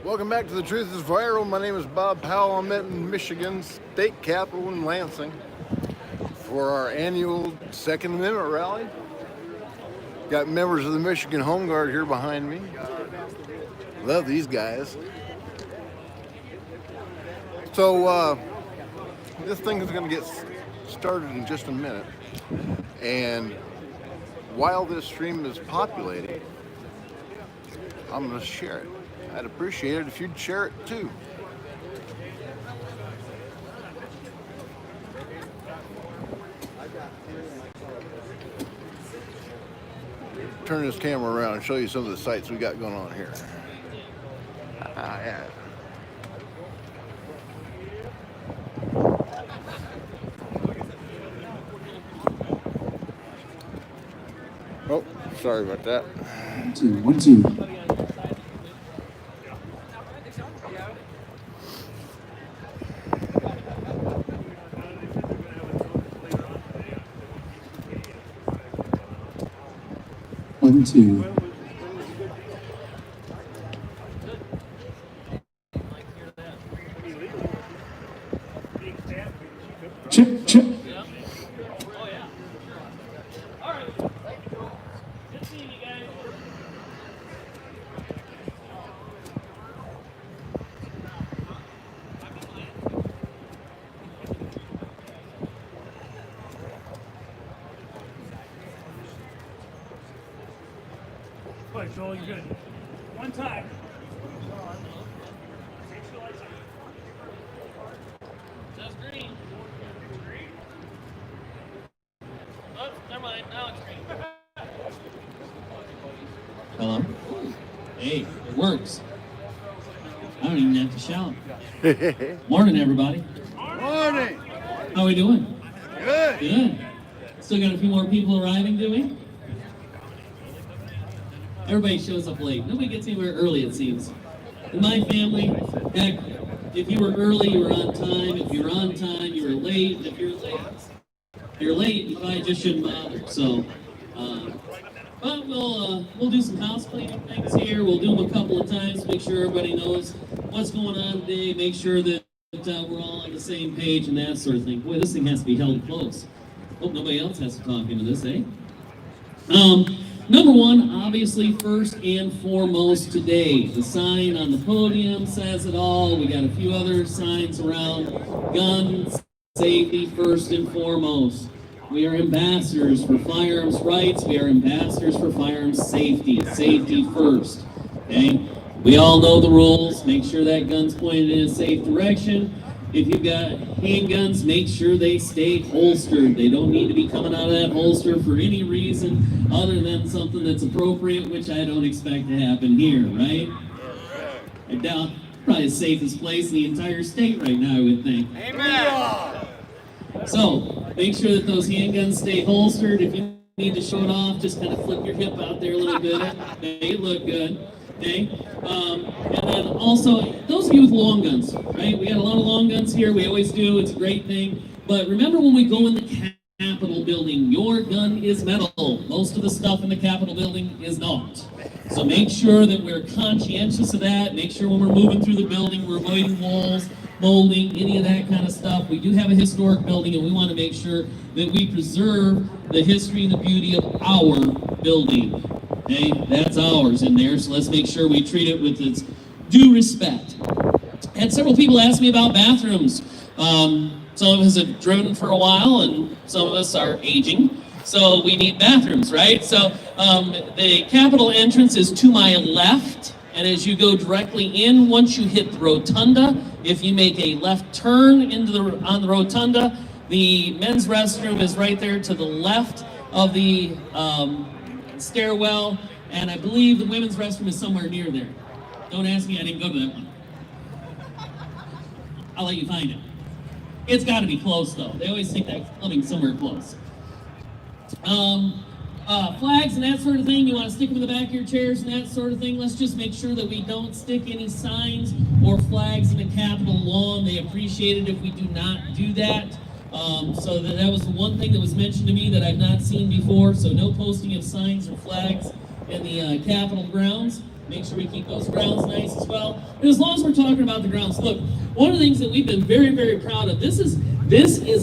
Welcome back to The Truth is Viral. My name is Bob Powell. I'm in Michigan, state capital in Lansing, for our annual Second Amendment rally. Got members of the Michigan Home Guard here behind me. Love these guys. So this thing is going to get started in just a minute. And while this stream is populating, I'm going to share it. I'd appreciate it if you'd share it too. Turn this camera around and show you some of the sights we got going on here. Yeah. Oh, sorry about that. 1, 2. One, two. Check, check. Oh, yeah. All right. Good seeing you guys. What, Joel, you good? One time. That's green. Green? Oh, never mind. Now it's green. Hello. Hey, it works. I don't even have to shout. Morning, everybody. Morning. How we doing? Good. Good. Still got a few more people arriving, do we? Everybody shows up late. Nobody gets anywhere early, it seems. In my family, heck, if you were early, you were on time. If you were on time, you were late. And if you're late, you probably just shouldn't bother. So, but we'll do some house cleaning things here. We'll do them a couple of times, make sure everybody knows what's going on today. Make sure that we're all on the same page and that sort of thing. Boy, this thing has to be held close. Hope nobody else has to talk into this, eh? Number one, obviously, first and foremost today, the sign on the podium says it all. We got a few other signs around. Gun safety first and foremost. We are ambassadors for firearms rights. We are ambassadors for firearms safety. Safety first. Okay? We all know the rules. Make sure that gun's pointed in a safe direction. If you've got handguns, make sure they stay holstered. They don't need to be coming out of that holster for any reason other than something that's appropriate, which I don't expect to happen here, right? I doubt probably the safest place in the entire state right now, I would think. Amen. So, make sure that those handguns stay holstered. If you need to show it off, just kind of flip your hip out there a little bit. They look good. Okay, and then also, those of you with long guns, right? We got a lot of long guns here. We always do. It's a great thing. But remember when we go in the Capitol building, your gun is metal. Most of the stuff in the Capitol building is not. So make sure that we're conscientious of that. Make sure when we're moving through the building, we're avoiding walls, molding, any of that kind of stuff. We do have a historic building, and we want to make sure that we preserve the history and the beauty of our building. Okay, that's ours in there, so let's make sure we treat it with its due respect. Had several people ask me about bathrooms. Some of us have driven for a while, and some of us are aging, so we need bathrooms, right? So the Capitol entrance is to my left, and as you go directly in, once you hit the rotunda, if you make a left turn on the rotunda, the men's restroom is right there to the left of the stairwell, and I believe the women's restroom is somewhere near there. Don't ask me, I didn't go to that one. I'll let you find it. It's got to be close, though. They always think that plumbing's somewhere close. Flags and that sort of thing, you want to stick them in the back of your chairs and that sort of thing. Let's just make sure that we don't stick any signs or flags in the Capitol lawn. They appreciate it if we do not do that. So that was the one thing that was mentioned to me that I've not seen before. So no posting of signs or flags in the Capitol grounds. Make sure we keep those grounds nice as well. And as long as we're talking about the grounds, look, one of the things that we've been very, very proud of, this is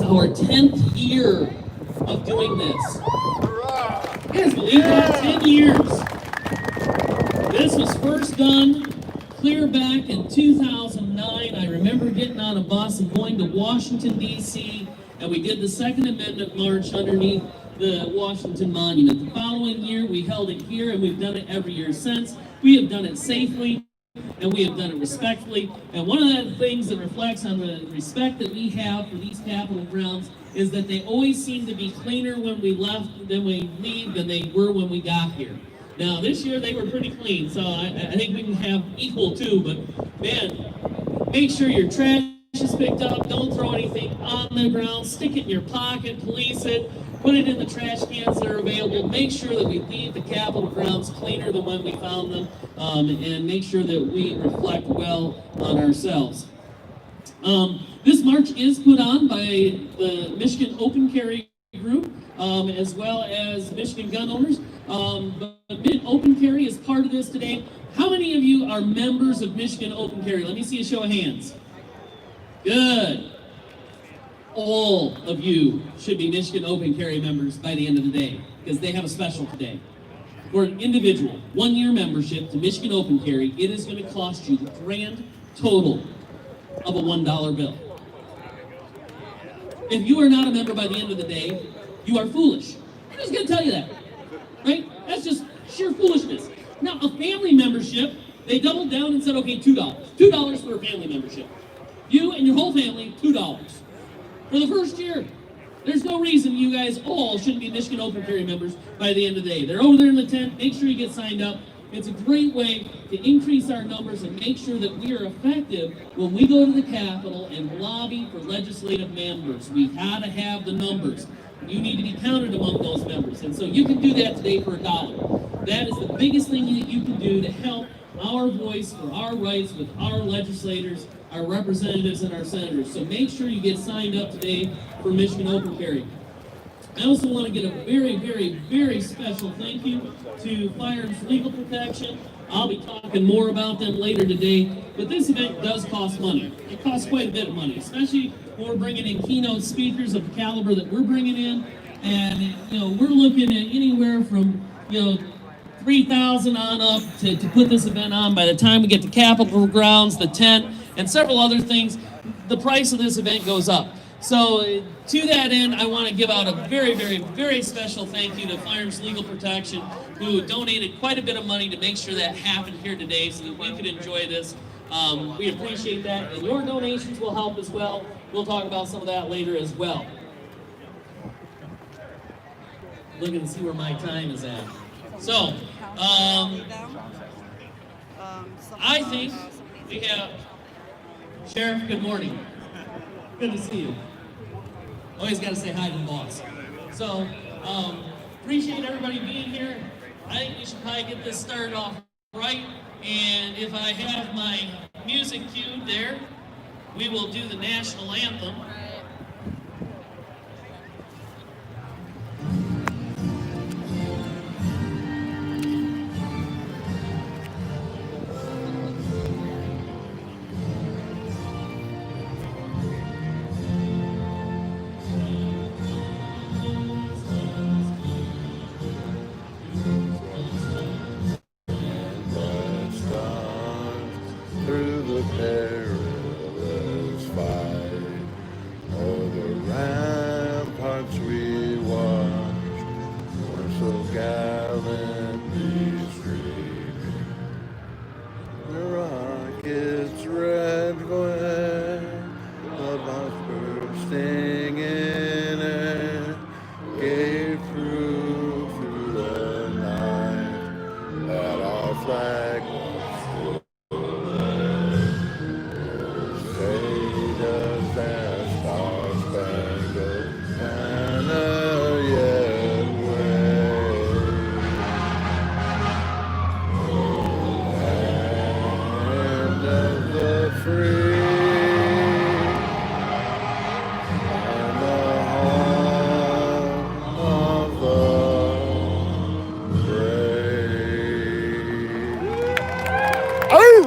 our 10th year of doing this. You guys believe that? 10 years. This was first done clear back in 2009. I remember getting on a bus and going to Washington, D.C., and we did the Second Amendment March underneath the Washington Monument. The following year, we held it here, and we've done it every year since. We have done it safely, and we have done it respectfully. And one of the things that reflects on the respect that we have for these Capitol grounds is that they always seem to be cleaner when we leave than they were when we got here. Now, this year they were pretty clean, so I think we can have equal too, but man, make sure your trash is picked up, don't throw anything on the ground, stick it in your pocket, police it, put it in the trash cans that are available, make sure that we leave the Capitol grounds cleaner than when we found them, and make sure that we reflect well on ourselves. This march is put on by the Michigan Open Carry Group, as well as Michigan Gun Owners. But Open Carry is part of this today. How many of you are members of Michigan Open Carry? Let me see a show of hands. Good. All of you should be Michigan Open Carry members by the end of the day, because they have a special today. For an individual 1-year membership to Michigan Open Carry, it is going to cost you the grand total of a $1 bill. If you are not a member by the end of the day, you are foolish. I'm just going to tell you that. Right? That's just sheer foolishness. Now, a family membership, they doubled down and said, okay, $2. $2 for a family membership. You and your whole family, $2. For the first year. There's no reason you guys all shouldn't be Michigan Open Carry members by the end of the day. They're over there in the tent. Make sure you get signed up. It's a great way to increase our numbers and make sure that we are effective when we go to the Capitol and lobby for legislative members. We gotta have the numbers. You need to be counted among those members. And so you can do that today for $1. That is the biggest thing that you can do to help our voice for our rights with our legislators, our representatives, and our senators. So make sure you get signed up today for Michigan Open Carry. I also want to get a very, very, very special thank you to Firearms Legal Protection. I'll be talking more about them later today, but this event does cost money. It costs quite a bit of money, especially when we're bringing in keynote speakers of the caliber that we're bringing in. And, you know, we're looking at anywhere from, you know, $3,000 on up to put this event on. By the time we get to Capitol grounds, the tent, and several other things, the price of this event goes up. So to that end, I want to give out a very, very, very special thank you to Firearms Legal Protection, who donated quite a bit of money to make sure that happened here today so that we could enjoy this. We appreciate that, and your donations will help as well. We'll talk about some of that later as well. Looking to see where my time is at. So, I think we have Sheriff. Good morning. Good to see you. Always got to say hi to the boss. So, appreciate everybody being here. I think we should probably get this started off right. And if I have my music cued there, we will do the national anthem.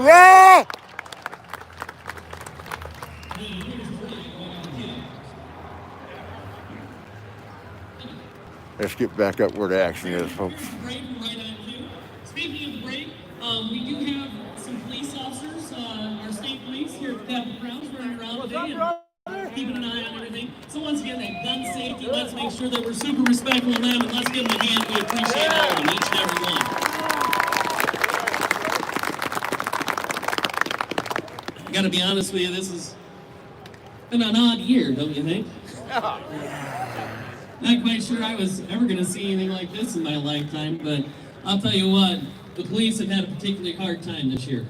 Hoorah! Let's get back up where the action is, folks. Speaking of the break, we do have some police officers, our state police here at the Capitol Grounds running around today and keeping an eye on everything. So once again, that gun safety, let's make sure that we're super respectful of them and let's give them a hand. We appreciate all of them, each and every one. I gotta be honest with you, this has been an odd year, don't you think? Not quite sure I was ever going to see anything like this in my lifetime, but I'll tell you what, the police have had a particularly hard time this year.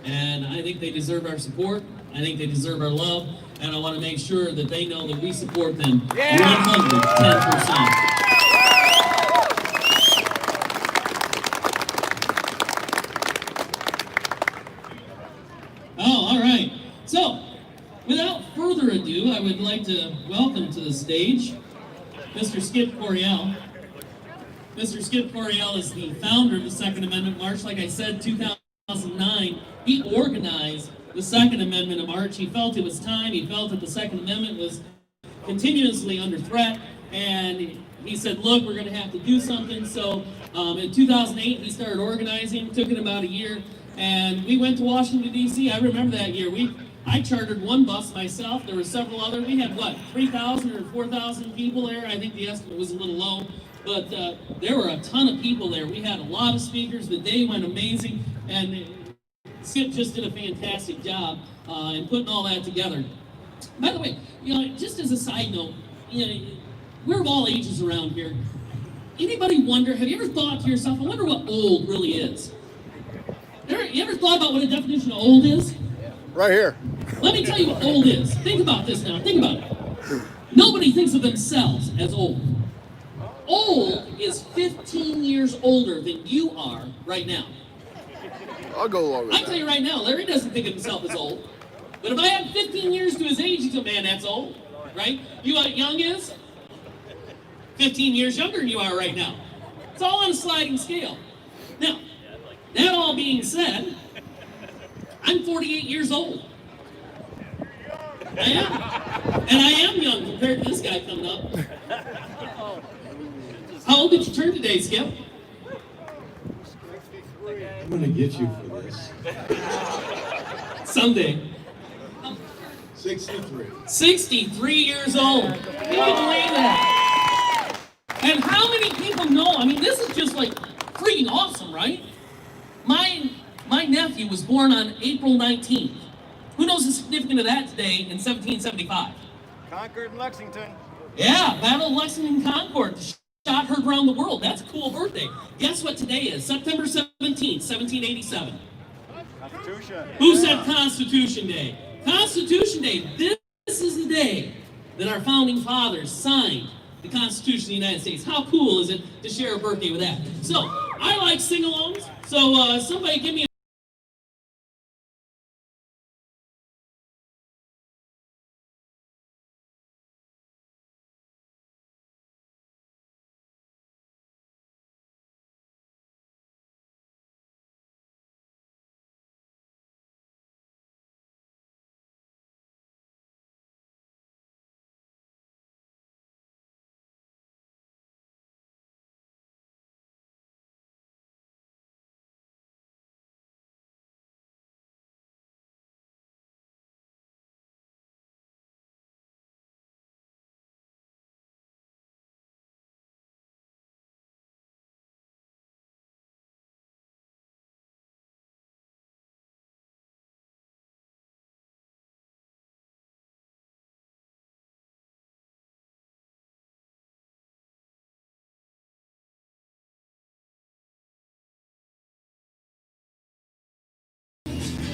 And I think they deserve our support, I think they deserve our love, and I want to make sure that they know that we support them 110%. Oh, all right. So, without further ado, I would like to welcome to the stage Mr. Skip Coryell. Mr. Skip Coryell is the founder of the Second Amendment March. Like I said, 2009, he organized the Second Amendment March. He felt it was time. He felt that the Second Amendment was continuously under threat. And he said, look, we're going to have to do something. So in 2008, he started organizing. Took it about a year. And we went to Washington, D.C. I remember that year. I chartered one bus myself. There were several other. We had, 3,000 or 4,000 people there. I think the estimate was a little low. But there were a ton of people there. We had a lot of speakers. The day went amazing. And Skip just did a fantastic job in putting all that together. By the way, just as a side note, we're of all ages around here. Anybody wonder, have you ever thought to yourself, I wonder what old really is? You ever thought about what a definition of old is? Right here. Let me tell you what old is. Think about this now. Think about it. Nobody thinks of themselves as old. Old is 15 years older than you are right now. I'll go along with that. I tell you right now, Larry doesn't think of himself as old. But if I had 15 years to his age, he'd go, man, that's old, right? You know what young is? 15 years younger than you are right now. It's all on a sliding scale. Now, that all being said, I'm 48 years old. I am. And I am young compared to this guy coming up. How old did you turn today, Skip? I'm gonna get you for this. Someday. 63. 63 years old. Can you believe that? And how many people know? I mean, this is just like freaking awesome, right? My nephew was born on April 19th. Who knows the significance of that today in 1775? Concord and Lexington. Yeah, Battle of Lexington Concord. The shot heard around the world. That's a cool birthday. Guess what today is? September 17th, 1787. Constitution. Who said Constitution Day? Constitution Day. This is the day that our founding fathers signed the Constitution of the United States. How cool is it to share a birthday with that? So, I like sing-alongs. So, somebody give me a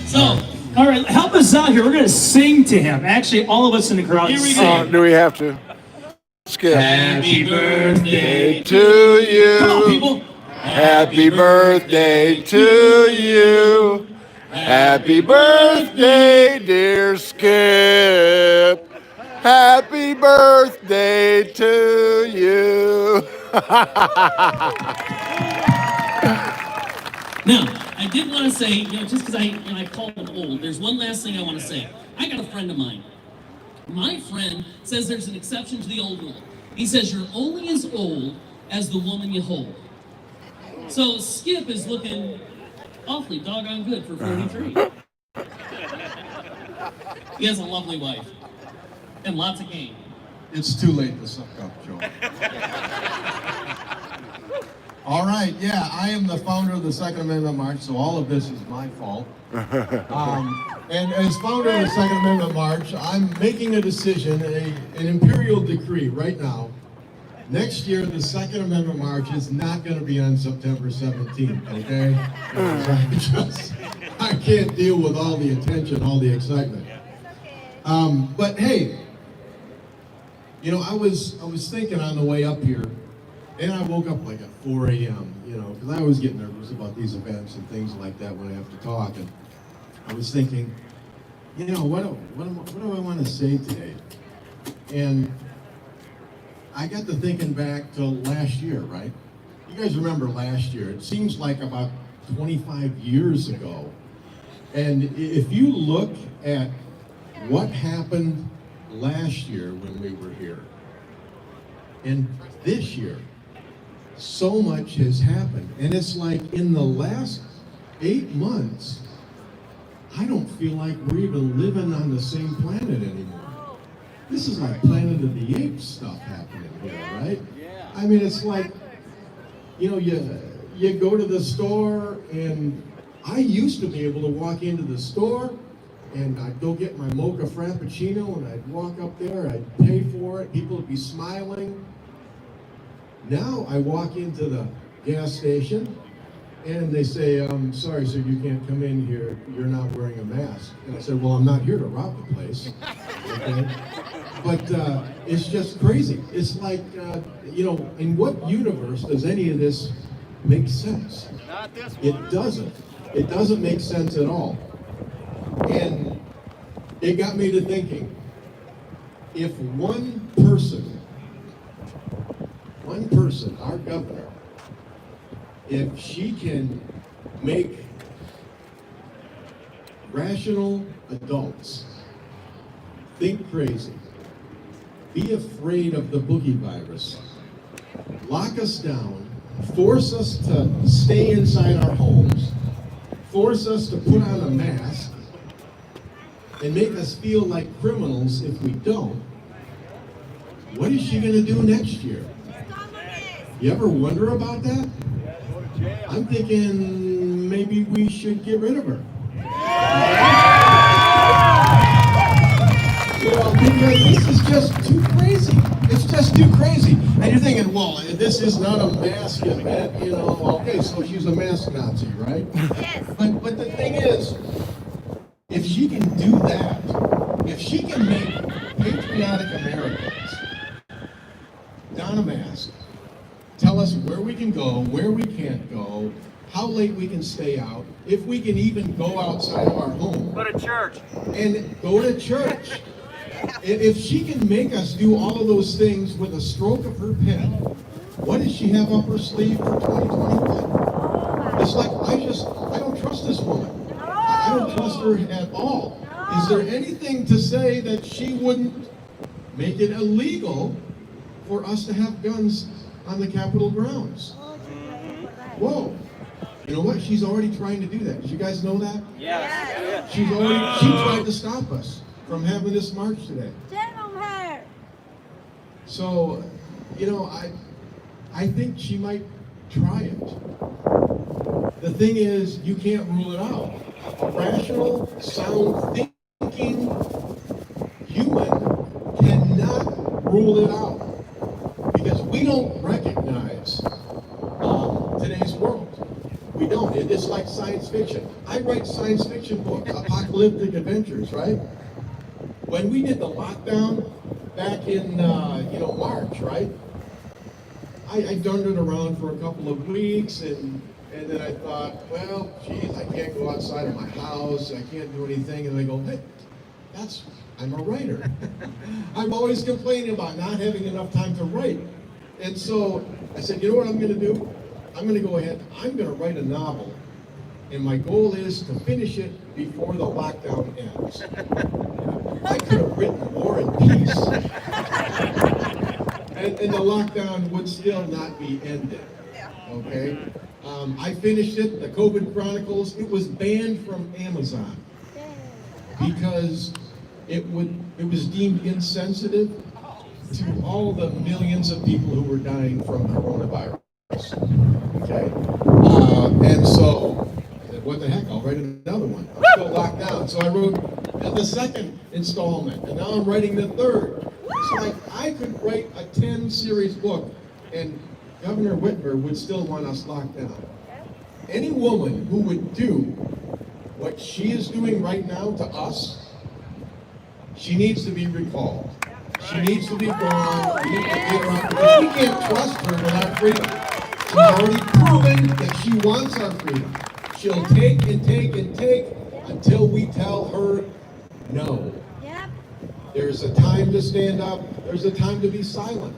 So, All right, help us out here. We're going to sing to him. Actually, all of us in the crowd Here we sing. go. Do we have to? Skip. happy birthday To you. Come on, people. Happy birthday to you. Happy birthday, dear Skip. Happy birthday to you. Now, I did want to say, just because I call them old, there's one last thing I want to say. I got a friend of mine. My friend says there's an exception to the old rule. He says you're only as old as the woman you hold. So Skip is looking awfully doggone good for 43. He has a lovely wife and lots of game. It's too late to suck up, Joe. All right, yeah, I am the founder of the Second Amendment March, so all of this is my fault. And as founder of the Second Amendment March, I'm making a decision, an imperial decree right now. Next year, the Second Amendment March is not going to be on September 17th, okay? I can't deal with all the attention, all the excitement. But hey, I was thinking on the way up here, and I woke up like at 4 a.m., because I always get nervous about these events and things like that when I have to talk. And I was thinking, what do I want to say today? And I got to thinking back to last year, right? You guys remember last year? It seems like about 25 years ago. And if you look at what happened last year when we were here, and this year, so much has happened. And it's like in the last 8 months, I don't feel like we're even living on the same planet anymore. This is like Planet of the Apes stuff happening here, right? I mean, it's like, you go to the store, and I used to be able to walk into the store and I'd go get my mocha frappuccino and I'd walk up there, I'd pay for it, people would be smiling. Now I walk into the gas station and they say, sorry sir, you can't come in here, you're not wearing a mask. And I said, well, I'm not here to rob the place. Okay? But it's just crazy. It's like, in what universe does any of this make sense? Not this one. It doesn't. It doesn't make sense at all. And it got me to thinking, if one person, our governor, if she can make rational adults think crazy, be afraid of the boogie virus, lock us down, force us to stay inside our homes, force us to put on a mask, and make us feel like criminals if we don't, what is she going to do next year? You ever wonder about that? I'm thinking maybe we should get rid of her. Because this is just too crazy. It's just too crazy. And you're thinking, well, this is not a mask event, okay, so she's a mask Nazi, right? Yes. But the thing is, if she can do that, if she can make patriotic Americans don a mask, tell us where we can go, where we can't go, how late we can stay out, if we can even go outside of our home. Go to church. And go to church. If she can make us do all of those things with a stroke of her pen, what does she have up her sleeve for 2021? It's like, I don't trust this woman. I don't trust her at all. Is there anything to say that she wouldn't make it illegal for us to have guns on the Capitol grounds? Whoa. You know what? She's already trying to do that. Did you guys know that? Yes. She tried to stop us from having this march today. So, I think she might try it. The thing is, you can't rule it out. A rational, sound thinking human cannot rule it out. Because we don't recognize today's world. We don't. It's like science fiction. I write science fiction books, apocalyptic adventures, right? When we did the lockdown back in March, right? I durned it around for a couple of weeks, and then I thought, well, geez, I can't go outside of my house, I can't do anything, and I go, hey, I'm a writer. I'm always complaining about not having enough time to write. And so I said, you know what I'm going to do? I'm going to go ahead, I'm going to write a novel, and my goal is to finish it before the lockdown ends. I could have written War and Peace, and the lockdown would still not be ended. Okay? I finished it, the COVID Chronicles. It was banned from Amazon because it was deemed insensitive to all the millions of people who were dying from coronavirus. Okay? And so I said, what the heck, I'll write another one. I'm still locked down. So I wrote the second installment, and now I'm writing the third. So I could write a 10-series book, and Governor Whitmer would still want us locked down. Any woman who would do what she is doing right now to us, she needs to be recalled. She needs to be gone. We need to get her out because we can't trust her with our freedom. She's already proven that she wants our freedom. She'll take and take and take until we tell her no. There's a time to stand up. There's a time to be silent.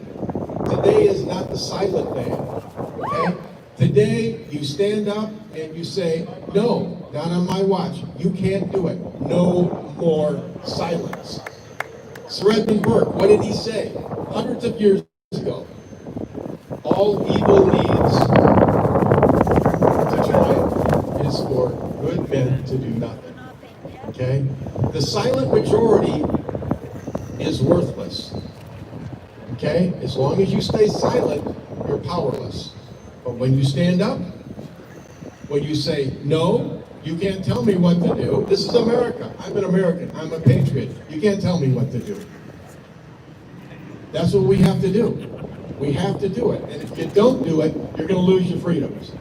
Today is not the silent day. Okay? Today, you stand up and you say, no, not on my watch. You can't do it. No more silence. Redmond Burke, what did he say? Hundreds of years ago. All evil needs to triumph is for good men to do nothing. Okay? The silent majority is worthless. Okay? As long as you stay silent, you're powerless. But when you stand up, when you say, no, you can't tell me what to do. This is America. I'm an American. I'm a patriot. You can't tell me what to do. That's what we have to do. We have to do it. And if you don't do it, you're going to lose your freedoms.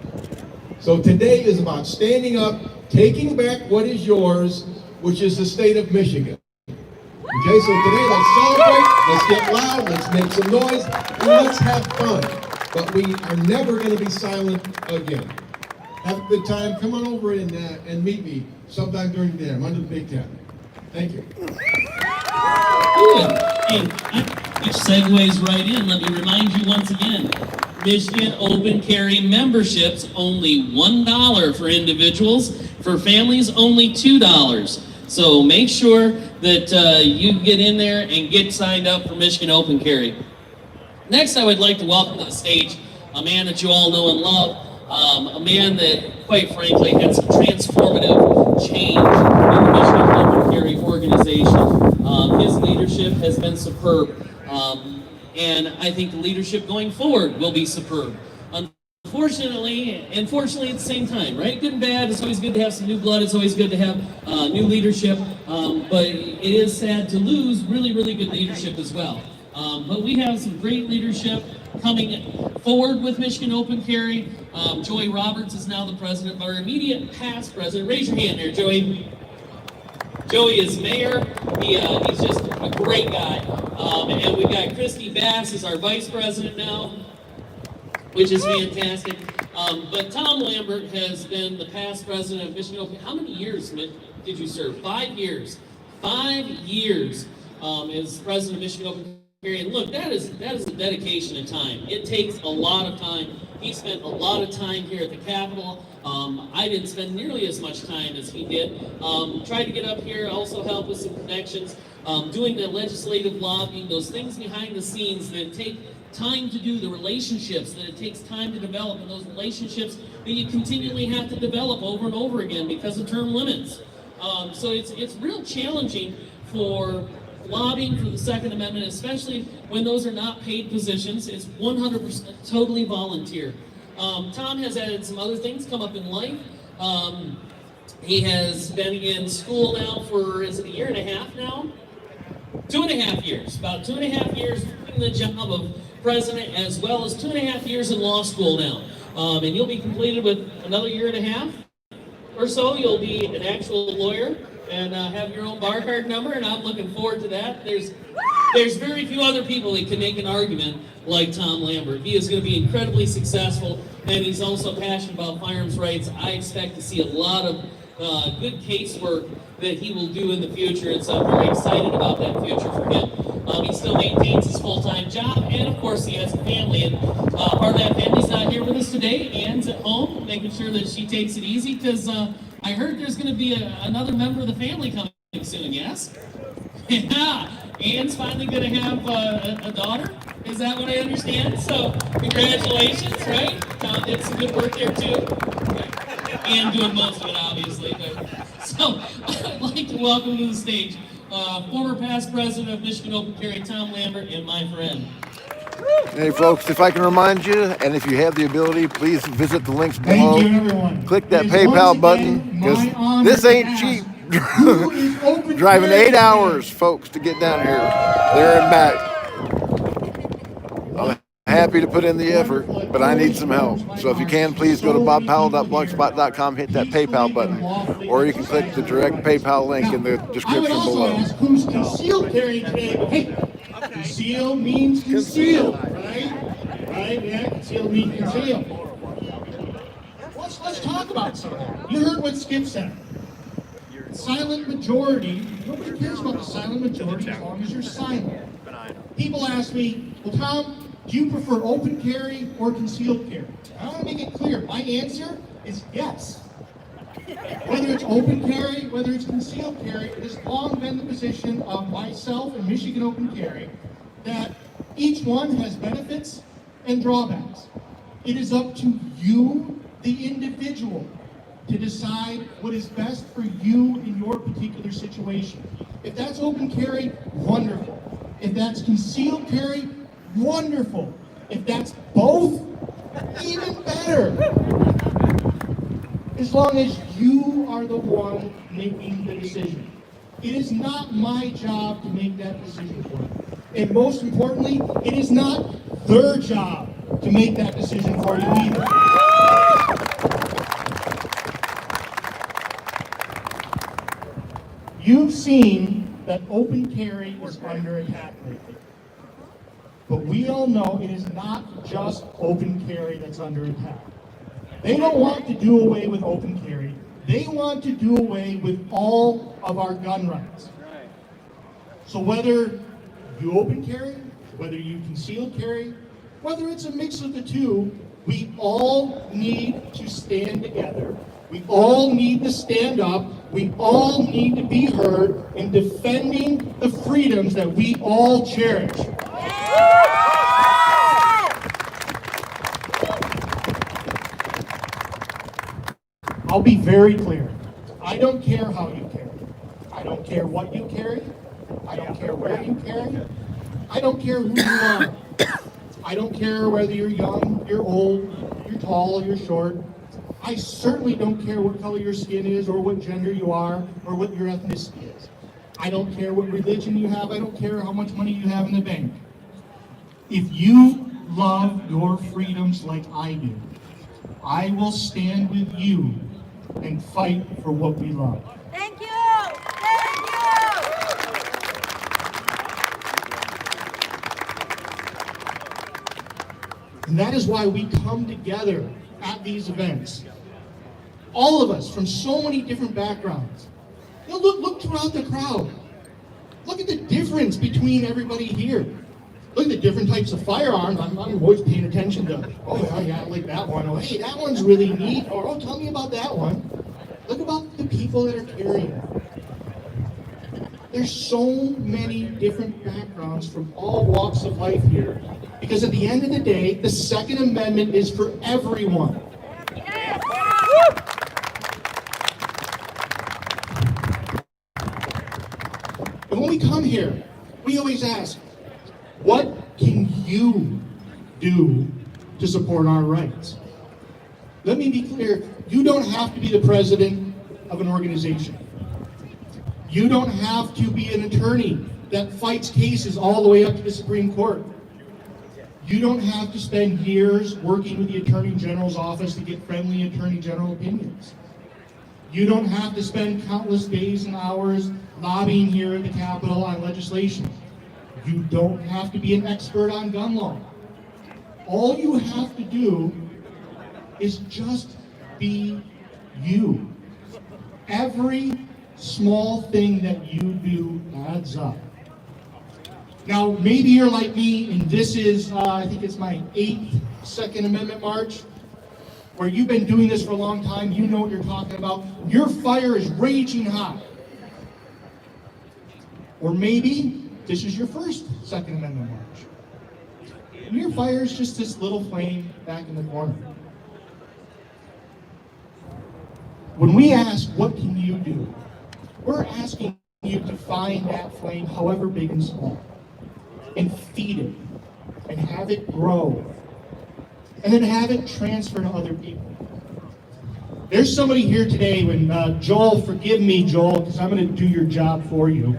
So today is about standing up, taking back what is yours, which is the state of Michigan. Okay, so today let's celebrate, let's get loud, let's make some noise, and let's have fun. But we are never going to be silent again. Have a good time. Come on over and meet me sometime during the day. I'm under the Big Ten. Thank you. Good. Hey, which segues right in. Let me remind you once again, Michigan Open Carry memberships only $1 for individuals. For families, only $2. So make sure that you get in there and get signed up for Michigan Open Carry. Next, I would like to welcome to the stage a man that you all know and love. A man that, quite frankly, had some transformative change in the Michigan Open Carry organization. His leadership has been superb, and I think the leadership going forward will be superb. Unfortunately, and fortunately at the same time, right? Good and bad. It's always good to have some new blood. It's always good to have new leadership, but it is sad to lose really, really good leadership as well. But we have some great leadership coming forward with Michigan Open Carry. Joey Roberts is now the president, our immediate past president. Raise your hand there, Joey. Joey is mayor. He's just a great guy. And we've got Christie Bass as our vice president now, which is fantastic. But Tom Lambert has been the past president of Michigan Open. How many years did you serve? 5 years. 5 years as president of Michigan Open. And look, that is a dedication and time. It takes a lot of time. He spent a lot of time here at the Capitol. I didn't spend nearly as much time as he did. Tried to get up here, also help with some connections, doing the legislative lobbying, those things behind the scenes that take time to do, the relationships that it takes time to develop, and those relationships that you continually have to develop over and over again because of term limits. So it's real challenging for lobbying for the Second Amendment, especially when those are not paid positions. It's 100% totally volunteer. Tom has added some other things come up in life. He has been in school now for, is it a year and a half now? 2.5 years, about 2.5 years doing the job of president, as well as 2.5 years in law school now. And you'll be completed with another year and a half or so. You'll be an actual lawyer and have your own bar card number, and I'm looking forward to that. There's very few other people that can make an argument like Tom Lambert. He is going to be incredibly successful, and he's also passionate about firearms rights. I expect to see a lot of good casework that he will do in the future, and so I'm very excited about that future for him. He still maintains his full-time job, and of course he has a family, and part of that family's not here with us today. Ann's at home. making sure that she takes it easy, because I heard there's going to be another member of the family coming soon, yes? Yeah, Anne's finally going to have a daughter. Is that what I understand? So, congratulations, right? Tom did some good work there, too. Anne doing most of it, obviously. But, so, I'd like to welcome to the stage former past president of Michigan Open Carry, Tom Lambert, and my friend. Hey folks, if I can remind you, and if you have the ability, please visit the links below. Thank you, everyone. Click that It is PayPal once button, again because my honor this to ain't ask, cheap. who is open Driving carry 8 today? hours, folks, to get down here, there and back. I'm happy to put in the effort, but I need some help. So if you can, please go to bobpowell.blogspot.com, hit that PayPal button, or you can click the direct PayPal link in the I would description also below. ask who's concealed carrying today, but hey, conceal means conceal, right? Right, yeah, conceal means conceal. Let's talk about something. You heard what Skip said. Silent majority, nobody cares about the silent majority as long as you're silent. People ask me, well, Tom, do you prefer open carry or concealed carry? I want to make it clear. My answer is yes. Whether it's open carry, whether it's concealed carry, it has long been the position of myself and Michigan Open Carry that each one has benefits and drawbacks. It is up to you, the individual, to decide what is best for you in your particular situation. If that's open carry, wonderful. If that's concealed carry, wonderful. If that's both, even better. As long as you are the one making the decision. It is not my job to make that decision for you. And most importantly, it is not their job to make that decision for you either. You've seen that open carry is under attack lately. But we all know it is not just open carry that's under attack. They don't want to do away with open carry. They want to do away with all of our gun rights. So whether you open carry, whether you conceal carry, whether it's a mix of the two, we all need to stand together. We all need to stand up. We all need to be heard in defending the freedoms that we all cherish. I'll be very clear. I don't care how you carry. I don't care what you carry. I don't care where you carry. I don't care who you are. I don't care whether you're young, you're old, you're tall, you're short. I certainly don't care what color your skin is or what gender you are or what your ethnicity is. I don't care what religion you have. I don't care how much money you have in the bank. If you love your freedoms like I do, I will stand with you and fight for what we love. Thank you! Thank you! And that is why we come together at these events. All of us from so many different backgrounds. You know, look throughout the crowd. Look at the difference between everybody here. Look at the different types of firearms. I'm always paying attention to, oh yeah, I like that one. Oh, hey, that one's really neat. Or, oh, tell me about that one. Look about the people that are carrying it. There's so many different backgrounds from all walks of life here. Because at the end of the day, the Second Amendment is for everyone. And when we come here, we always ask, what can you do to support our rights? Let me be clear, you don't have to be the president of an organization. You don't have to be an attorney that fights cases all the way up to the Supreme Court. You don't have to spend years working with the Attorney General's office to get friendly Attorney General opinions. You don't have to spend countless days and hours lobbying here at the Capitol on legislation. You don't have to be an expert on gun law. All you have to do is just be you. Every small thing that you do adds up. Now, maybe you're like me, and this is, I think it's my 8th Second Amendment march. where you've been doing this for a long time, you know what you're talking about. Your fire is raging hot. Or maybe this is your first Second Amendment march. And your fire is just this little flame back in the corner. When we ask, what can you do? We're asking you to find that flame, however big and small, and feed it, and have it grow, and then have it transfer to other people. There's somebody here today when, Joel, forgive me, Joel, because I'm going to do your job for you.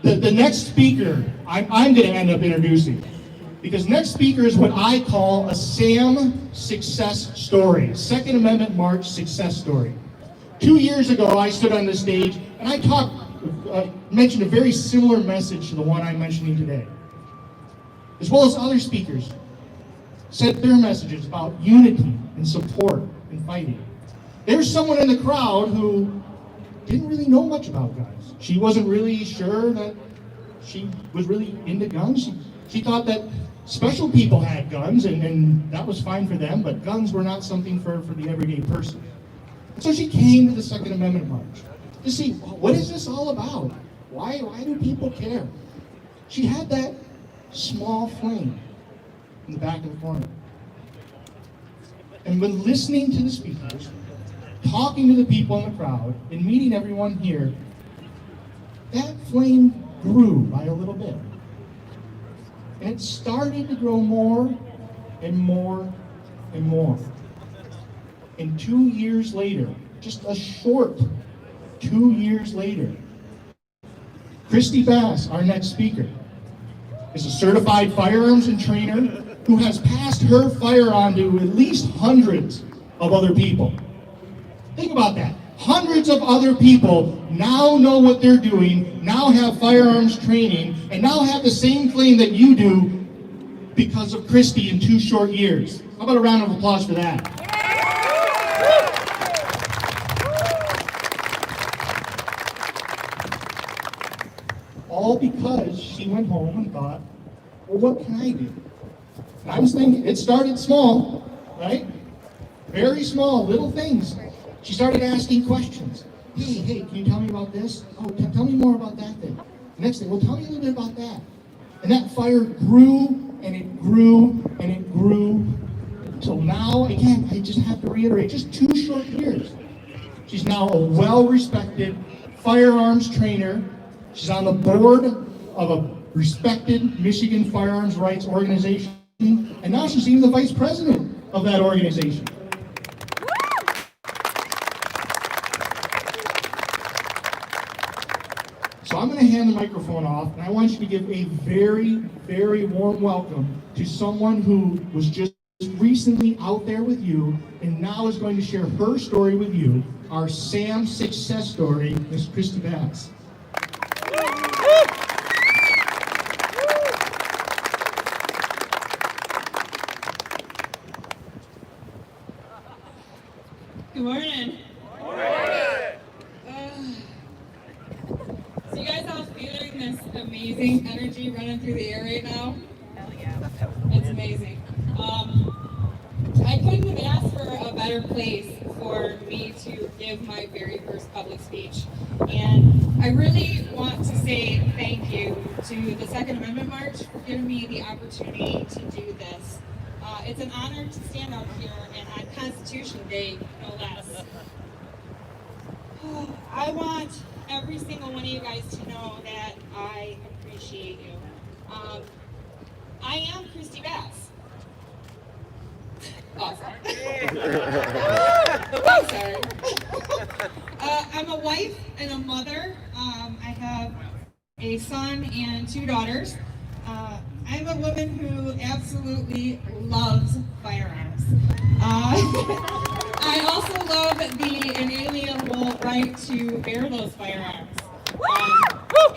The next speaker, I'm going to end up introducing. Because next speaker is what I call a SAM success story, Second Amendment March success story. 2 years ago, I stood on the stage and I mentioned a very similar message to the one I'm mentioning today. As well as other speakers said their messages about unity and support and fighting. There's someone in the crowd who didn't really know much about guns. She wasn't really sure that she was really into guns. She thought that special people had guns, and that was fine for them, but guns were not something for the everyday person. And so she came to the Second Amendment March to see, what is this all about? Why do people care? She had that small flame in the back of the corner. And when listening to the speakers, talking to the people in the crowd, and meeting everyone here, that flame grew by a little bit. And it started to grow more and more and more. And 2 years later, just a short 2 years later, Christie Bass, our next speaker, is a certified firearms and trainer who has passed her fire on to at least hundreds of other people. Think about that. Hundreds of other people now know what they're doing, now have firearms training, and now have the same flame that you do because of Christie in 2 short years. How about a round of applause for that? All because she went home and thought, well, what can I do? And I was thinking, it started small, right? Very small, little things. She started asking questions. Hey, can you tell me about this? Oh, tell me more about that thing. The next thing, well, tell me a little bit about that. And that fire grew, and it grew, and it grew, until now, again, I just have to reiterate, just 2 short years. She's now a well-respected firearms trainer. She's on the board of a respected Michigan firearms rights organization, and now she's even the vice president of that organization. So I'm going to hand the microphone off, and I want you to give a very, very warm welcome to someone who was just recently out there with you and now is going to share her story with you, our SAM success story, Ms. Christie Bass. Good morning. So you guys all feeling this amazing energy running through the air right now? Hell yeah. It's amazing. I couldn't have asked for a better place for me to give my very first public speech. And I really want to say thank you to the Second Amendment March for giving me the opportunity to do this. It's an honor to stand up here and on Constitution Day, no less. I want every single one of you guys to know that I appreciate you. I am Christie Bass. Awesome. I'm sorry. I'm a wife and a mother. I have a son and 2 daughters. I'm a woman who absolutely loves firearms. I also love the inalienable right to bear those firearms.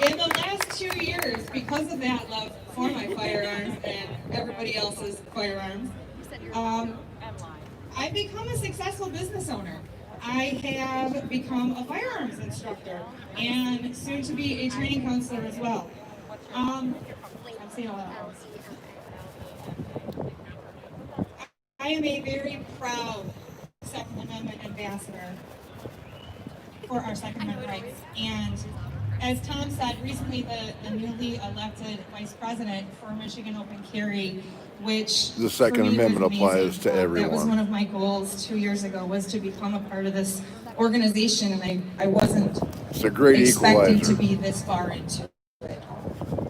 In the last 2 years, because of that love for my firearms and everybody else's firearms, I've become a successful business owner. I have become a firearms instructor and soon to be a training counselor as well. I'm seeing a lot of I am a very proud Second Amendment ambassador for our Second Amendment rights. And as Tom said, recently the newly elected vice president for Michigan Open Carry, which The Second for me was Amendment applies amazing. to everyone. That was one of my goals 2 years ago, was to become a part of this organization, and I wasn't It's a great expecting equalizer. to be this far into it.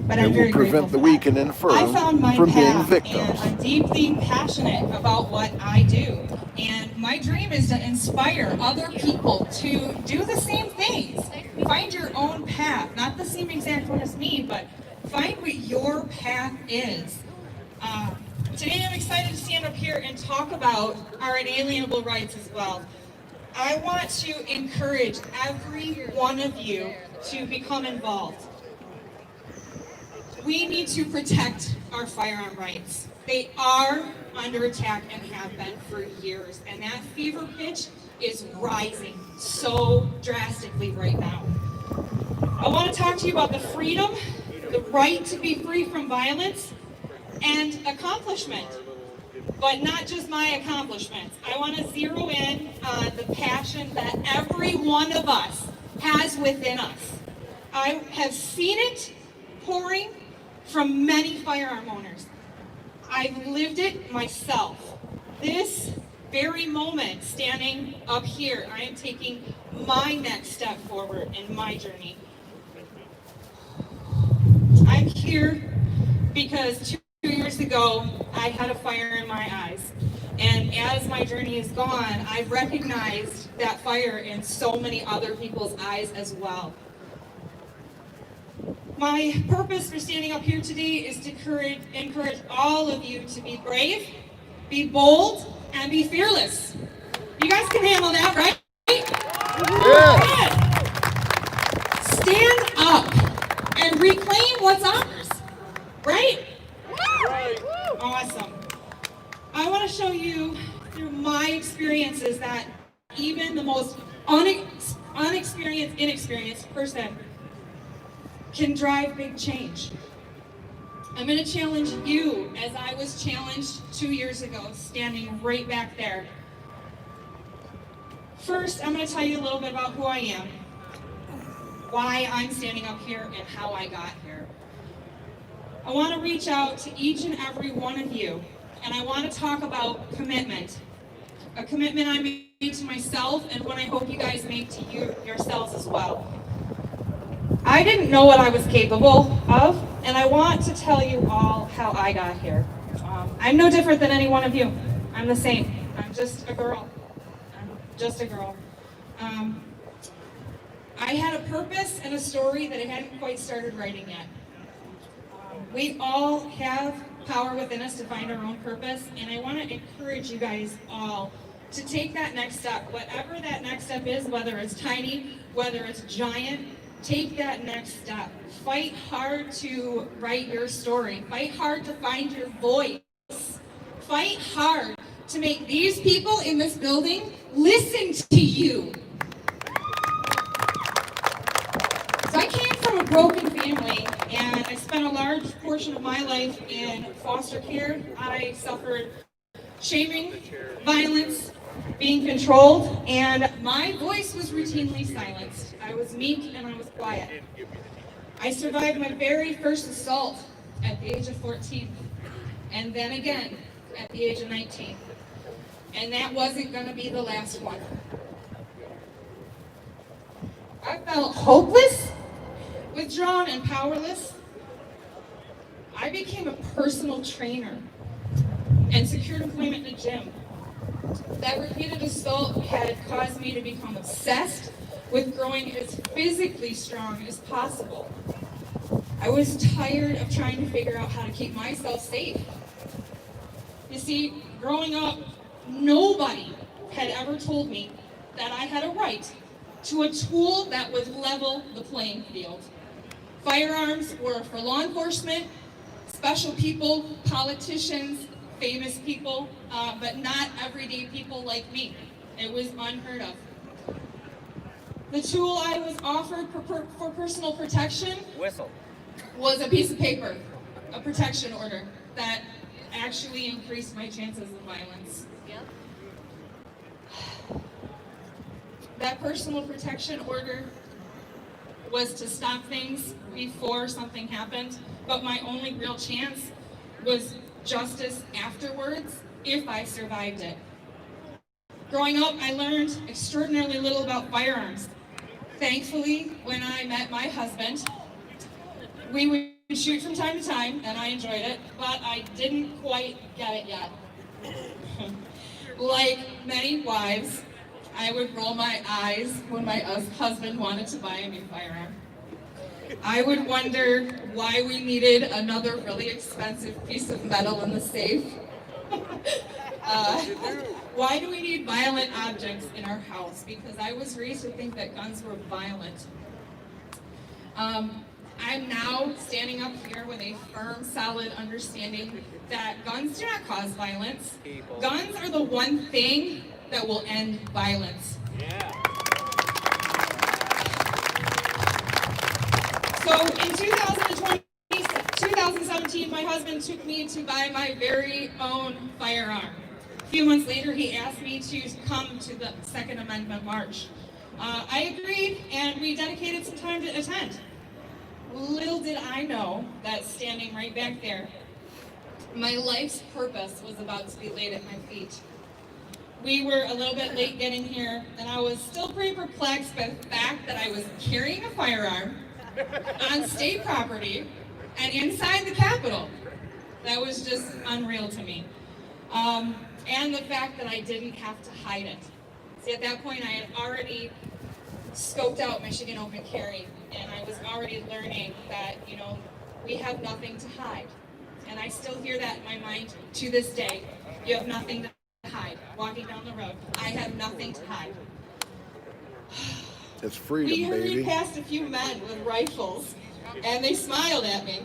But It I'm will very prevent grateful the for weak that. and infirm I found my from being path, victims. and I'm deeply passionate about what I do. And my dream is to inspire other people to do the same things. Find your own path, not the same exact one as me, but find what your path is. Today I'm excited to stand up here and talk about our inalienable rights as well. I want to encourage every one of you to become involved. We need to protect our firearm rights. They are under attack and have been for years, and that fever pitch is rising so drastically right now. I want to talk to you about the freedom, the right to be free from violence, and accomplishment. But not just my accomplishments. I want to zero in on the passion that every one of us has within us. I have seen it pouring from many firearm owners. I've lived it myself. This very moment, standing up here, I am taking my next step forward in my journey. I'm here because 2 years ago, I had a fire in my eyes. And as my journey has gone, I've recognized that fire in so many other people's eyes as well. My purpose for standing up here today is to encourage all of you to be brave, be bold, and be fearless. You guys can handle that, right? Yeah. Stand up and reclaim what's ours, right? Awesome. I want to show you through my experiences that even the most inexperienced person can drive big change. I'm going to challenge you as I was challenged 2 years ago, standing right back there. First, I'm going to tell you a little bit about who I am, why I'm standing up here, and how I got here. I want to reach out to each and every one of you, and I want to talk about commitment. A commitment I made to myself, and one I hope you guys make to yourselves as well. I didn't know what I was capable of, and I want to tell you all how I got here. I'm no different than any one of you. I'm the same. I'm just a girl. I had a purpose and a story that I hadn't quite started writing yet. We all have power within us to find our own purpose, and I want to encourage you guys all to take that next step. Whatever that next step is, whether it's tiny, whether it's giant, take that next step. Fight hard to write your story. Fight hard to find your voice. Fight hard to make these people in this building listen to you. So I came from a broken family, and I spent a large portion of my life in foster care. I suffered shaming, violence, being controlled, and my voice was routinely silenced. I was meek and I was quiet. I survived my very first assault at the age of 14, and then again at the age of 19. And that wasn't going to be the last one. I felt hopeless, withdrawn, and powerless. I became a personal trainer and secured employment in a gym. That repeated assault had caused me to become obsessed with growing as physically strong as possible. I was tired of trying to figure out how to keep myself safe. You see, growing up, nobody had ever told me that I had a right to a tool that would level the playing field. Firearms were for law enforcement, special people, politicians, famous people, but not everyday people like me. It was unheard of. The tool I was offered for personal protection was a piece of paper, a protection order that actually increased my chances of violence. That personal protection order was to stop things before something happened, but my only real chance was justice afterwards if I survived it. Growing up, I learned extraordinarily little about firearms. Thankfully, when I met my husband, we would shoot from time to time, and I enjoyed it, but I didn't quite get it yet. Like many wives, I would roll my eyes when my husband wanted to buy a new firearm. I would wonder why we needed another really expensive piece of metal in the safe. Why do we need violent objects in our house? Because I was raised to think that guns were violent. I'm now standing up here with a firm, solid understanding that guns do not cause violence. Guns are the one thing that will end violence. Yeah. So in 2017, my husband took me to buy my very own firearm. A few months later, he asked me to come to the Second Amendment March. I agreed, and we dedicated some time to attend. Little did I know that standing right back there, my life's purpose was about to be laid at my feet. We were a little bit late getting here, and I was still pretty perplexed by the fact that I was carrying a firearm on state property and inside the Capitol. That was just unreal to me. And the fact that I didn't have to hide it. See, at that point, I had already scoped out Michigan Open Carry, and I was already learning that, we have nothing to hide. And I still hear that in my mind to this day. You have nothing to hide. Walking down the road, I have nothing to hide. It's freedom, We hurried baby. past a few men with rifles, and they smiled at me.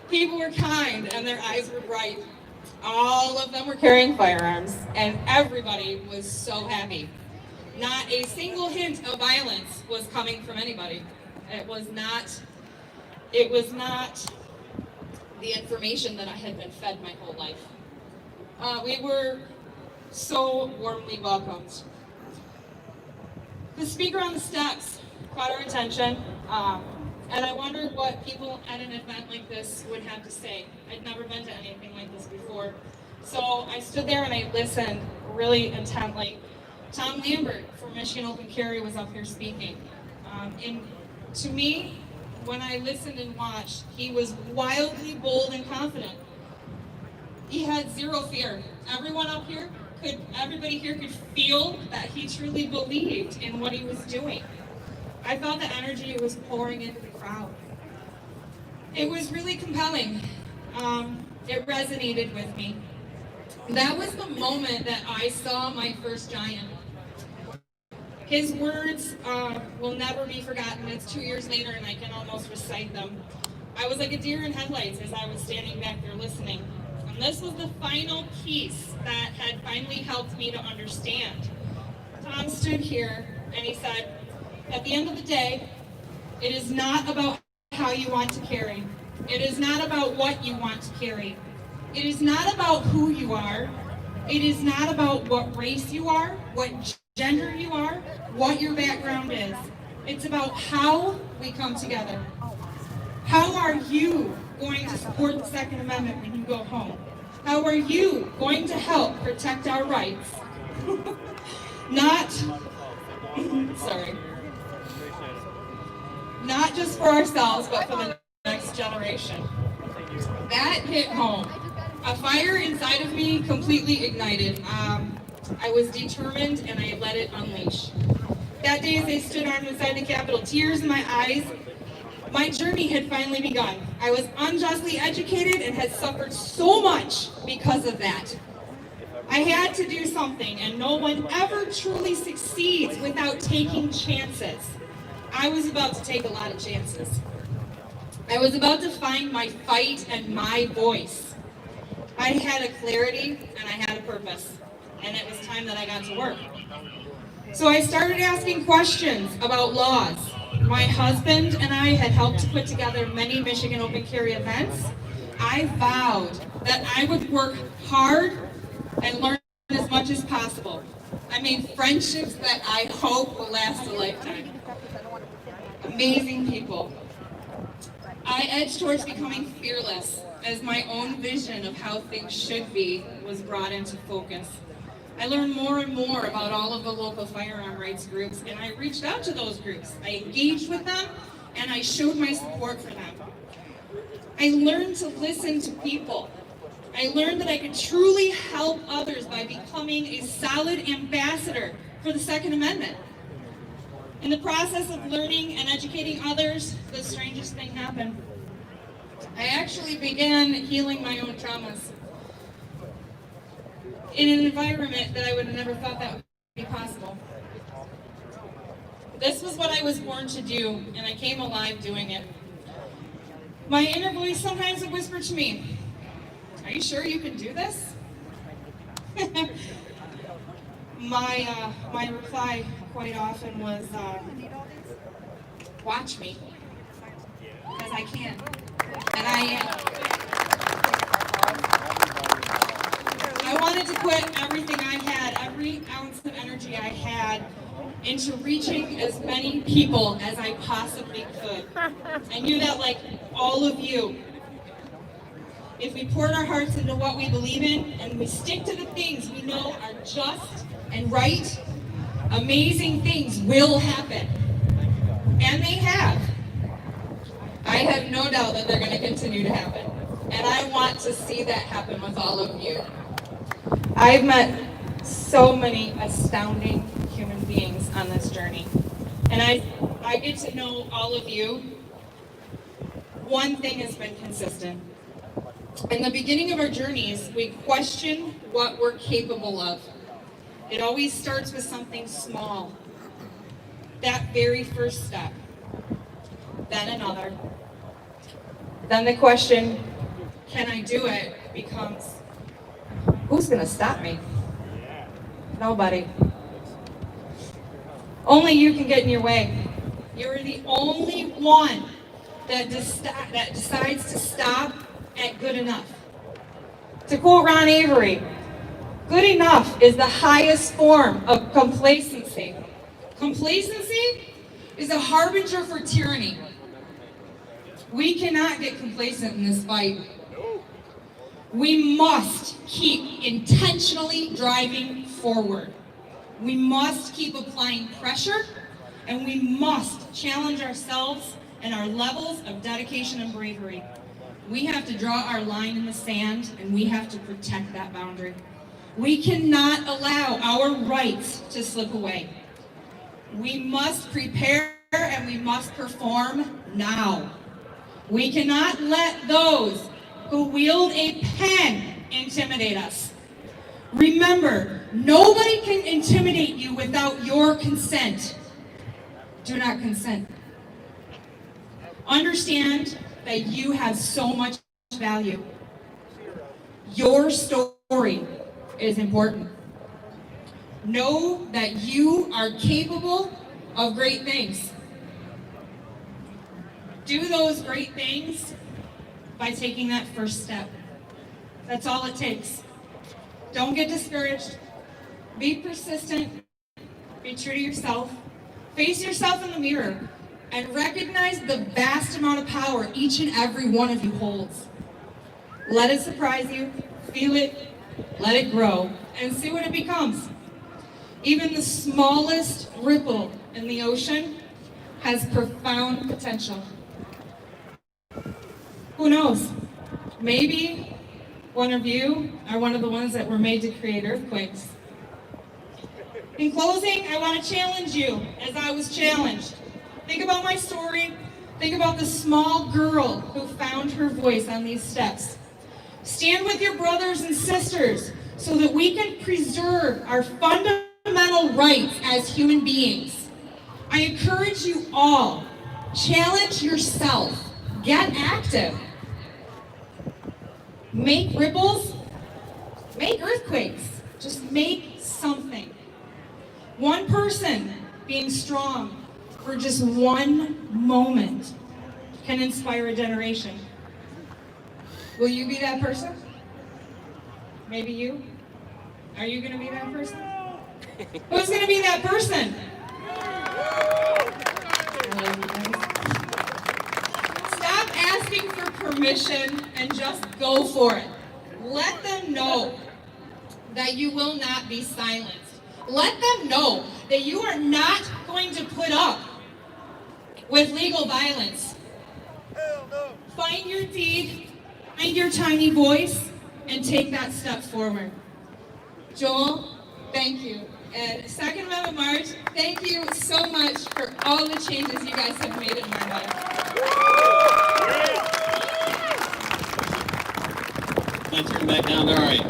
People were kind, and their eyes were bright. All of them were carrying firearms, and everybody was so happy. Not a single hint of violence was coming from anybody. It was not the information that I had been fed my whole life. We were so warmly welcomed. The speaker on the steps caught our attention, and I wondered what people at an event like this would have to say. I'd never been to anything like this before. So I stood there and I listened really intently. Tom Lambert from Michigan Open Carry was up here speaking. And to me, when I listened and watched, he was wildly bold and confident. He had zero fear. Everybody here could feel that he truly believed in what he was doing. I felt the energy was pouring into the crowd. It was really compelling. It resonated with me. That was the moment that I saw my first giant. His words will never be forgotten. It's 2 years later and I can almost recite them. I was like a deer in headlights as I was standing back there listening. And this was the final piece that had finally helped me to understand. Tom stood here and he said, at the end of the day, it is not about how you want to carry. It is not about what you want to carry. It is not about who you are. It is not about what race you are, what gender you are, what your background is. It's about how we come together. How are you going to support the Second Amendment when you go home? How are you going to help protect our rights? Not just for ourselves, but for the next generation. That hit home. A fire inside of me completely ignited. I was determined and I let it unleash. That day as I stood armed inside the Capitol, tears in my eyes, my journey had finally begun. I was unjustly educated and had suffered so much because of that. I had to do something, and no one ever truly succeeds without taking chances. I was about to take a lot of chances. I was about to find my fight and my voice. I had a clarity and I had a purpose, and it was time that I got to work. So I started asking questions about laws. My husband and I had helped to put together many Michigan Open Carry events. I vowed that I would work hard and learn as much as possible. I made friendships that I hope will last a lifetime. Amazing people. I edged towards becoming fearless as my own vision of how things should be was brought into focus. I learned more and more about all of the local firearm rights groups, and I reached out to those groups. I engaged with them, and I showed my support for them. I learned to listen to people. I learned that I could truly help others by becoming a solid ambassador for the Second Amendment. In the process of learning and educating others, the strangest thing happened. I actually began healing my own traumas in an environment that I would have never thought that would be possible. This was what I was born to do, and I came alive doing it. My inner voice sometimes would whisper to me, "Are you sure you can do this?" My reply quite often was, "Watch me, because I can, and I am." I wanted to put everything I had, every ounce of energy I had, into reaching as many people as I possibly could. I knew that, like all of you, if we poured our hearts into what we believe in and we stick to the things we know are just and right, amazing things will happen. And they have. I have no doubt that they're going to continue to happen. And I want to see that happen with all of you. I've met so many astounding human beings on this journey. And I get to know all of you. One thing has been consistent. In the beginning of our journeys, we question what we're capable of. It always starts with something small. That very first step. Then another. Then the question, can I do it, becomes, who's going to stop me? Nobody. Only you can get in your way. You're the only one that decides to stop at good enough. To quote Ron Avery, good enough is the highest form of complacency. Complacency is a harbinger for tyranny. We cannot get complacent in this fight. We must keep intentionally driving forward. We must keep applying pressure, and we must challenge ourselves and our levels of dedication and bravery. We have to draw our line in the sand, and we have to protect that boundary. We cannot allow our rights to slip away. We must prepare and we must perform now. We cannot let those who wield a pen intimidate us. Remember, nobody can intimidate you without your consent. Do not consent. Understand that you have so much value. Your story is important. Know that you are capable of great things. Do those great things by taking that first step. That's all it takes. Don't get discouraged. Be persistent. Be true to yourself. Face yourself in the mirror and recognize the vast amount of power each and every one of you holds. Let it surprise you. Feel it. Let it grow. And see what it becomes. Even the smallest ripple in the ocean has profound potential. Who knows? Maybe one of you are one of the ones that were made to create earthquakes. In closing, I want to challenge you as I was challenged. Think about my story. Think about the small girl who found her voice on these steps. Stand with your brothers and sisters so that we can preserve our fundamental rights as human beings. I encourage you all, challenge yourself. Get active. Make ripples. Make earthquakes. Just make something. One person being strong for just one moment can inspire a generation. Will you be that person? Maybe you? Are you going to be that person? Who's going to be that person? Stop asking for permission and just go for it. Let them know that you will not be silenced. Let them know that you are not going to put up with legal violence. Find your deed, find your tiny voice, and take that step forward. Joel, thank you. And Second Amendment March, thank you so much for all the changes you guys have made in my life. I turn back down. All right.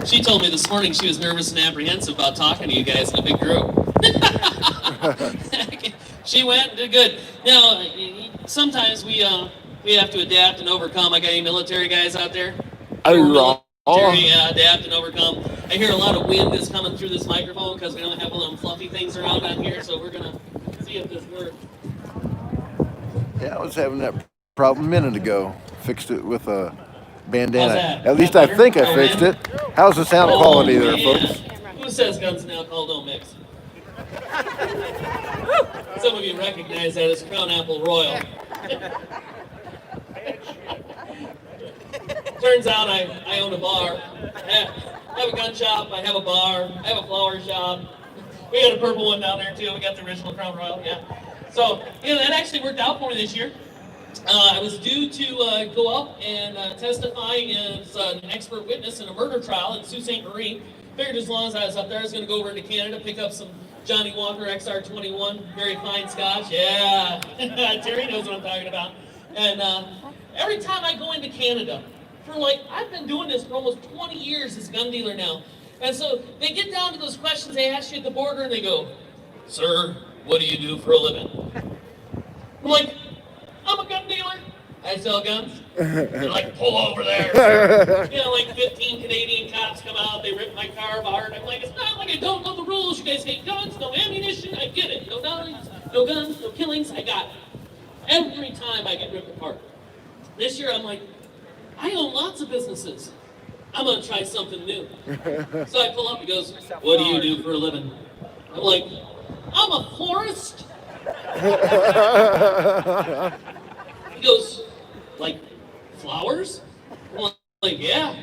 She told me this morning she was nervous and apprehensive about talking to you guys in a big group. She went and did good. Now, sometimes we have to adapt and overcome. I got any military guys out there? Military, adapt and overcome. I hear a lot of wind is coming through this microphone because we don't have one of them fluffy things around on here, so we're going to see if this works. Yeah, I was having that problem a minute ago. Fixed it with a bandana. How's that? At least I think I fixed it. How's the sound quality there, man. folks? Who says guns and alcohol don't mix? Some of you recognize that as Crown Apple Royal. Turns out I own a bar. I have a gun shop, I have a bar, I have a flower shop. We got a purple one down there too. We got the original Crown Royal, yeah. So, that actually worked out for me this year. I was due to go up and testify as an expert witness in a murder trial in Sault Ste. Marie. Figured as long as I was up there, I was going to go over into Canada, pick up some Johnny Walker XR21, very fine scotch. Yeah, Terry knows what I'm talking about. And every time I go into Canada, I've been doing this for almost 20 years as a gun dealer now. And so they get down to those questions they ask you at the border and they go, "Sir, what do you do for a living?" I'm like, "I'm a gun dealer. I sell guns." They're like, "Pull over there." 15 Canadian cops come out, they rip my car apart. I'm like, "It's not like I don't know the rules. You guys hate guns, no ammunition. I get it. No guns, no killings. I got it." Every time I get ripped apart. This year I'm like, I own lots of businesses. I'm going to try something new. So I pull up, he goes, "What do you do for a living?" I'm like, "I'm a florist." He goes, "Like flowers?" I'm like, "Yeah.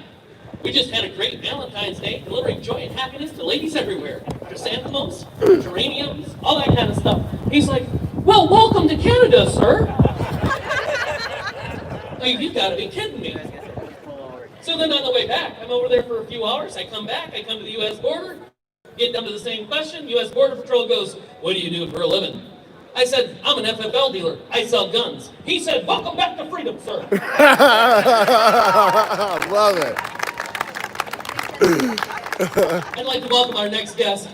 We just had a great Valentine's Day delivering joy and happiness to ladies everywhere. Chrysanthemums, geraniums, all that kind of stuff." He's like, "Well, welcome to Canada, sir." Like, you've got to be kidding me. So then on the way back, I'm over there for a few hours. I come back, I come to the U.S. border, get down to the same question. U.S. Border Patrol goes, "What do you do for a living?" I said, "I'm an FFL dealer. I sell guns." He said, "Welcome back to freedom, sir." Love it. I'd like to welcome our next guest.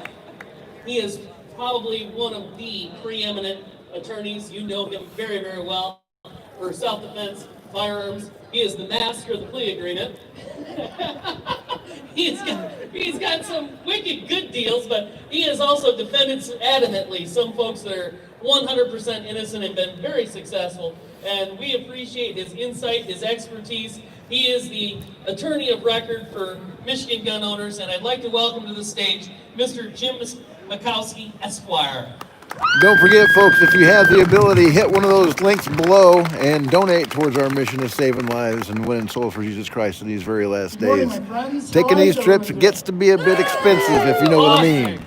He is probably one of the preeminent attorneys. You know him very, very well for self-defense, firearms. He is the master of the plea agreement. He's got some wicked good deals, but he has also defended adamantly some folks that are 100% innocent and been very successful. And we appreciate his insight, his expertise. He is the attorney of record for Michigan gun owners, and I'd like to welcome to the stage Mr. Jim Mikowski, Esquire. Don't forget, folks, if you have the ability, hit one of those links below and donate towards our mission of saving lives and winning souls for Jesus Christ in these very last days. Taking these trips gets to be a bit expensive, if you know what I mean.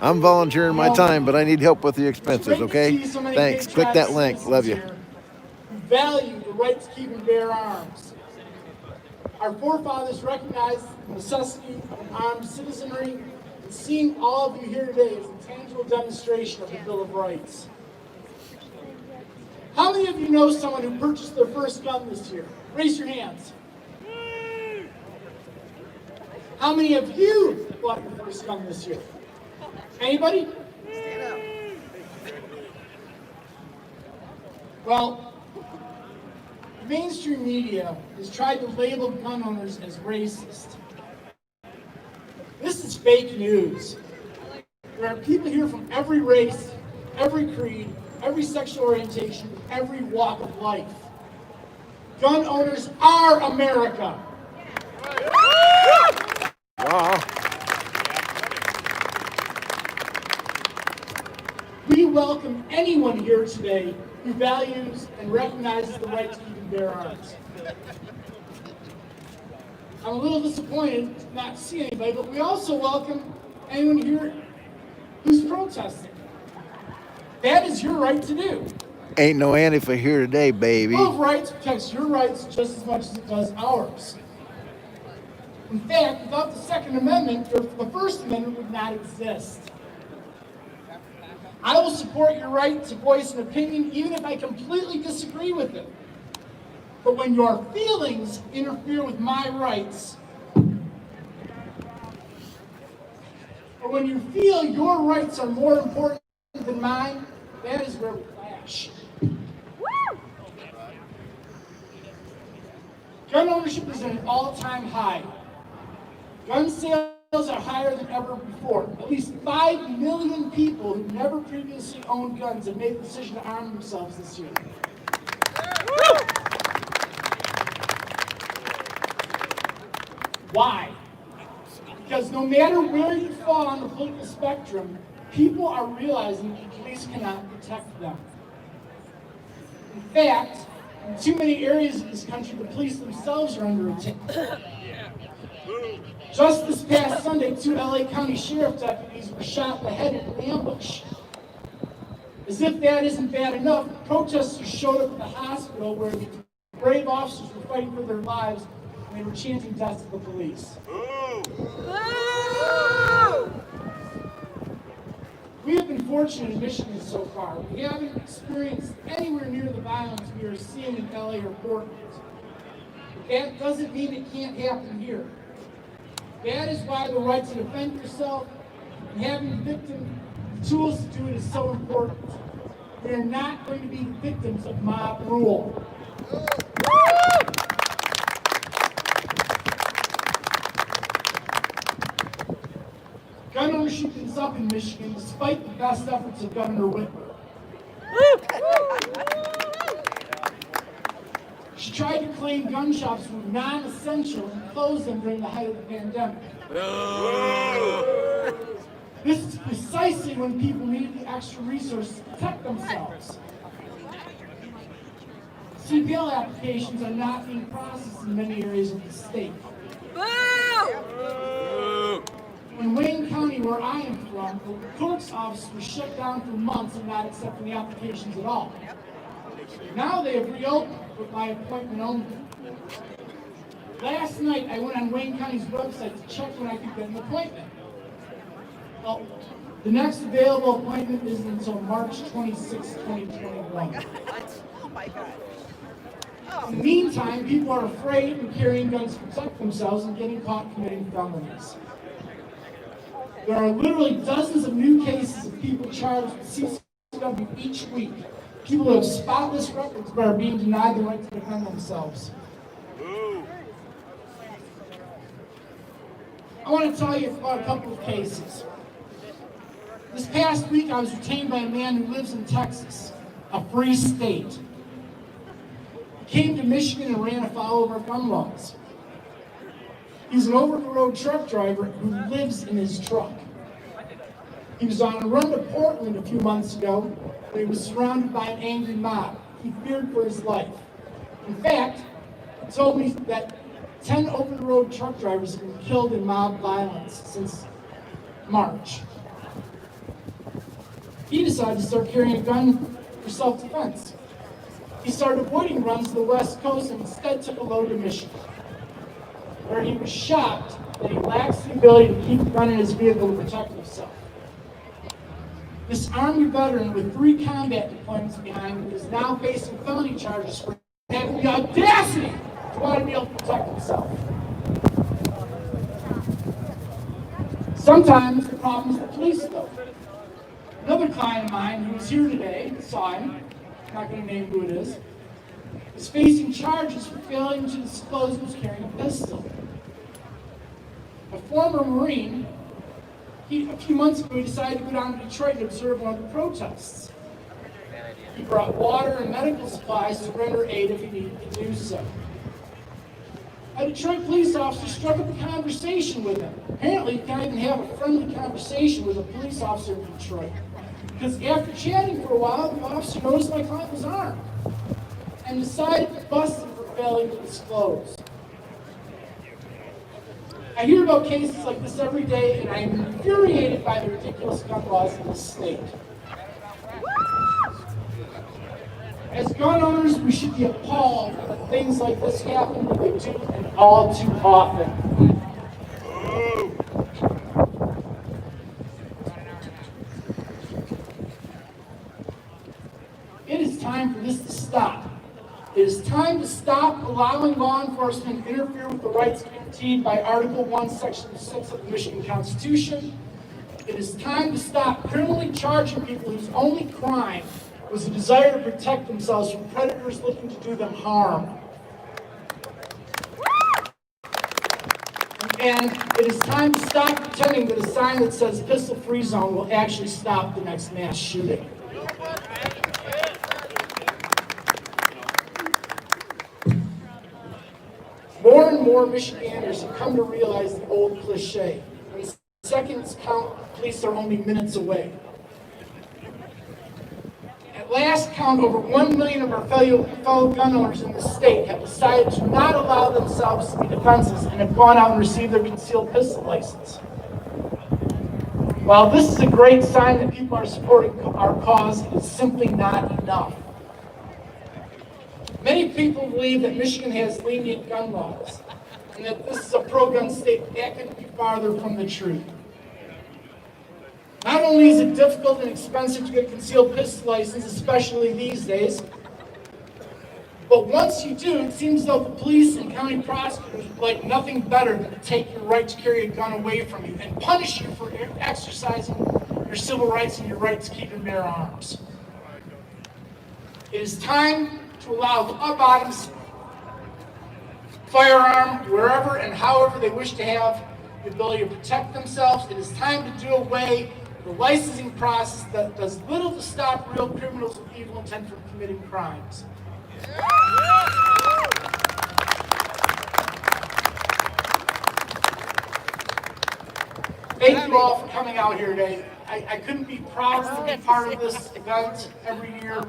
I'm volunteering my time, but I need help with the expenses, okay? Thanks. Click that link. Love you. We value the right to keep and bear arms. Our forefathers recognized the necessity of armed citizenry, and seeing all of you here today is a tangible demonstration of the Bill of Rights. How many of you know someone who purchased their first gun this year? Raise your hands. How many of you bought your first gun this year? Anybody? Well, mainstream media has tried to label gun owners as racist. This is fake news. There are people here from every race, every creed, every sexual orientation, every walk of life. Gun owners are America. We welcome anyone here today who values and recognizes the right to keep and bear arms. I'm a little disappointed not to see anybody, but we also welcome anyone here who's protesting. That is your right to do. Ain't no Antifa here today, baby. Bill of Rights protects your rights just as much as it does ours. In fact, without the Second Amendment, the First Amendment would not exist. I will support your right to voice an opinion even if I completely disagree with it. But when your feelings interfere with my rights, or when you feel your rights are more important than mine, that is where we clash. Gun ownership is at an all-time high. Gun sales are higher than ever before. At least 5 million people who never previously owned guns have made the decision to arm themselves this year. Why? Because no matter where you fall on the political spectrum, people are realizing that the police cannot protect them. In fact, in too many areas of this country, the police themselves are under attack. Just this past Sunday, 2 LA County Sheriff deputies were shot beheaded in ambush. As if that isn't bad enough, protesters showed up at the hospital where the brave officers were fighting for their lives and they were chanting death to the police. We have been fortunate in Michigan so far. We haven't experienced anywhere near the violence we are seeing in LA or Portland. But that doesn't mean it can't happen here. That is why the right to defend yourself and having the victim the tools to do it is so important. We are not going to be victims of mob rule. Gun ownership is up in Michigan despite the best efforts of Governor Whitmer. She tried to claim gun shops were non-essential and closed them during the height of the pandemic. This is precisely when people needed the extra resources to protect themselves. CPL applications are not being processed in many areas of the state. In Wayne County, where I am from, the clerk's office was shut down for months and not accepting the applications at all. Now they have reopened with my appointment only. Last night, I went on Wayne County's website to check when I could get an appointment. Well, the next available appointment isn't until March 26, 2021. Oh my God. In the meantime, people are afraid and carrying guns to protect themselves and getting caught committing felonies. There are literally dozens of new cases of people charged with CCW each week. People who have spotless records but are being denied the right to defend themselves. I want to tell you about a couple of cases. This past week, I was retained by a man who lives in Texas, a free state. He came to Michigan and ran afoul of our gun laws. He's an over-the-road truck driver who lives in his truck. He was on a run to Portland a few months ago when he was surrounded by an angry mob. He feared for his life. In fact, he told me that 10 over-the-road truck drivers have been killed in mob violence since March. He decided to start carrying a gun for self-defense. He started avoiding runs to the West Coast and instead took a load to Michigan, where he was shocked that he lacks the ability to keep a gun in his vehicle to protect himself. This Army veteran with 3 combat deployments behind him is now facing felony charges for having the audacity to want to be able to protect himself. Sometimes the problem is the police, though. Another client of mine who was here today, saw him, not going to name who it is facing charges for failing to disclose he was carrying a pistol. A former Marine, a few months ago, he decided to go down to Detroit and observe one of the protests. He brought water and medical supplies to render aid if he needed to do so. A Detroit police officer struck up a conversation with him. Apparently, you can't even have a friendly conversation with a police officer in Detroit. Because after chatting for a while, the officer noticed my client was armed and decided to bust him for failing to disclose. I hear about cases like this every day, and I am infuriated by the ridiculous gun laws in this state. As gun owners, we should be appalled that things like this happen when they do, and all too often. It is time for this to stop. It is time to stop allowing law enforcement to interfere with the rights guaranteed by Article 1, Section 6 of the Michigan Constitution. It is time to stop criminally charging people whose only crime was a desire to protect themselves from predators looking to do them harm. And it is time to stop pretending that a sign that says pistol-free zone will actually stop the next mass shooting. More and more Michiganders have come to realize the old cliche: when seconds count, police are only minutes away. At last count, over 1 million of our fellow gun owners in the state have decided to not allow themselves to be defenseless and have gone out and received their concealed pistol license. While this is a great sign that people are supporting our cause, it is simply not enough. Many people believe that Michigan has lenient gun laws and that this is a pro-gun state. That couldn't be farther from the truth. Not only is it difficult and expensive to get a concealed pistol license, especially these days, but once you do, it seems as though the police and county prosecutors would like nothing better than to take your right to carry a gun away from you and punish you for exercising your civil rights and your right to keep and bear arms. It is time to allow law-abiding firearm wherever and however they wish to have the ability to protect themselves. It is time to do away with the licensing process that does little to stop real criminals with evil intent from committing crimes. Thank you all for coming out here today. I couldn't be prouder to be part of this event every year.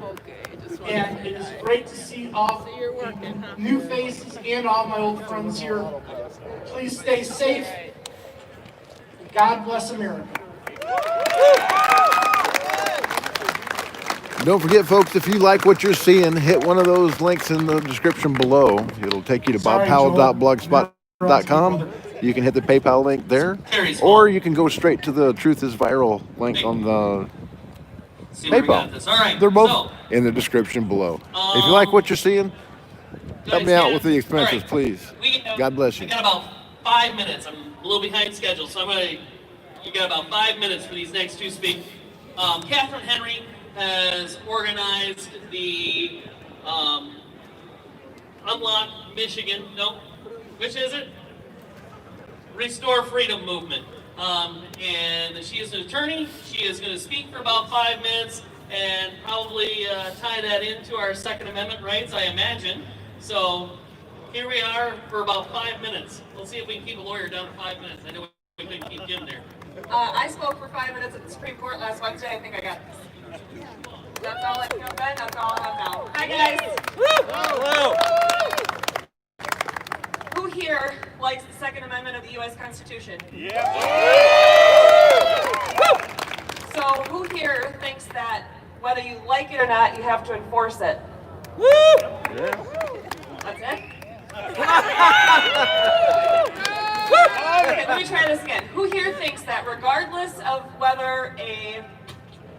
And it is great to see all the new faces and all my old friends here. Please stay safe. God bless America. Don't forget, folks, if you like what you're seeing, hit one of those links in the description below. It'll take you to bobpowell.blogspot.com. You can hit the PayPal link there, or you can go straight to the Truth is Viral link on the PayPal. All right, They're both in the description below. If you like what you're seeing, help me out with the expenses, please. God bless you. We got about 5 minutes. I'm a little behind schedule, so you got about 5 minutes for these next two speakers. Catherine Henry has organized the Unlock Michigan, which is it? Restore Freedom Movement. And she is an attorney. She is going to speak for about 5 minutes and probably tie that into our Second Amendment rights, I imagine. So here we are for about 5 minutes. We'll see if we can keep a lawyer down to 5 minutes. I know we couldn't keep Jim there. I spoke for 5 minutes at the Supreme Court last Wednesday. I think I got this. That's all I know then. That's all I have now. Hi, guys. Hello. Who here likes the Second Amendment of the U.S. Constitution? Yeah. So who here thinks that whether you like it or not, you have to enforce it? That's it? Okay, let me try this again. Who here thinks that regardless of whether a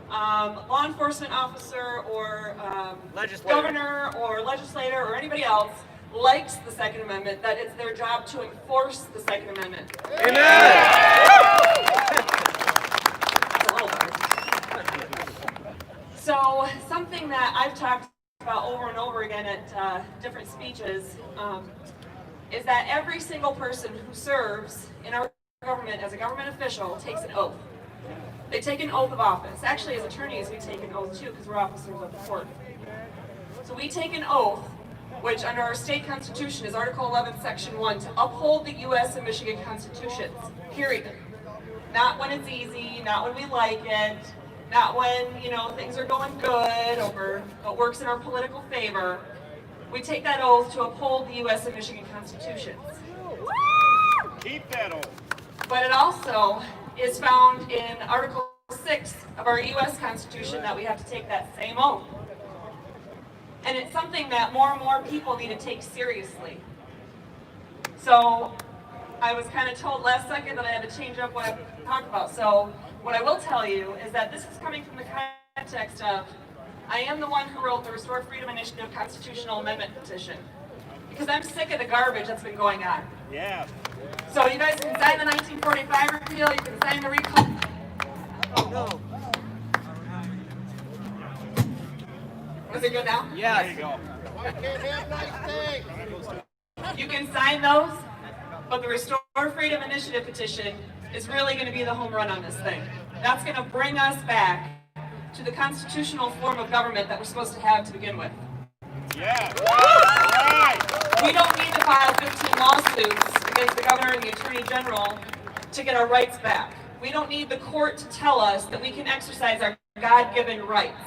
law enforcement officer or governor or legislator or anybody else likes the Second Amendment, that it's their job to enforce the Second Amendment? Amen. That's a little hard. So something that I've talked about over and over again at different speeches is that every single person who serves in our government as a government official takes an oath. They take an oath of office. Actually, as attorneys, we take an oath too because we're officers of the court. So we take an oath which under our state constitution is Article 11, Section 1, to uphold the U.S. and Michigan constitutions, period. Not when it's easy, not when we like it, not when, you know, things are going good or what works in our political favor. We take that oath to uphold the U.S. and Michigan constitutions. Keep that oath. But it also is found in Article 6 of our U.S. Constitution that we have to take that same oath. And it's something that more and more people need to take seriously. So I was kind of told last second that I had to change up what I talk about. So what I will tell you is that this is coming from the context of, I am the one who wrote the Restore Freedom Initiative Constitutional Amendment petition. Because I'm sick of the garbage that's been going on. Yeah. So you guys can sign the 1945 repeal, you can sign the recall. Oh no. Was it good now? There you go. You can sign those, but the Restore Freedom Initiative petition is really going to be the home run on this thing. That's going to bring us back to the constitutional form of government that we're supposed to have to begin with. Yeah. Right. We don't need to file 15 lawsuits against the governor and the attorney general to get our rights back. We don't need the court to tell us that we can exercise our God-given rights.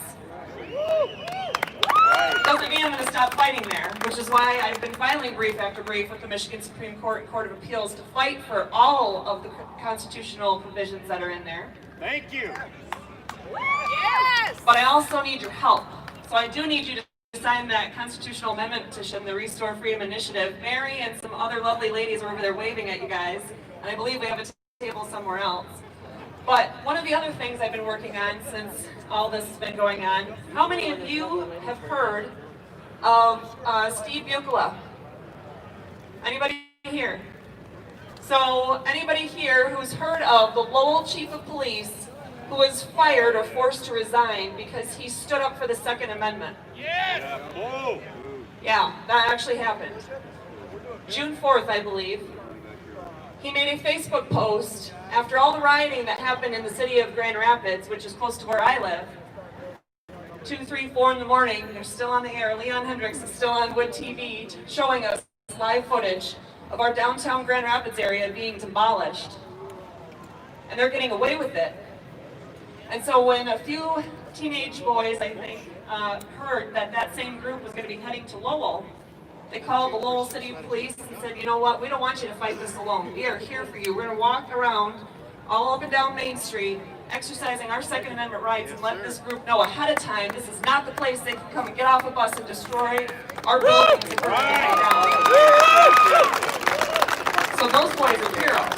Doesn't mean I'm going to stop fighting there, which is why I've been filing brief after brief with the Michigan Supreme Court and Court of Appeals to fight for all of the constitutional provisions that are in there. Thank you. Yes! But I also need your help. So I do need you to sign that constitutional amendment petition, the Restore Freedom Initiative. Mary and some other lovely ladies are over there waving at you guys, and I believe we have a table somewhere else. But one of the other things I've been working on since all this has been going on, how many of you have heard of Steve Bucola? Anybody here? So anybody here who's heard of the Lowell Chief of Police who was fired or forced to resign because he stood up for the Second Amendment? Yes. Oh. Yeah, that actually happened. June 4th, I believe. He made a Facebook post after all the rioting that happened in the city of Grand Rapids, which is close to where I live. 2, 3, 4 in the morning, they're still on the air. Leon Hendricks is still on Wood TV showing us live footage of our downtown Grand Rapids area being demolished. And they're getting away with it. And so when a few teenage boys, I think, heard that that same group was going to be heading to Lowell, they called the Lowell City Police and said, you know what, we don't want you to fight this alone. We are here for you. We're going to walk around all up and down Main Street, exercising our Second Amendment rights, and let this group know ahead of time this is not the place they can come and get off a bus and destroy our buildings and burn everything down. So those boys are heroes.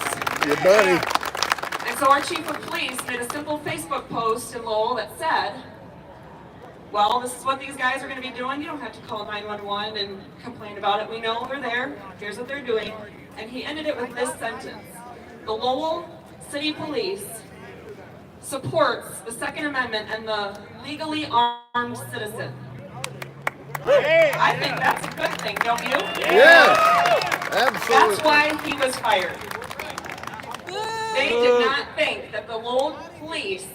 Your buddy. And so our chief of police made a simple Facebook post in Lowell that said, well, this is what these guys are going to be doing. You don't have to call 911 and complain about it. We know they're there. Here's what they're doing. And he ended it with this sentence. The Lowell City Police supports the Second Amendment and the legally armed citizen. I think that's a good thing, don't you? Yes, absolutely. That's why he was fired. They did not think that the Lowell Police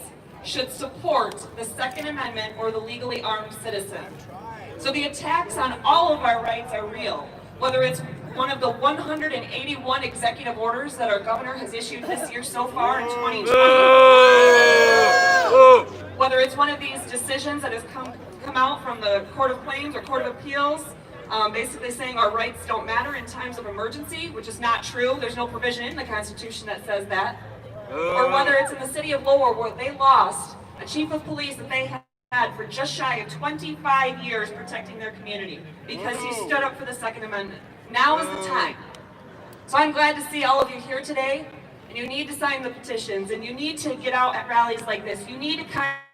should support the Second Amendment or the legally armed citizen. So the attacks on all of our rights are real, whether it's one of the 181 executive orders that our governor has issued this year so far in 2020, whether it's one of these decisions that has come out from the Court of Claims or Court of Appeals, basically saying our rights don't matter in times of emergency, which is not true. There's no provision in the Constitution that says that. Or whether it's in the city of Lowell where they lost a chief of police that they had for just shy of 25 years protecting their community because he stood up for the Second Amendment. Now is the time. So I'm glad to see all of you here today, and you need to sign the petitions, and you need to get out at rallies like this. You need to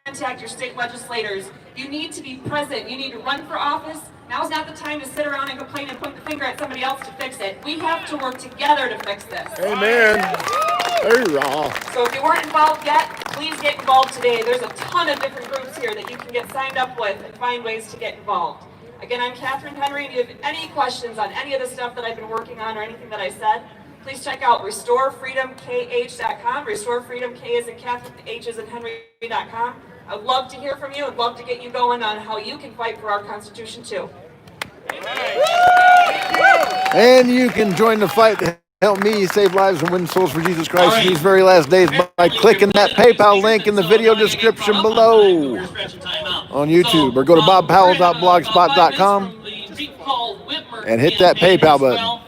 contact your state legislators. You need to be present. You need to run for office. Now's not the time to sit around and complain and point the finger at somebody else to fix it. We have to work together to fix this. Amen. Hoorah. So if you weren't involved yet, please get involved today. There's a ton of different groups here that you can get signed up with and find ways to get involved. Again, I'm Catherine Henry, and if you have any questions on any of the stuff that I've been working on or anything that I said, please check out RestoreFreedomKH.com. RestoreFreedomK is in Catherine, H is in Henry.com. I'd love to hear from you. I'd love to get you going on how you can fight for our Constitution too. And you can join the fight to help me save lives and win souls for Jesus Christ All in these right. very last days by clicking that PayPal link in the video description below on YouTube, or go to bobpowell.blogspot.com and hit that PayPal button.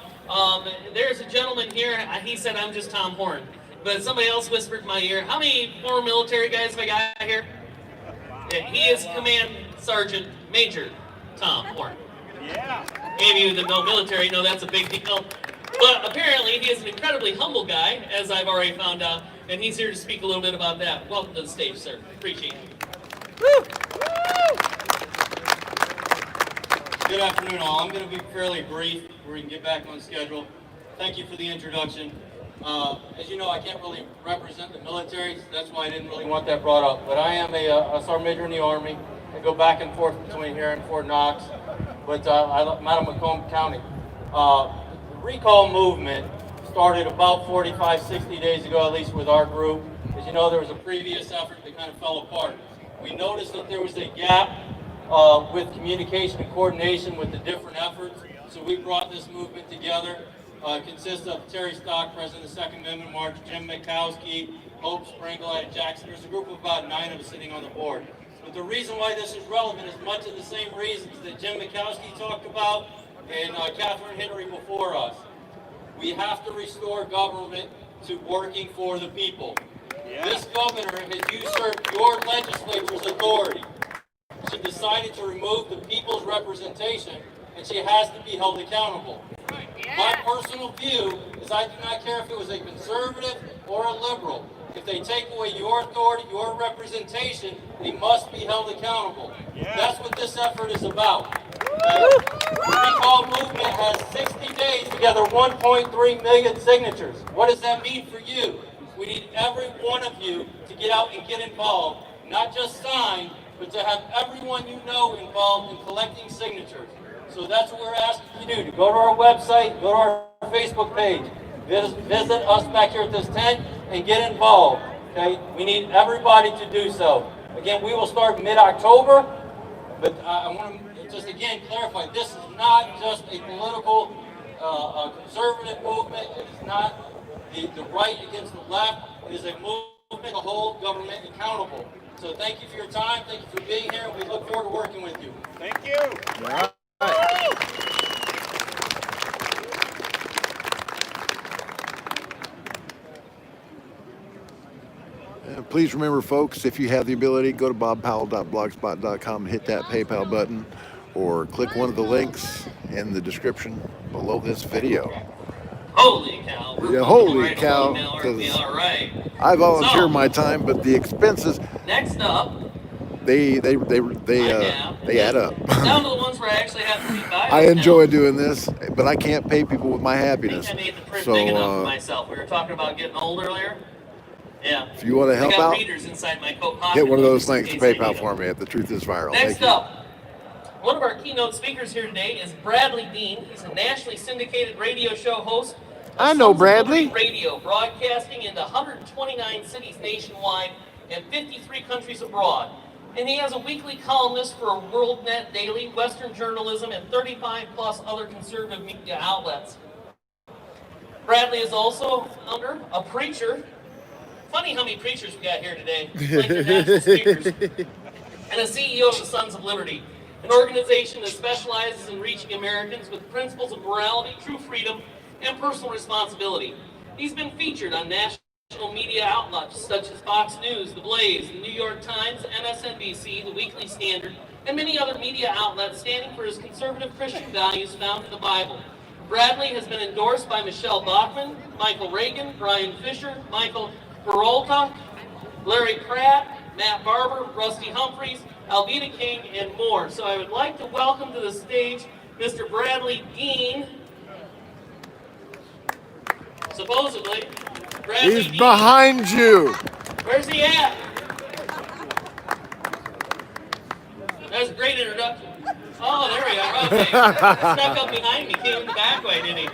There's a gentleman here. He said I'm just Tom Horn, but somebody else whispered in my ear. How many former military guys have I got here? Yeah, he is Command Sergeant Major Tom Horn. Yeah. Any of you that know military know that's a big deal. But apparently he is an incredibly humble guy, as I've already found out, and he's here to speak a little bit about that. Welcome to the stage, sir. Appreciate you. Good afternoon, all. I'm going to be fairly brief. We can get back on schedule. Thank you for the introduction. As you know, I can't really represent the military, so that's why I didn't really want that brought up. But I am a sergeant major in the Army. I go back and forth between here and Fort Knox, but I'm out of Macomb County. The recall movement started about 45, 60 days ago, at least with our group. As you know, there was a previous effort that kind of fell apart. We noticed that there was a gap with communication and coordination with the different efforts, so we brought this movement together. It consists of Terry Stock, President of the Second Amendment March, Jim Mikowski, Hope Sprinkle out of Jackson. There's a group of about 9 of us sitting on the board. But the reason why this is relevant is much of the same reasons that Jim Mikowski talked about and Catherine Henry before us. We have to restore government to working for the people. Yeah. This governor has usurped your legislature's authority. She decided to remove the people's representation, and she has to be held accountable. My personal view is I do not care if it was a conservative or a liberal. If they take away your authority, your representation, they must be held accountable. Yeah. That's what this effort is about. The recall movement has 60 days to gather 1.3 million signatures. What does that mean for you? We need every one of you to get out and get involved, not just sign, but to have everyone you know involved in collecting signatures. So that's what we're asking you to do. To go to our website, go to our Facebook page, visit us back here at this tent, and get involved. Okay? We need everybody to do so. Again, we will start mid-October, but I want to just again clarify, this is not just a political conservative movement. It is not the right against the left. It is a movement to hold government accountable. So thank you for your time. Thank you for being here. We look forward to working with you. Thank you. Please remember, folks, if you have the ability, go to bobpowell.blogspot.com and hit that PayPal button, or click one of the links in the description below this video. Holy cow. Yeah, holy cow. 'Cause All right. I volunteer So, my time, but the expenses, next up, they add up. down to the ones where I actually have to be by. I enjoy doing this, but I can't pay people with my happiness. I made the print So, big enough for myself. We were talking about getting old earlier. Yeah. if you want to help I got out, readers inside my coat pocket. hit one of those just in links to case I PayPal need for them. me if the truth is viral. Next Thank you. up, one of our keynote speakers here today is Bradley Dean. He's a nationally syndicated radio show host. of I know Sons of Bradley. Liberty Radio, broadcasting into 129 cities nationwide and 53 countries abroad. And he has a weekly columnist for WorldNet Daily, Western Journalism, and 35 plus other conservative media outlets. Bradley is also a preacher. Funny how many preachers we got here today, like they're national speakers. And a CEO of the Sons of Liberty, an organization that specializes in reaching Americans with principles of morality, true freedom, and personal responsibility. He's been featured on national media outlets such as Fox News, The Blaze, The New York Times, MSNBC, The Weekly Standard, and many other media outlets standing for his conservative Christian values found in the Bible. Bradley has been endorsed by Michelle Bachmann, Michael Reagan, Brian Fisher, Michael Peralta, Larry Pratt, Matt Barber, Rusty Humphreys, Alveda King, and more. So I would like to welcome to the stage Mr. Bradley Dean. Supposedly, Bradley He's Dean. behind you. Where's he at? That was a great introduction. Oh, there we are. Okay. Snuck up behind me, came in the back way, didn't he?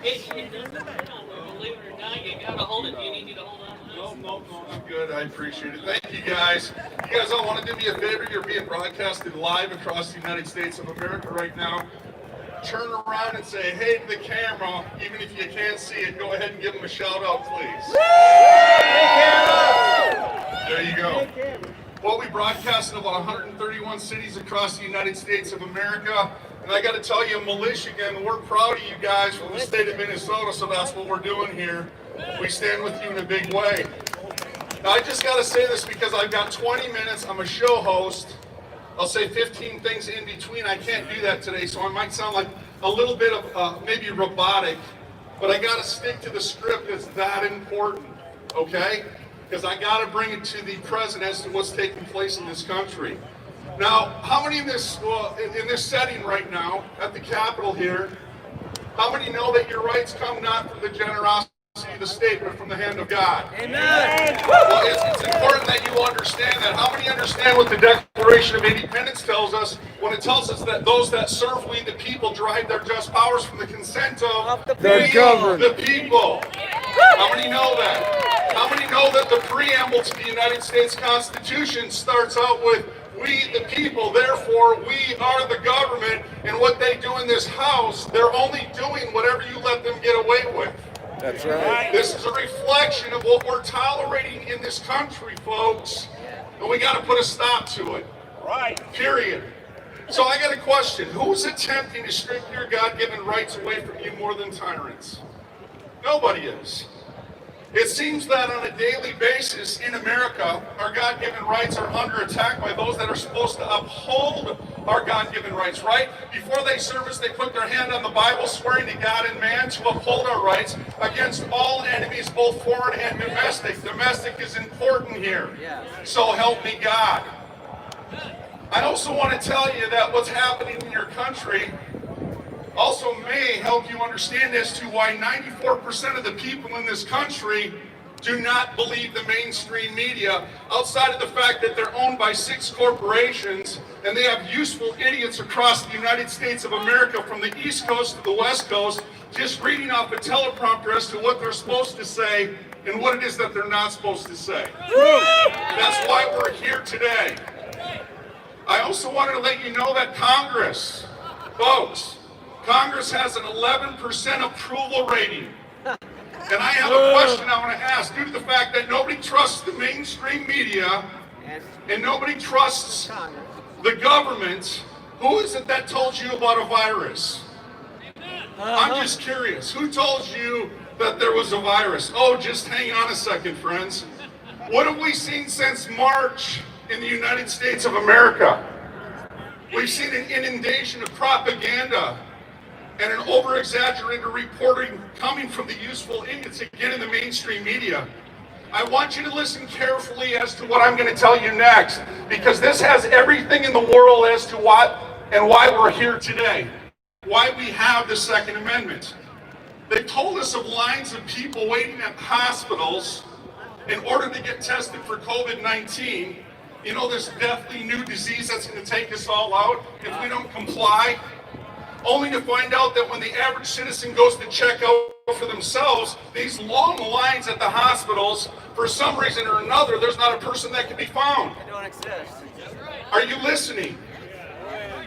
It doesn't fit on there. Believe it or not, you gotta hold it. Do you need me to hold on to this? No, I'm good. I appreciate it. Thank you guys. You guys all want to do me a favor? You're being broadcasted live across the United States of America right now. Turn around and say, hey to the camera, even if you can't see it, go ahead and give them a shout out, please. There you go. Well, we broadcast in about 131 cities across the United States of America. And I got to tell you, Michigan, we're proud of you guys from the state of Minnesota, so that's what we're doing here. We stand with you in a big way. Now, I just got to say this because I've got 20 minutes. I'm a show host. I'll say 15 things in between. I can't do that today, so I might sound like a little bit of maybe robotic, but I got to stick to the script. It's that important, okay? Because I got to bring it to the present as to what's taking place in this country. Now, how many in this setting right now, at the Capitol here, how many know that your rights come not from the generosity of the state, but from the hand of God? Amen. Well, it's important that you understand that. How many understand what the Declaration of Independence tells us when it tells us that those that serve we the people derive their just powers from the consent of the people? How many know that? How many know that the preamble to the United States Constitution starts out with we the people, therefore we are the government, and what they do in this house, they're only doing whatever you let them get away with. That's right. This is a reflection of what we're tolerating in this country, folks, and we got to put a stop to it. Right. Period. So I got a question. Who's attempting to strip your God-given rights away from you more than tyrants? Nobody is. It seems that on a daily basis in America, our God-given rights are under attack by those that are supposed to uphold our God-given rights, right? Before they serve us, they put their hand on the Bible, swearing to God and man to uphold our rights against all enemies, both foreign and domestic. Domestic is important here. So help me God. I also want to tell you that what's happening in your country also may help you understand as to why 94% of the people in this country do not believe the mainstream media, outside of the fact that they're owned by 6 corporations and they have useful idiots across the United States of America from the East Coast to the West Coast just reading off a teleprompter as to what they're supposed to say and what it is that they're not supposed to say. That's why we're here today. I also wanted to let you know that Congress, folks, Congress has an 11% approval rating. And I have a question I want to ask. Due to the fact that nobody trusts the mainstream media and nobody trusts the government, who is it that told you about a virus? I'm just curious. Who told you that there was a virus? Oh, just hang on a second, friends. What have we seen since March in the United States of America? We've seen an inundation of propaganda and an over-exaggerated reporting coming from the useful idiots again in the mainstream media. I want you to listen carefully as to what I'm going to tell you next, because this has everything in the world as to what and why we're here today, why we have the Second Amendment. They told us of lines of people waiting at hospitals in order to get tested for COVID-19. You know, this deathly new disease that's going to take us all out if we don't comply. Only to find out that when the average citizen goes to check out for themselves, these long lines at the hospitals, for some reason or another, there's not a person that can be found. They don't exist. Are you listening?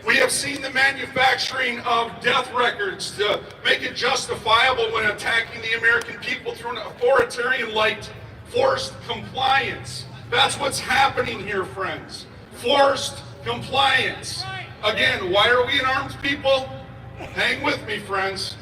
We have seen the manufacturing of death records to make it justifiable when attacking the American people through an authoritarian-like forced compliance. That's what's happening here, friends. Forced compliance. Again, why are we an armed people? Hang with me, friends.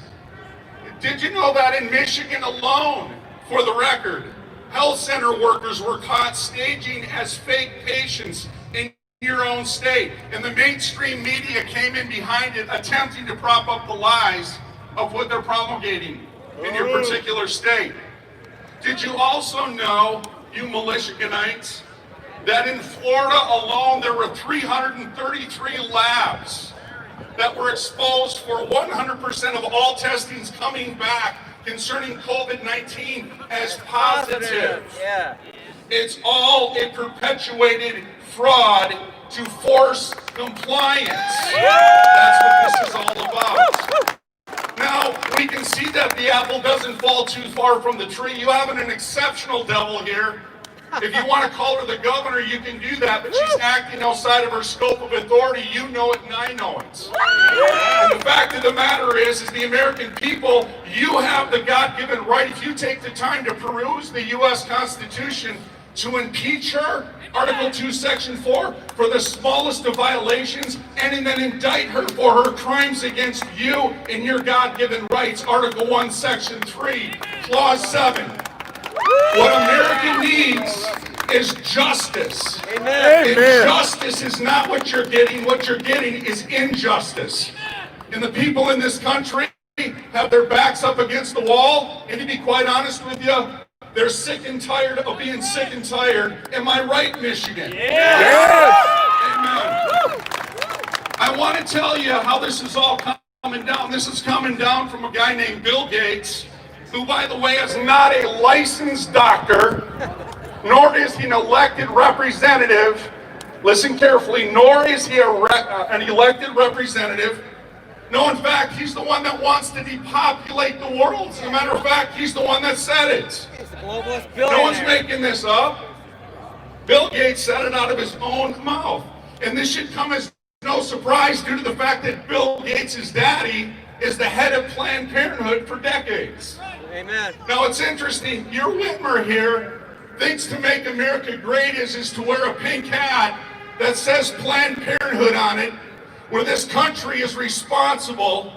Did you know that in Michigan alone, for the record, health center workers were caught staging as fake patients in your own state, and the mainstream media came in behind it, attempting to prop up the lies of what they're promulgating in your particular state? Did you also know, you Michiganites, that in Florida alone there were 333 labs that were exposed for 100% of all testings coming back concerning COVID-19 as positive? Yeah. It's all a perpetuated fraud to force compliance. That's what this is all about. Now, we can see that the apple doesn't fall too far from the tree. You have an exceptional devil here. If you want to call her the governor, you can do that, but she's acting outside of her scope of authority. You know it and I know it. And the fact of the matter is the American people, you have the God-given right, if you take the time to peruse the U.S. Constitution, to impeach her, Article 2, Section 4, for the smallest of violations, and then indict her for her crimes against you and your God-given rights, Article 1, Section 3, Clause 7. What America needs is justice. Amen. And justice is not what you're getting. What you're getting is injustice. And the people in this country have their backs up against the wall. And to be quite honest with you, they're sick and tired of being sick and tired. Am I right, Michigan? Yes. Amen. I want to tell you how this is all coming down. This is coming down from a guy named Bill Gates, who, by the way, is not a licensed doctor, nor is he an elected representative. Listen carefully, nor is he an elected representative. No, in fact, he's the one that wants to depopulate the world. As a matter of fact, he's the one that said it. No one's making this up. Bill Gates said it out of his own mouth. And this should come as no surprise due to the fact that Bill Gates' daddy is the head of Planned Parenthood for decades. Amen. Now, it's interesting, your Whitmer here thinks to make America great is to wear a pink hat that says Planned Parenthood on it, where this country is responsible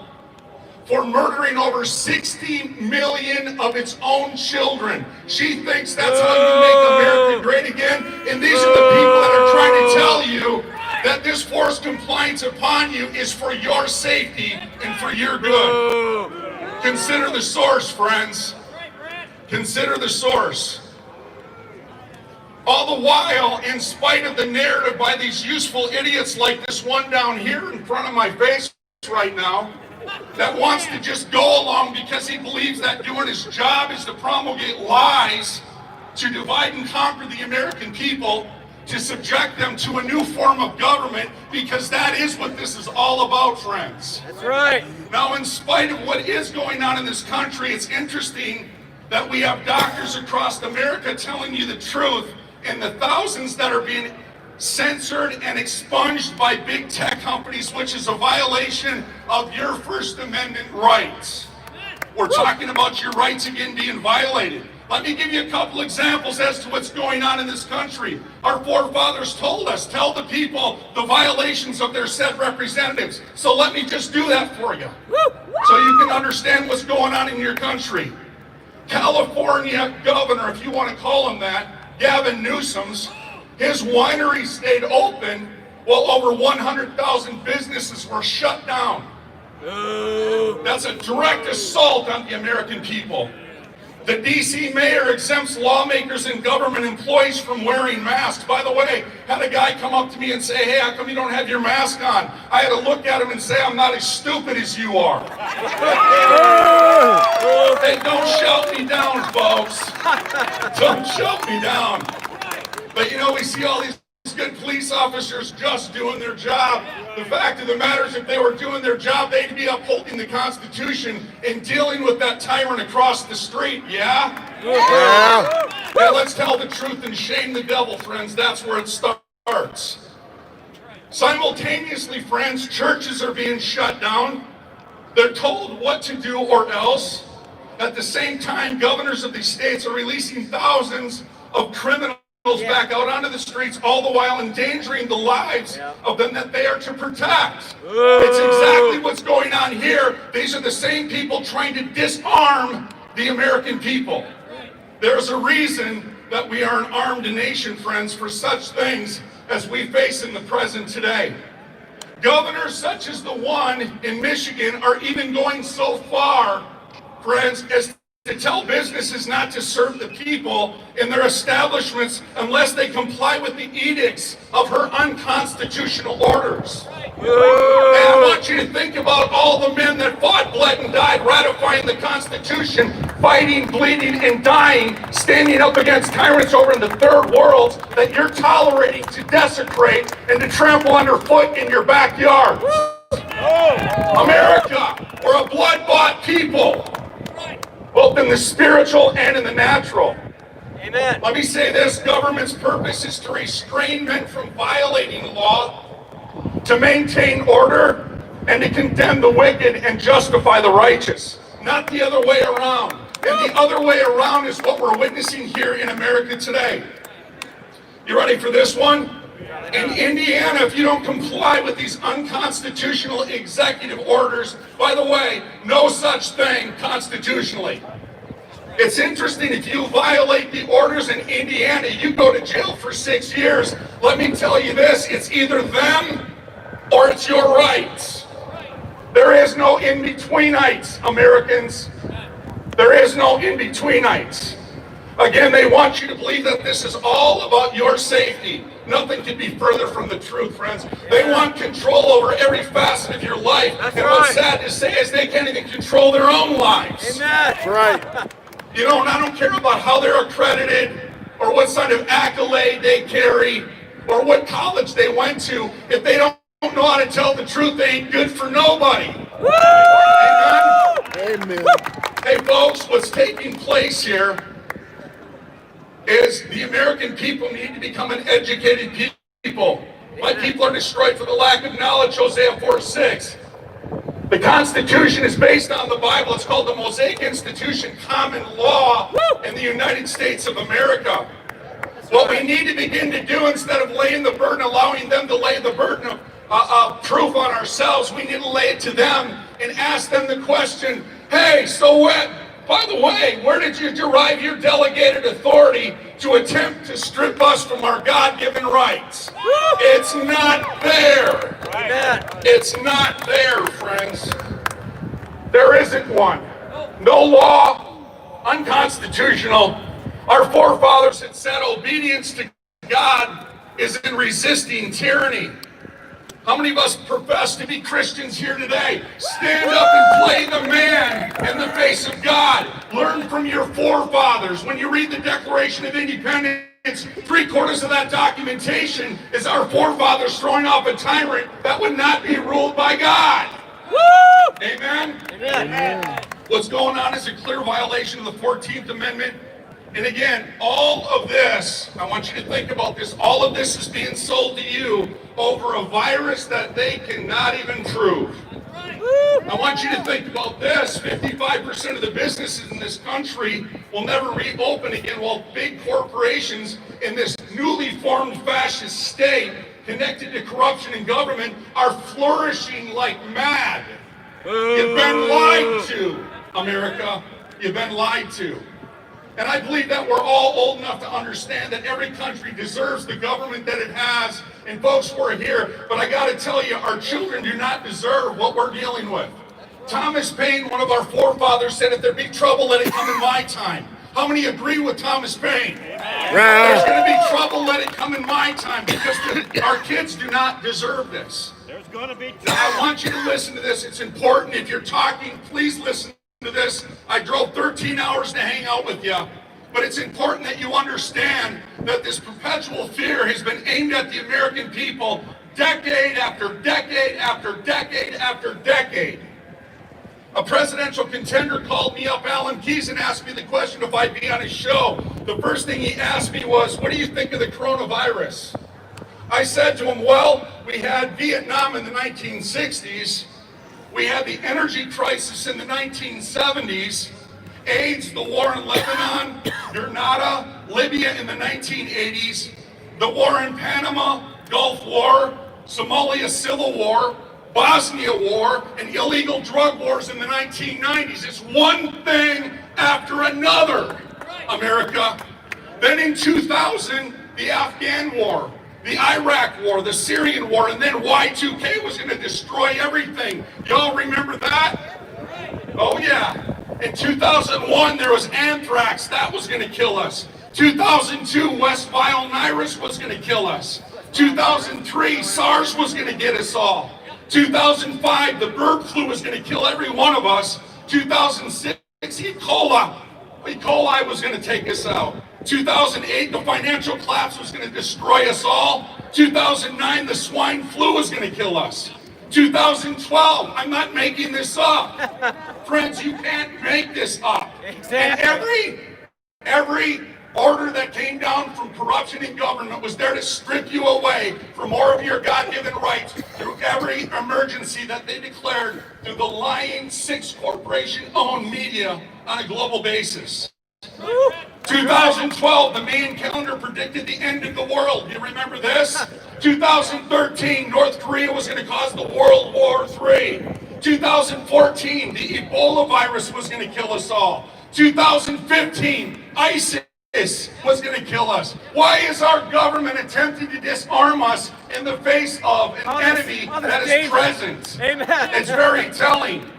for murdering over 60 million of its own children. She thinks that's how you make America great again, and these are the people that are trying to tell you that this forced compliance upon you is for your safety and for your good. Consider the source, friends. Consider the source. All the while, in spite of the narrative by these useful idiots like this one down here in front of my face right now, that wants to just go along because he believes that doing his job is to promulgate lies, to divide and conquer the American people, to subject them to a new form of government, because that is what this is all about, friends. That's right. Now, in spite of what is going on in this country, it's interesting that we have doctors across America telling you the truth, and the thousands that are being censored and expunged by big tech companies, which is a violation of your First Amendment rights. We're talking about your rights again being violated. Let me give you a couple examples as to what's going on in this country. Our forefathers told us, tell the people the violations of their said representatives. So let me just do that for you, so you can understand what's going on in your country. California governor, if you want to call him that, Gavin Newsom's, his winery stayed open while over 100,000 businesses were shut down. That's a direct assault on the American people. The DC mayor exempts lawmakers and government employees from wearing masks. By the way, had a guy come up to me and say, hey, how come you don't have your mask on? I had to look at him and say, I'm not as stupid as you are. Hey, don't shout me down, folks. Don't shout me down. But you know, we see all these good police officers just doing their job. The fact of the matter is, if they were doing their job, they'd be upholding the Constitution and dealing with that tyrant across the street, yeah? Yeah, let's tell the truth and shame the devil, friends. That's where it starts. Simultaneously, friends, churches are being shut down. They're told what to do or else. At the same time, governors of these states are releasing thousands of criminals back out onto the streets, all the while endangering the lives of them that they are to protect. It's exactly what's going on here. These are the same people trying to disarm the American people. There's a reason that we are an armed nation, friends, for such things as we face in the present today. Governors such as the one in Michigan are even going so far, friends, as to tell businesses not to serve the people in their establishments unless they comply with the edicts of her unconstitutional orders. And I want you to think about all the men that fought, bled, and died ratifying the Constitution, fighting, bleeding, and dying, standing up against tyrants over in the third world that you're tolerating to desecrate and to trample underfoot in your backyard. America, we're a blood-bought people, both in the spiritual and in the natural. Amen. Let me say this, government's purpose is to restrain men from violating law, to maintain order, and to condemn the wicked and justify the righteous, not the other way around. And the other way around is what we're witnessing here in America today. You ready for this one? In Indiana, if you don't comply with these unconstitutional executive orders, by the way, no such thing constitutionally. It's interesting, if you violate the orders in Indiana, you go to jail for 6 years. Let me tell you this, it's either them or it's your rights. There is no in-betweenites, Americans. There is no in-betweenites. Again, they want you to believe that this is all about your safety. Nothing could be further from the truth, friends. They want control over every facet of your life. That's and right. what's sad to say is they can't even control their own lives. Amen. That's right. You know, and I don't care about how they're accredited or what kind of accolade they carry or what college they went to. If they don't know how to tell the truth, they ain't good for nobody. Woo! Amen? Amen. Hey folks, what's taking place here is the American people need to become an educated people. My people are destroyed for the lack of knowledge, Hosea 4:6. The Constitution is based on the Bible. It's called the Mosaic Institution, common law in the United States of America. What we need to begin to do, instead of laying the burden, allowing them to lay the burden of proof on ourselves, we need to lay it to them and ask them the question, hey, so what? By the way, where did you derive your delegated authority to attempt to strip us from our God-given rights? It's not there. It's not there, friends. There isn't one. No law, unconstitutional. Our forefathers had said obedience to God is in resisting tyranny. How many of us profess to be Christians here today? Stand up and play the man in the face of God. Learn from your forefathers. When you read the Declaration of Independence, 3/4 of that documentation is our forefathers throwing off a tyrant that would not be ruled by God. Woo! Amen? Amen. What's going on is a clear violation of the 14th Amendment. And again, all of this, I want you to think about this, all of this is being sold to you over a virus that they cannot even prove. I want you to think about this, 55% of the businesses in this country will never reopen again, while big corporations in this newly formed fascist state connected to corruption in government are flourishing like mad. You've been lied to, America. You've been lied to. And I believe that we're all old enough to understand that every country deserves the government that it has. And folks, we're here, but I got to tell you, our children do not deserve what we're dealing with. Thomas Paine, one of our forefathers, said, if there be trouble, let it come in my time. How many agree with Thomas Paine? There's going to be trouble, let it come in my time, because our kids do not deserve this. There's going to be Now, I want you to listen to this. It's important. If you're talking, please listen to this. I drove 13 hours to hang out with you, but it's important that you understand that this perpetual fear has been aimed at the American people decade after decade after decade after decade. A presidential contender called me up, Alan Keyes, and asked me the question if I'd be on his show. The first thing he asked me was, what do you think of the coronavirus? I said to him, well, we had Vietnam in the 1960s. We had the energy crisis in the 1970s, AIDS, the war in Lebanon, Grenada, Libya in the 1980s, the war in Panama, Gulf War, Somalia Civil War, Bosnia War, and illegal drug wars in the 1990s. It's one thing after another, America. Then in 2000, the Afghan War, the Iraq War, the Syrian War, and then Y2K was going to destroy everything. Y'all remember that? Oh yeah. In 2001, there was anthrax. That was going to kill us. 2002, West Nile virus was going to kill us. 2003, SARS was going to get us all. 2005, the bird flu was going to kill every one of us. 2006, E. coli was going to take us out. 2008, the financial collapse was going to destroy us all. 2009, the swine flu was going to kill us. 2012, I'm not making this up. Friends, you can't make this up. Exactly. And every order that came down from corruption in government was there to strip you away from more of your God-given rights through every emergency that they declared through the lying 6 corporation-owned media on a global basis. 2012, the Mayan calendar predicted the end of the world. You remember this? 2013, North Korea was going to cause the World War III. 2014, the Ebola virus was going to kill us all. 2015, ISIS was going to kill us. Why is our government attempting to disarm us in the face of an enemy that is present? Amen. It's very telling.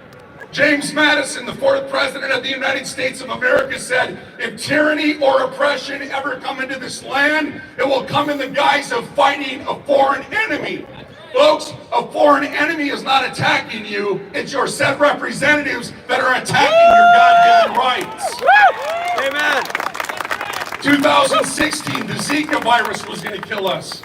James Madison, the 4th President of the United States of America, said, if tyranny or oppression ever come into this land, it will come in the guise of fighting a foreign enemy. Folks, a foreign enemy is not attacking you. It's your said representatives that are attacking your God-given rights. Amen. 2016, the Zika virus was going to kill us.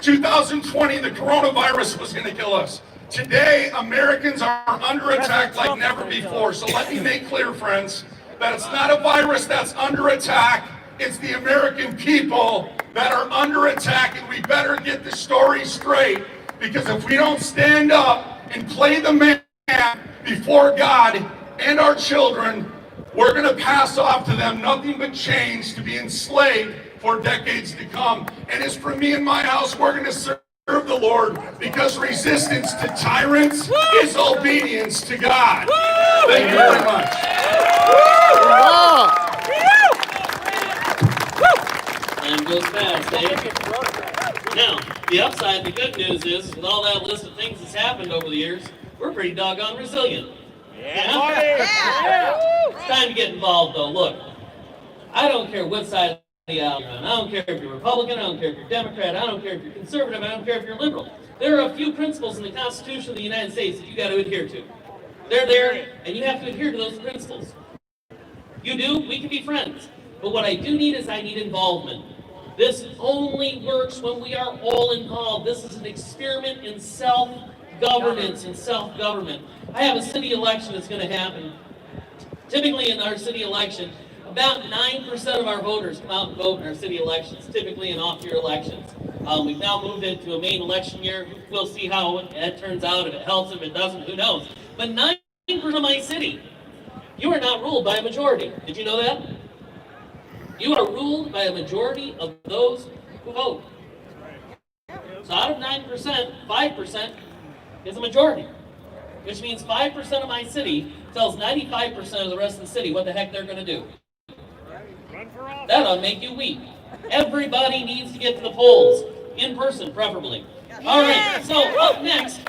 2020, the coronavirus was going to kill us. Today, Americans are under attack like never before. So let me make clear, friends, that it's not a virus that's under attack. It's the American people that are under attack, and we better get the story straight, because if we don't stand up and play the man before God and our children, we're going to pass off to them nothing but chains to be enslaved for decades to come. And as for me and my house, we're going to serve the Lord, because resistance to tyrants is obedience to God. Thank you very much. Time goes fast, eh? Now, the upside, the good news is, with all that list of things that's happened over the years, we're pretty doggone resilient. Yeah? It's time to get involved, though. Look, I don't care what side of the aisle you're on. I don't care if you're Republican, I don't care if you're Democrat, I don't care if you're conservative, I don't care if you're liberal. There are a few principles in the Constitution of the United States that you got to adhere to. They're there, and you have to adhere to those principles. You do, we can be friends. But what I do need is I need involvement. This only works when we are all involved. This is an experiment in self-governance and self-government. I have a city election that's going to happen. Typically in our city election, about 9% of our voters come out and vote in our city elections, typically in off-year elections. We've now moved into a main election year. We'll see how that turns out. If it helps, if it doesn't, who knows. But 9% of my city, you are not ruled by a majority. Did you know that? You are ruled by a majority of those who vote. So out of 9%, 5% is a majority, which means 5% of my city tells 95% of the rest of the city what the heck they're going to do. That'll make you weep. Everybody needs to get to the polls, in person preferably. All right, so up next,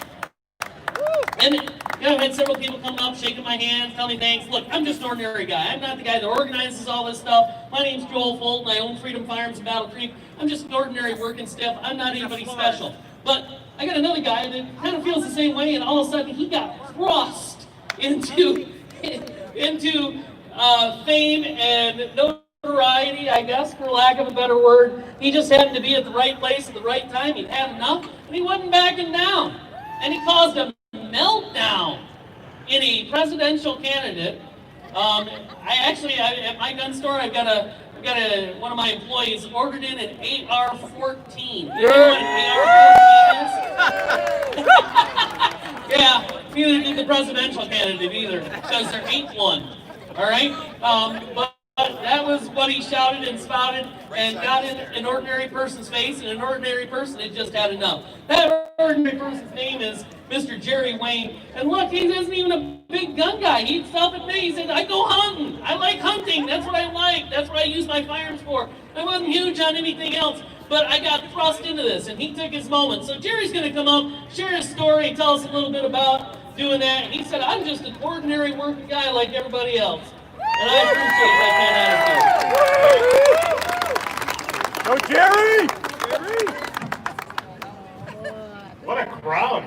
and I've had several people come up, shaking my hand, telling me thanks. Look, I'm just an ordinary guy. I'm not the guy that organizes all this stuff. My name's Joel Fulton. I own Freedom Farms in Battle Creek. I'm just an ordinary working stiff. I'm not anybody special. But I got another guy that kind of feels the same way, and all of a sudden he got thrust into fame and notoriety, I guess, for lack of a better word. He just happened to be at the right place at the right time. He'd had enough, and he wasn't backing down. And he caused a meltdown in a presidential candidate. At my gun store, I've got one of my employees ordered in an AR-14. You know what an AR-14 is? Yeah, neither did the presidential candidate either, because there ain't one. All right? But that was what he shouted and spouted and got in an ordinary person's face, and an ordinary person had just had enough. That ordinary person's name is Mr. Jerry Wayne. And look, he isn't even a big gun guy. He'd stop at me. He said, I go hunting. I like hunting. That's what I like. That's what I use my firearms for. I wasn't huge on anything else, but I got thrust into this, and he took his moment. So Jerry's going to come up, share his story, tell us a little bit about doing that. And he said, I'm just an ordinary working guy like everybody else. And I appreciate that kind of attitude. Go, Jerry! What a crowd.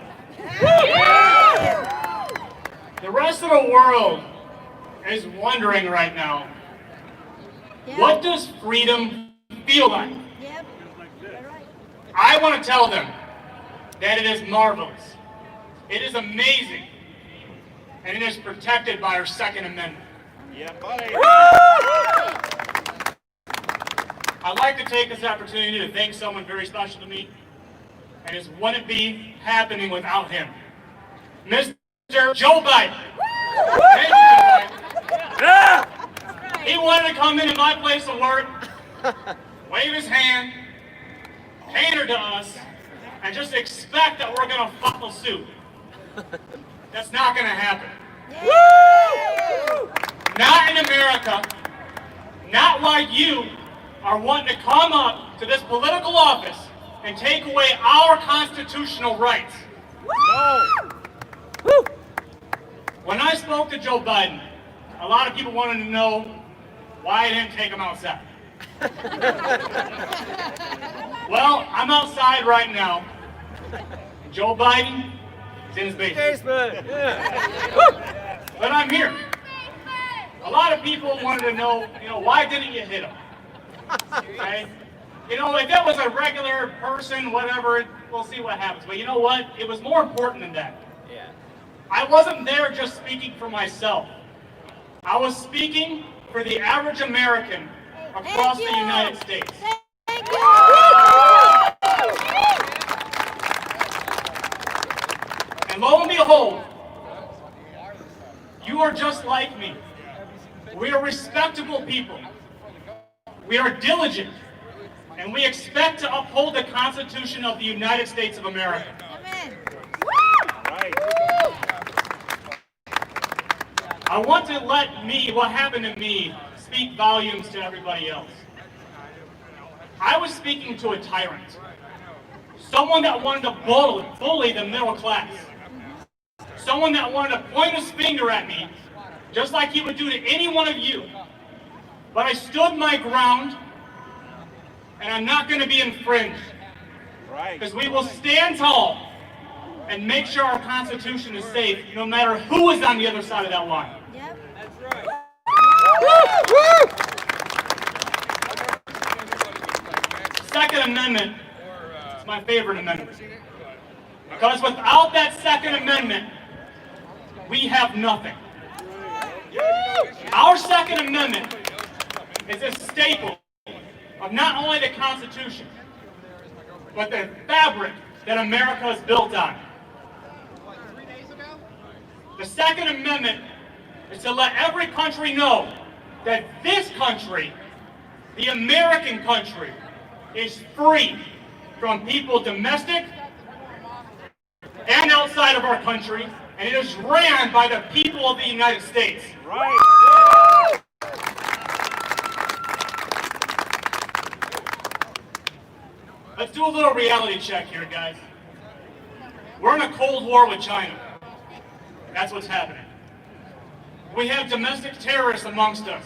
The rest of the world is wondering right now, what does freedom feel like? I want to tell them that it is marvelous. It is amazing, and it is protected by our Second Amendment. Yeah, buddy. I'd like to take this opportunity to thank someone very special to me, and it wouldn't be happening without him. Mr. Joe Biden. Thank you, Joe Biden. He wanted to come into my place of work, wave his hand, pander to us, and just expect that we're going to follow suit. That's not going to happen. Not in America. Not while you are wanting to come up to this political office and take away our constitutional rights. When I spoke to Joe Biden, a lot of people wanted to know why I didn't take him outside. Well, I'm outside right now. Joe Biden is in his basement. But I'm here. A lot of people wanted to know, why didn't you hit him? Okay? If it was a regular person, whatever, we'll see what happens. But you know what? It was more important than that. I wasn't there just speaking for myself. I was speaking for the average American across the United States. Thank you. And lo and behold, you are just like me. We are respectable people. We are diligent. And we expect to uphold the Constitution of the United States of America. Amen. I want to let what happened to me, speak volumes to everybody else. I was speaking to a tyrant. Someone that wanted to bully the middle class. Someone that wanted to point his finger at me, just like he would do to any one of you. But I stood my ground, and I'm not going to be infringed. Because we will stand tall and make sure our Constitution is safe, no matter who is on the other side of that line. Yep. That's right. Second Amendment is my favorite amendment. Because without that Second Amendment, we have nothing. Our Second Amendment is a staple of not only the Constitution, but the fabric that America is built on. The Second Amendment is to let every country know that this country, the American country, is free from people domestic and outside of our country, and it is ran by the people of the United States. Right. Let's do a little reality check here, guys. We're in a Cold War with China. That's what's happening. We have domestic terrorists amongst us.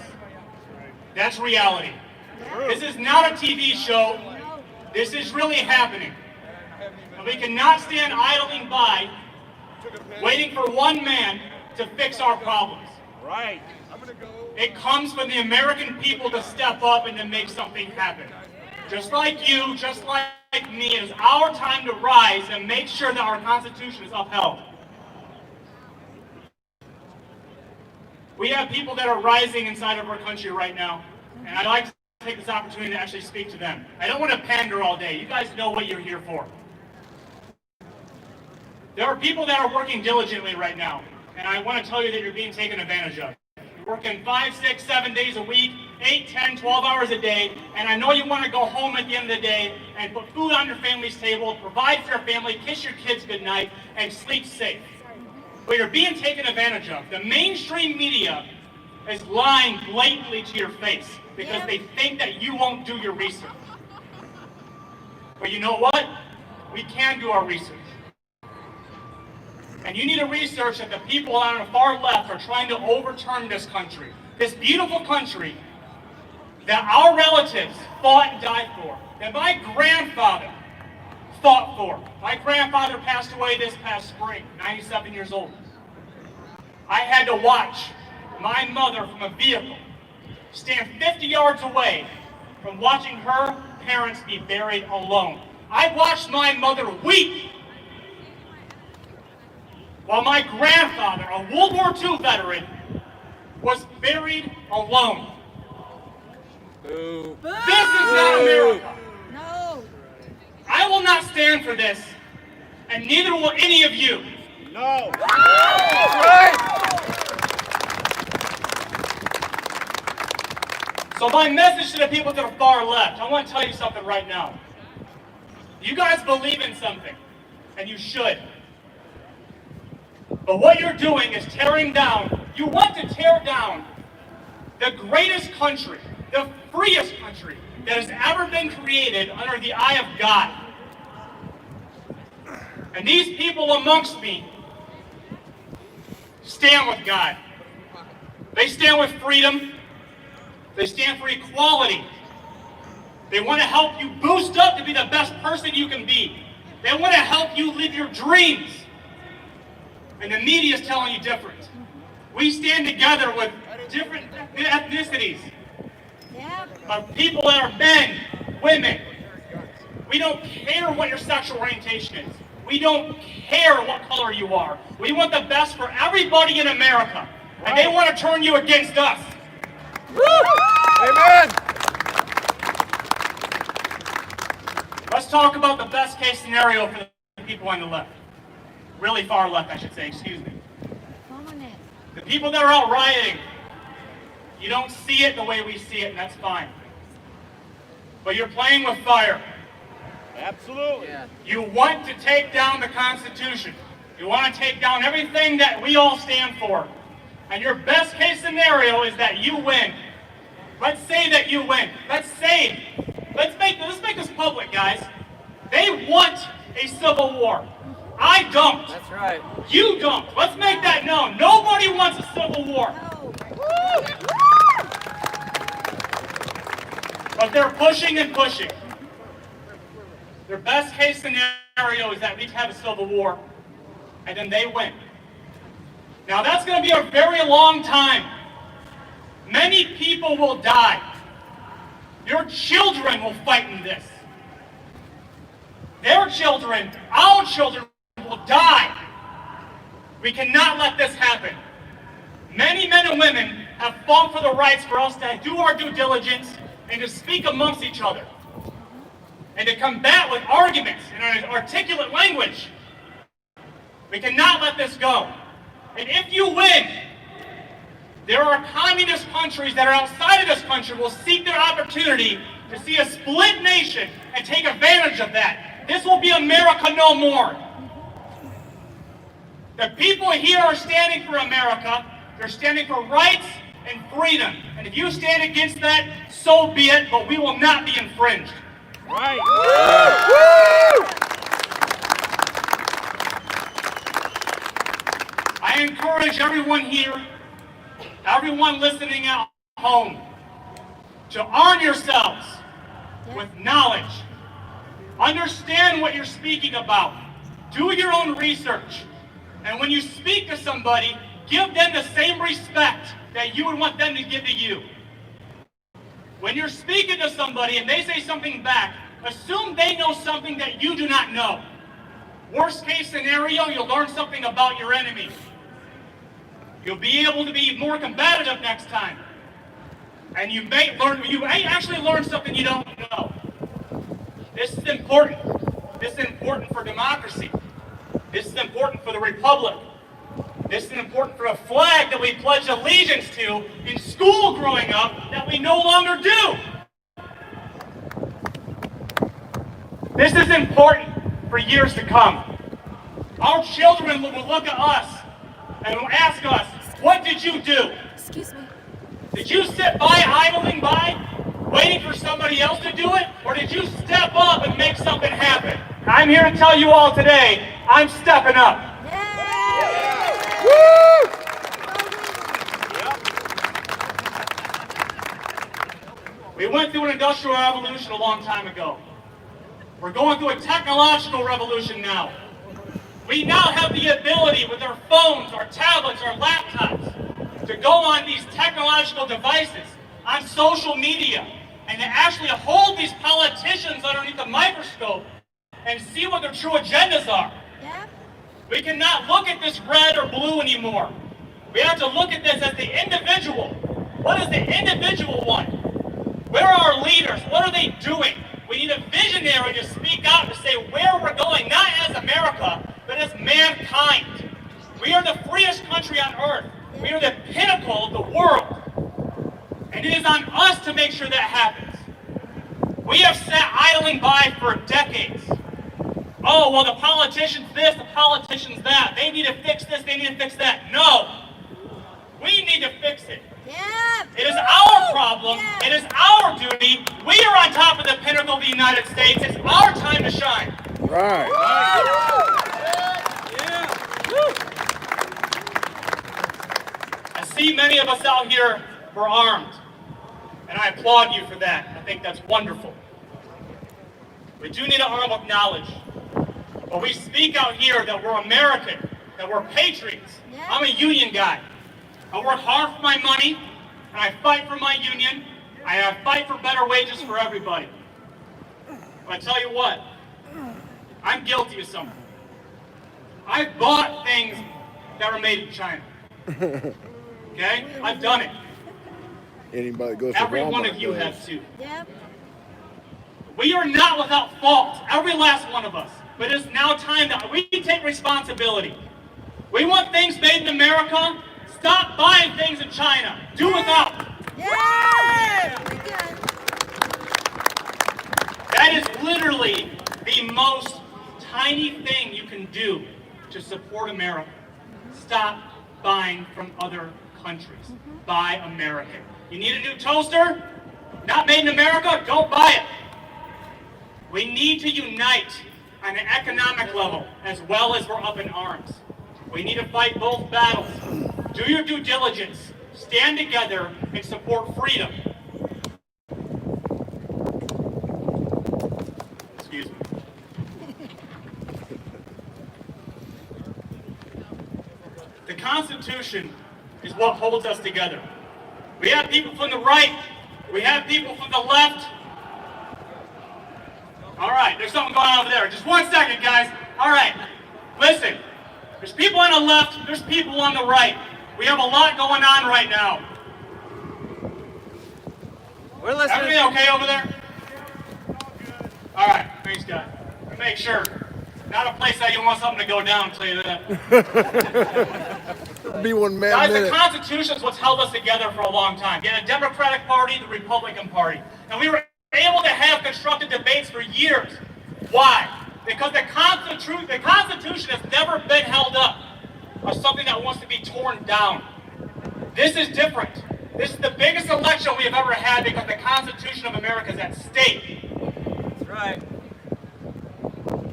That's reality. This is not a TV show. This is really happening. And we cannot stand idling by, waiting for one man to fix our problems. Right. It comes from the American people to step up and to make something happen. Just like you, just like me, it is our time to rise and make sure that our Constitution is upheld. We have people that are rising inside of our country right now, and I'd like to take this opportunity to actually speak to them. I don't want to pander all day. You guys know what you're here for. There are people that are working diligently right now, and I want to tell you that you're being taken advantage of. You're working 5, 6, 7 days a week, 8, 10, 12 hours a day, and I know you want to go home at the end of the day and put food on your family's table, provide for your family, kiss your kids goodnight, and sleep safe. But you're being taken advantage of. The mainstream media is lying blatantly to your face because they think that you won't do your research. But you know what? We can do our research. And you need to research that the people on the far left are trying to overturn this country. This beautiful country that our relatives fought and died for. That my grandfather fought for. My grandfather passed away this past spring, 97 years old. I had to watch my mother from a vehicle stand 50 yards away from watching her parents be buried alone. I watched my mother weep while my grandfather, a World War II veteran, was buried alone. Boo! This is not America. No! I will not stand for this, and neither will any of you. No. So my message to the people to the far left, I want to tell you something right now. You guys believe in something, and you should. But what you're doing is tearing down, you want to tear down the greatest country, the freest country that has ever been created under the eye of God. And these people amongst me stand with God. They stand with freedom. They stand for equality. They want to help you boost up to be the best person you can be. They want to help you live your dreams. And the media is telling you different. We stand together with different ethnicities, of people that are men, women. We don't care what your sexual orientation is. We don't care what color you are. We want the best for everybody in America. And they want to turn you against us. Woo! Amen. Let's talk about the best case scenario for the people on the left. Really far left, I should say, excuse me. The people that are out rioting, you don't see it the way we see it, and that's fine. But you're playing with fire. Absolutely. Yeah. You want to take down the Constitution. You want to take down everything that we all stand for. And your best case scenario is that you win. Let's say that you win. Let's make this public, guys. They want a civil war. I don't. That's right. You don't. Let's make that known. Nobody wants a civil war. But they're pushing and pushing. Their best case scenario is that we have a civil war, and then they win. Now that's going to be a very long time. Many people will die. Your children will fight in this. Their children, our children, will die. We cannot let this happen. Many men and women have fought for the rights for us to do our due diligence and to speak amongst each other and to combat with arguments in an articulate language. We cannot let this go. And if you win, there are communist countries that are outside of this country will seek their opportunity to see a split nation and take advantage of that. This will be America no more. The people here are standing for America. They're standing for rights and freedom. And if you stand against that, so be it, but we will not be infringed. Right. I encourage everyone here, everyone listening at home, to arm yourselves with knowledge. Understand what you're speaking about. Do your own research. And when you speak to somebody, give them the same respect that you would want them to give to you. When you're speaking to somebody and they say something back, assume they know something that you do not know. Worst case scenario, you'll learn something about your enemy. You'll be able to be more combative next time. And you may actually learn something you don't know. This is important. This is important for democracy. This is important for the republic. This is important for a flag that we pledged allegiance to in school growing up that we no longer do. This is important for years to come. Our children will look at us and will ask us, what did you do? Excuse me. Did you sit by, idling by, waiting for somebody else to do it? Or did you step up and make something happen? I'm here to tell you all today, I'm stepping up. Woo! We went through an industrial revolution a long time ago. We're going through a technological revolution now. We now have the ability with our phones, our tablets, our laptops, to go on these technological devices, on social media, and to actually hold these politicians underneath the microscope and see what their true agendas are. We cannot look at this red or blue anymore. We have to look at this as the individual. What does the individual want? Where are our leaders? What are they doing? We need a visionary to speak out to say where we're going, not as America, but as mankind. We are the freest country on earth. We are the pinnacle of the world. And it is on us to make sure that happens. We have sat idling by for decades. Oh, well, the politicians this, the politicians that. They need to fix this, they need to fix that. No. We need to fix it. Yeah. It is our problem. It is our duty. We are on top of the pinnacle of the United States. It's our time to shine. Right. I see many of us out here were armed, and I applaud you for that. I think that's wonderful. We do need to arm with knowledge. But we speak out here that we're American, that we're patriots. I'm a union guy. I work hard for my money, and I fight for my union. I fight for better wages for everybody. But I tell you what, I'm guilty of something. I bought things that were made in China. Okay? I've done it. Anybody goes to Every Walmart one of you does. have too. Yep. We are not without fault, every last one of us. But it's now time that we take responsibility. We want things made in America. Stop buying things in China. Do without. Yeah. That is literally the most tiny thing you can do to support America. Stop buying from other countries. Buy American. You need a new toaster? Not made in America? Don't buy it. We need to unite on an economic level as well as we're up in arms. We need to fight both battles. Do your due diligence. Stand together and support freedom. Excuse me. The Constitution is what holds us together. We have people from the right. We have people from the left. All right, there's something going on over there. Just 1 second, guys. All right, listen. There's people on the left. There's people on the right. We have a lot going on right now. We're listening. Everything okay over there? All right, thanks, guys. Make sure. Not a place that you want something to go down, I'll tell you that. Be one man Guys, minute. the Constitution is what's held us together for a long time. You had a Democratic Party, the Republican Party. And we were able to have constructive debates for years. Why? Because the Constitution has never been held up as something that wants to be torn down. This is different. This is the biggest election we have ever had because the Constitution of America is at stake. That's right.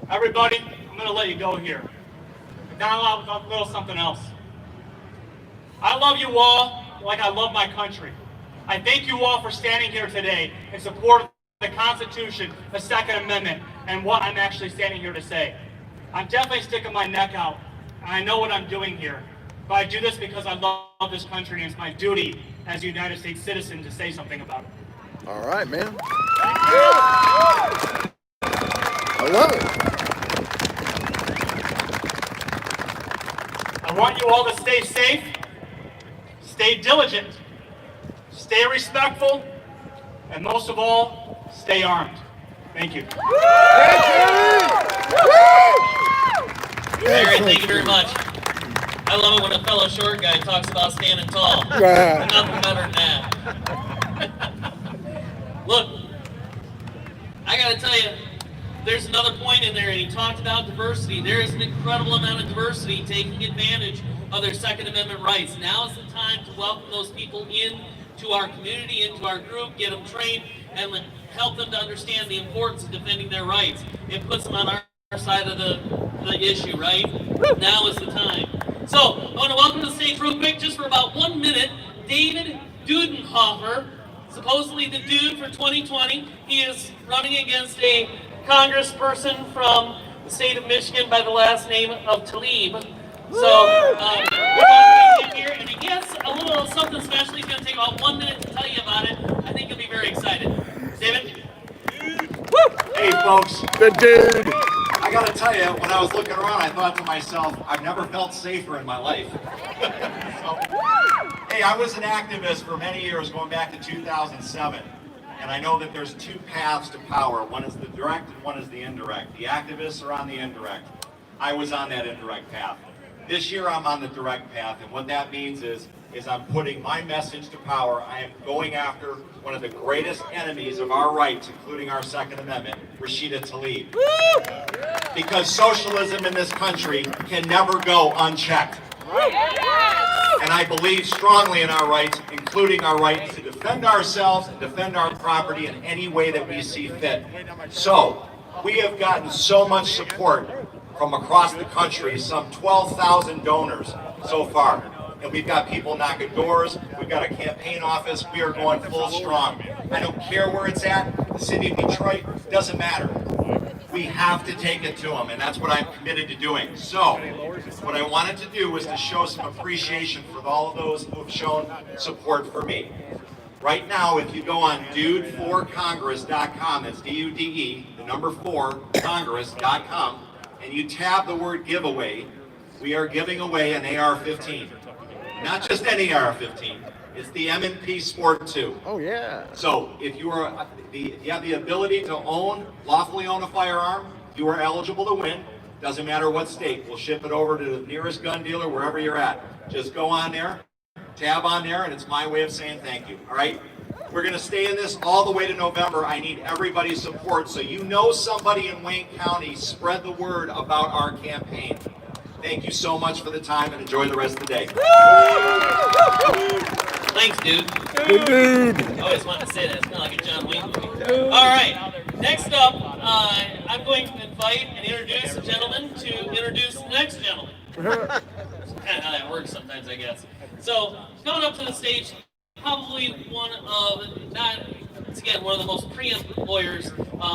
Everybody, I'm going to let you go here. Now a little something else. I love you all like I love my country. I thank you all for standing here today in support of the Constitution, the Second Amendment, and what I'm actually standing here to say. I'm definitely sticking my neck out, and I know what I'm doing here. But I do this because I love this country, and it's my duty as a United States citizen to say something about it. All right, man. I love it. I want you all to stay safe, stay diligent, stay respectful, and most of all, stay armed. Thank you. Larry, thank you very much. I love it when a fellow short guy talks about standing tall. Right. Nothing better than that. Look, I gotta tell you, there's another point in there, and he talked about diversity. There is an incredible amount of diversity taking advantage of their Second Amendment rights. Now is the time to welcome those people in to our community, into our group, get them trained, and help them to understand the importance of defending their rights. It puts them on our side of the issue, right? Now is the time. So, I want to welcome to the stage real quick, just for about 1 minute, David Dudenhoffer, supposedly the dude for 2020. He is running against a congressperson from the state of Michigan by the last name of Tlaib. So, we're welcoming him here, and he has a little something special. He's going to take about 1 minute to tell you about it. I think you'll be very excited. David? Hey, folks. The dude. I got to tell you, when I was looking around, I thought to myself, I've never felt safer in my life. So, hey, I was an activist for many years, going back to 2007. And I know that there's two paths to power. One is the direct and one is the indirect. The activists are on the indirect. I was on that indirect path. This year I'm on the direct path, and what that means is I'm putting my message to power. I am going after one of the greatest enemies of our rights, including our Second Amendment, Rashida Tlaib. Because socialism in this country can never go unchecked. And I believe strongly in our rights, including our right to defend ourselves and defend our property in any way that we see fit. So, we have gotten so much support from across the country, some 12,000 donors so far. And we've got people knocking doors, we've got a campaign office, we are going full strong. I don't care where it's at, the city of Detroit, doesn't matter. We have to take it to them, and that's what I'm committed to doing. So, what I wanted to do was to show some appreciation for all of those who have shown support for me. Right now, if you go on dude4congress.com, that's D-U-D-E, the number 4, congress.com, and you tab the word giveaway, we are giving away an AR-15. Not just any AR-15, it's the M&P Sport 2. Oh, yeah. So, if you have the ability to lawfully own a firearm, you are eligible to win. Doesn't matter what state. We'll ship it over to the nearest gun dealer, wherever you're at. Just go on there, tab on there, and it's my way of saying thank you, all right? We're going to stay in this all the way to November. I need everybody's support. So you know somebody in Wayne County, spread the word about our campaign. Thank you so much for the time, and enjoy the rest of the day. Thanks, dude. Good dude. I always wanted to say that. It's kind of like a John Wayne movie. All right. Next up, I'm going to invite and introduce a gentleman to introduce the next gentleman. That's kind of how that works sometimes, I guess. So, coming up to the stage, probably one of the most preeminent lawyers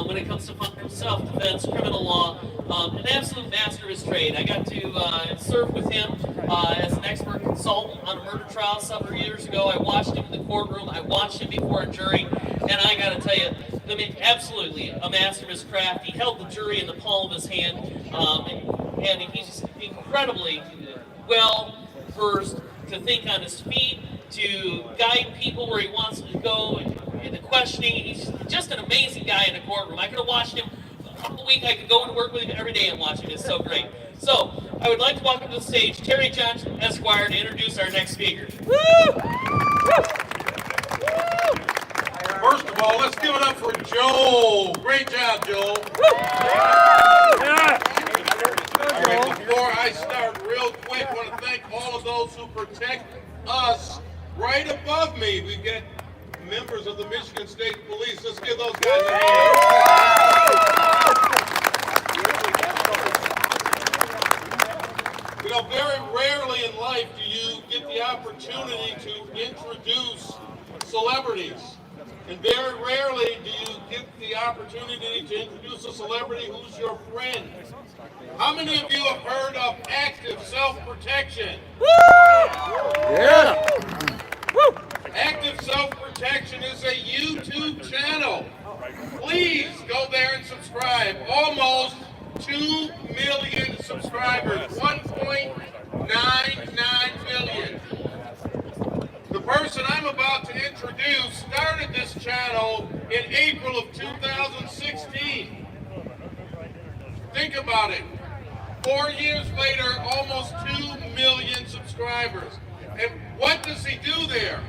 when it comes to self-defense, criminal law, an absolute master of his trade. I got to serve with him as an expert consultant on a murder trial several years ago. I watched him in the courtroom. I watched him before a jury, and I got to tell you, absolutely a master of his craft. He held the jury in the palm of his hand, and he's just incredibly well versed to think on his feet, to guide people where he wants them to go, and the questioning. He's just an amazing guy in the courtroom. I could have watched him a week. I could go to work with him every day and watch him. It's so great. So, I would like to welcome to the stage Terry Johnson, Esquire, to introduce our next speaker. First of all, let's give it up for Joel. Great job, Joel. All right, before I start, real quick, I want to thank all of those who protect us. Right above me, we get members of the Michigan State Police. Let's give those guys a hand. You know, very rarely in life do you get the opportunity to introduce celebrities. And very rarely do you get the opportunity to introduce a celebrity who's your friend. How many of you have heard of active self-protection? Yeah. Active Self-Protection is a YouTube channel. Please go there and subscribe. Almost 2 million subscribers, 1.99 million. The person I'm about to introduce started this channel in April of 2016. Think about it. 4 years later, almost 2 million subscribers. And what does he do there?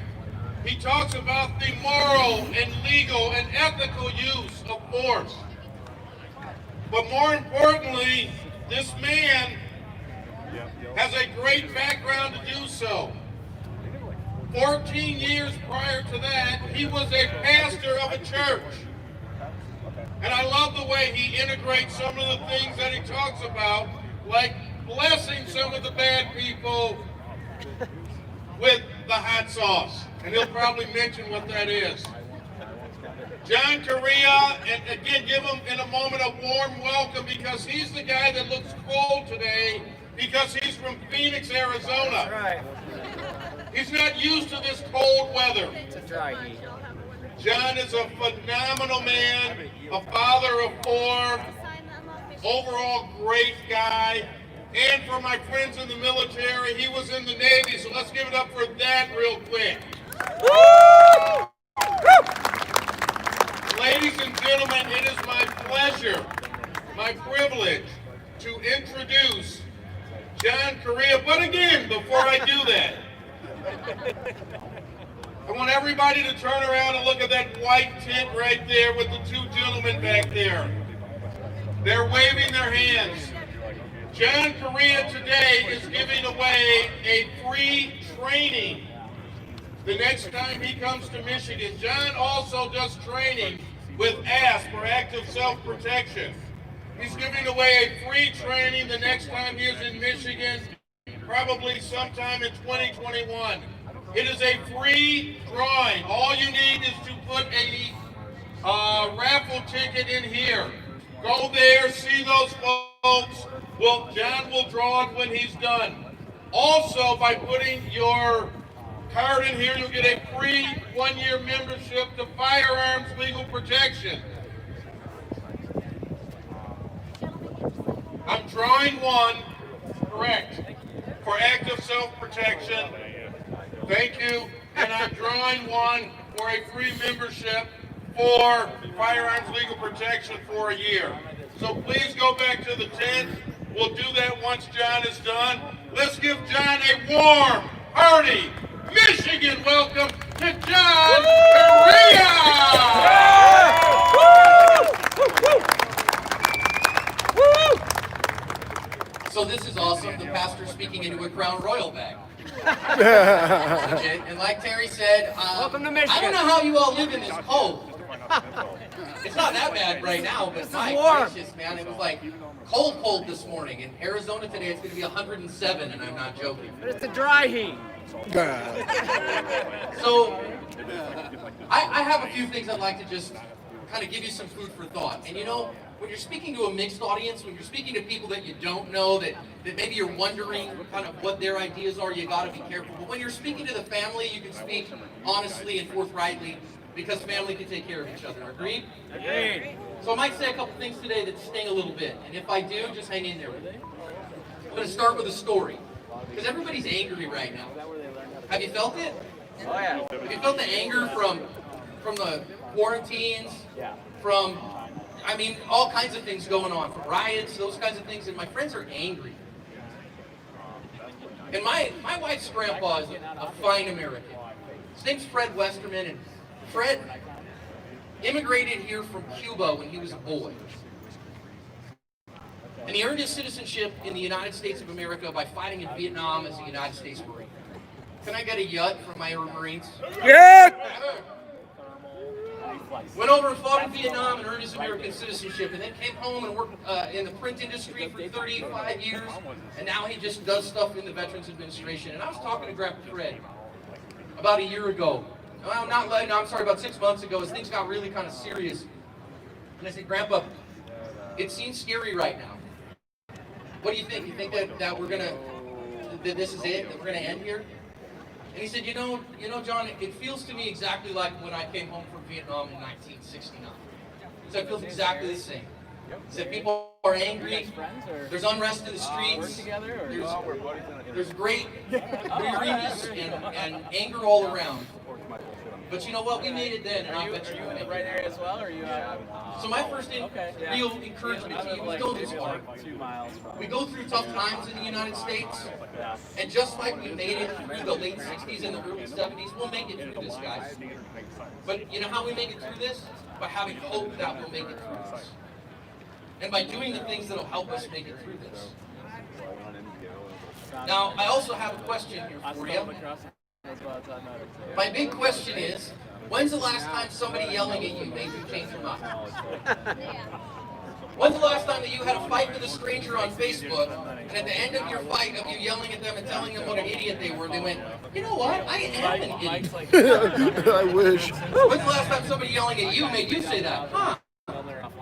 He talks about the moral and legal and ethical use of force. But more importantly, this man has a great background to do so. 14 years prior to that, he was a pastor of a church. And I love the way he integrates some of the things that he talks about, like blessing some of the bad people with the hot sauce. And he'll probably mention what that is. John Correia, and again, give him in a moment a warm welcome, because he's the guy that looks cold today because he's from Phoenix, Arizona. That's right. He's not used to this cold weather. It's a dry heat. John is a phenomenal man, a father of 4, overall great guy. And for my friends in the military, he was in the Navy, so let's give it up for that real quick. Ladies and gentlemen, it is my pleasure, my privilege to introduce John Correia. But again, before I do that, I want everybody to turn around and look at that white tent right there with the two gentlemen back there. They're waving their hands. John Correia today is giving away a free training the next time he comes to Michigan. John also does training with ASP, or Active Self-Protection. He's giving away a free training the next time he is in Michigan, probably sometime in 2021. It is a free drawing. All you need is to put a raffle ticket in here. Go there, see those folks. Well, John will draw it when he's done. Also, by putting your card in here, you'll get a free one-year membership to Firearms Legal Protection. I'm drawing one, correct, for Active Self-Protection. Thank you. And I'm drawing one for a free membership for Firearms Legal Protection for a year. So please go back to the tent. We'll do that once John is done. Let's give John a warm, hearty Michigan welcome to John Correia! So this is awesome. The pastor speaking into a Crown Royal bag. And like Terry said, welcome to Michigan. I don't know how you all live in this cold. It's not that bad right now, but my gracious, man, it was like cold this morning. In Arizona today, it's going to be 107, and I'm not joking. But it's a dry heat. So, I have a few things I'd like to just kind of give you some food for thought. And you know, when you're speaking to a mixed audience, when you're speaking to people that you don't know, that maybe you're wondering kind of what their ideas are, you got to be careful. But when you're speaking to the family, you can speak honestly and forthrightly, because family can take care of each other. Agreed? Agreed. So I might say a couple things today that sting a little bit, and if I do, just hang in there with me. I'm going to start with a story, because everybody's angry right now. Have you felt it? Oh yeah. Have you felt the anger from the quarantines? Yeah. From, I mean, all kinds of things going on, from riots, those kinds of things, and my friends are angry. And my wife's grandpa is a fine American. His name's Fred Westerman, and Fred immigrated here from Cuba when he was a boy. And he earned his citizenship in the United States of America by fighting in Vietnam as a United States Marine. Can I get a yut from my Marines? Yeah! Went over and fought in Vietnam and earned his American citizenship, and then came home and worked in the print industry for 35 years, and now he just does stuff in the Veterans Administration. And I was talking to Grandpa Fred about a year ago. Well, about 6 months ago, as things got really kind of serious. And I said, Grandpa, it seems scary right now. What do you think? You think that we're gonna, that this is it, that we're gonna end here? And he said, you know, John, it feels to me exactly like when I came home from Vietnam in 1969. He said, it feels exactly the same. He said, people are angry, there's unrest in the streets, there's great weariness and anger all around. But you know what? We made it then, and I bet you in the right area as well, or are you? So my first real encouragement to you is don't lose heart. We go through tough times in the United States, and just like we made it through the late 60s and the early 70s, we'll make it through this, guys. But you know how we make it through this? By having hope that we'll make it through this. And by doing the things that will help us make it through this. Now, I also have a question here for you. My big question is, when's the last time somebody yelling at you made you change your mind? When's the last time that you had a fight with a stranger on Facebook, and at the end of your fight, of you yelling at them and telling them what an idiot they were, they went, you know what, I am an idiot. I wish. When's the last time somebody yelling at you made you say that? Huh?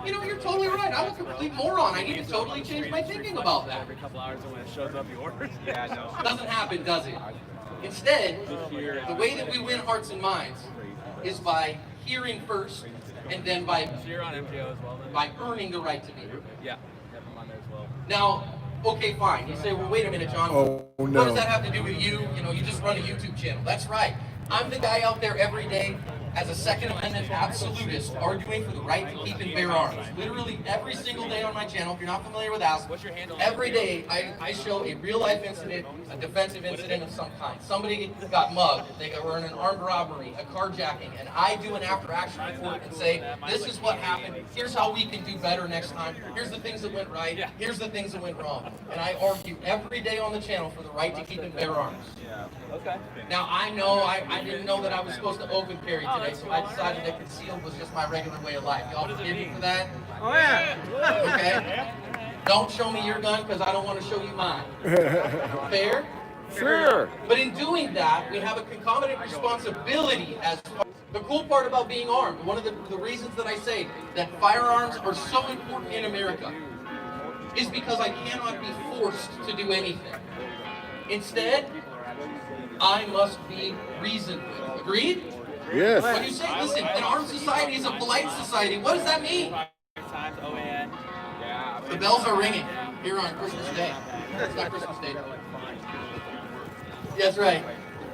You know, you're totally right. I'm a complete moron. I need to totally change my thinking about that. Every couple hours when it shows up yours. Yeah, no. Doesn't happen, does it? Instead, the way that we win hearts and minds is by hearing first, and then by earning the right to be. Yeah. Now, okay, fine. You say, well, wait a minute, John. Oh, What no. does that have to do with you? You know, you just run a YouTube channel. That's right. I'm the guy out there every day as a Second Amendment absolutist arguing for the right to keep and bear arms. Literally every single day on my channel, if you're not familiar with us, every day I show a real life incident, a defensive incident of some kind. Somebody got mugged, they were in an armed robbery, a carjacking, and I do an after action report and say, this is what happened, here's how we can do better next time, here's the things that went right, here's the things that went wrong. And I argue every day on the channel for the right to keep and bear arms. Okay. Now I know, I didn't know that I was supposed to open carry today, so I decided that concealed was just my regular way of life. Y'all forgive me for that? Oh yeah. Okay? Don't show me your gun because I don't want to show you mine. Fair? Sure. But in doing that, we have a concomitant responsibility as the cool part about being armed, one of the reasons that I say that firearms are so important in America is because I cannot be forced to do anything. Instead, I must be reasoned with. Agreed? Yes. When you say, listen, an armed society is a polite society, what does that mean? The bells are ringing here on Christmas Day. It's not Christmas Day. That's right.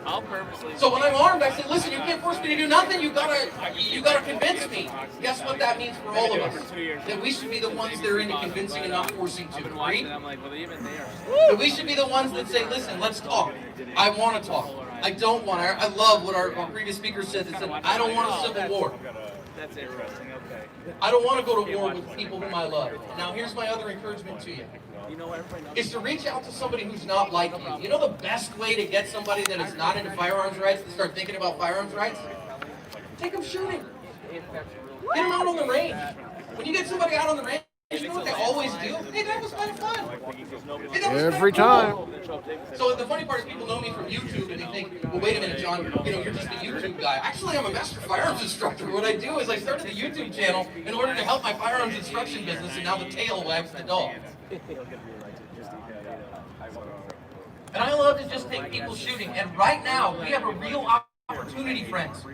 I'll purposely. So when I'm armed, I say, listen, you can't force me to do nothing. You gotta convince me. Guess what that means for all of us? That we should be the ones that are into convincing and not forcing to. Agree? That we should be the ones that say, listen, let's talk. I want to talk. I don't want to. I love what our previous speaker said. That said, I don't want a civil war. That's interesting. Okay. I don't want to go to war with people whom I love. Now here's my other encouragement to you. Is to reach out to somebody who's not like you. You know the best way to get somebody that is not into firearms rights to start thinking about firearms rights? Take them shooting. Get them out on the range. When you get somebody out on the range, you know what they always do? Hey, that was kind of fun. Hey, that was Every kind of time. cool. So the funny part is people know me from YouTube and they think, well, wait a minute, John, you know, you're just a YouTube guy. Actually, I'm a master firearms instructor. What I do is I started the YouTube channel in order to help my firearms instruction business, and now the tail wags the dog. And I love to just take people shooting. And right now, we have a real opportunity, friends.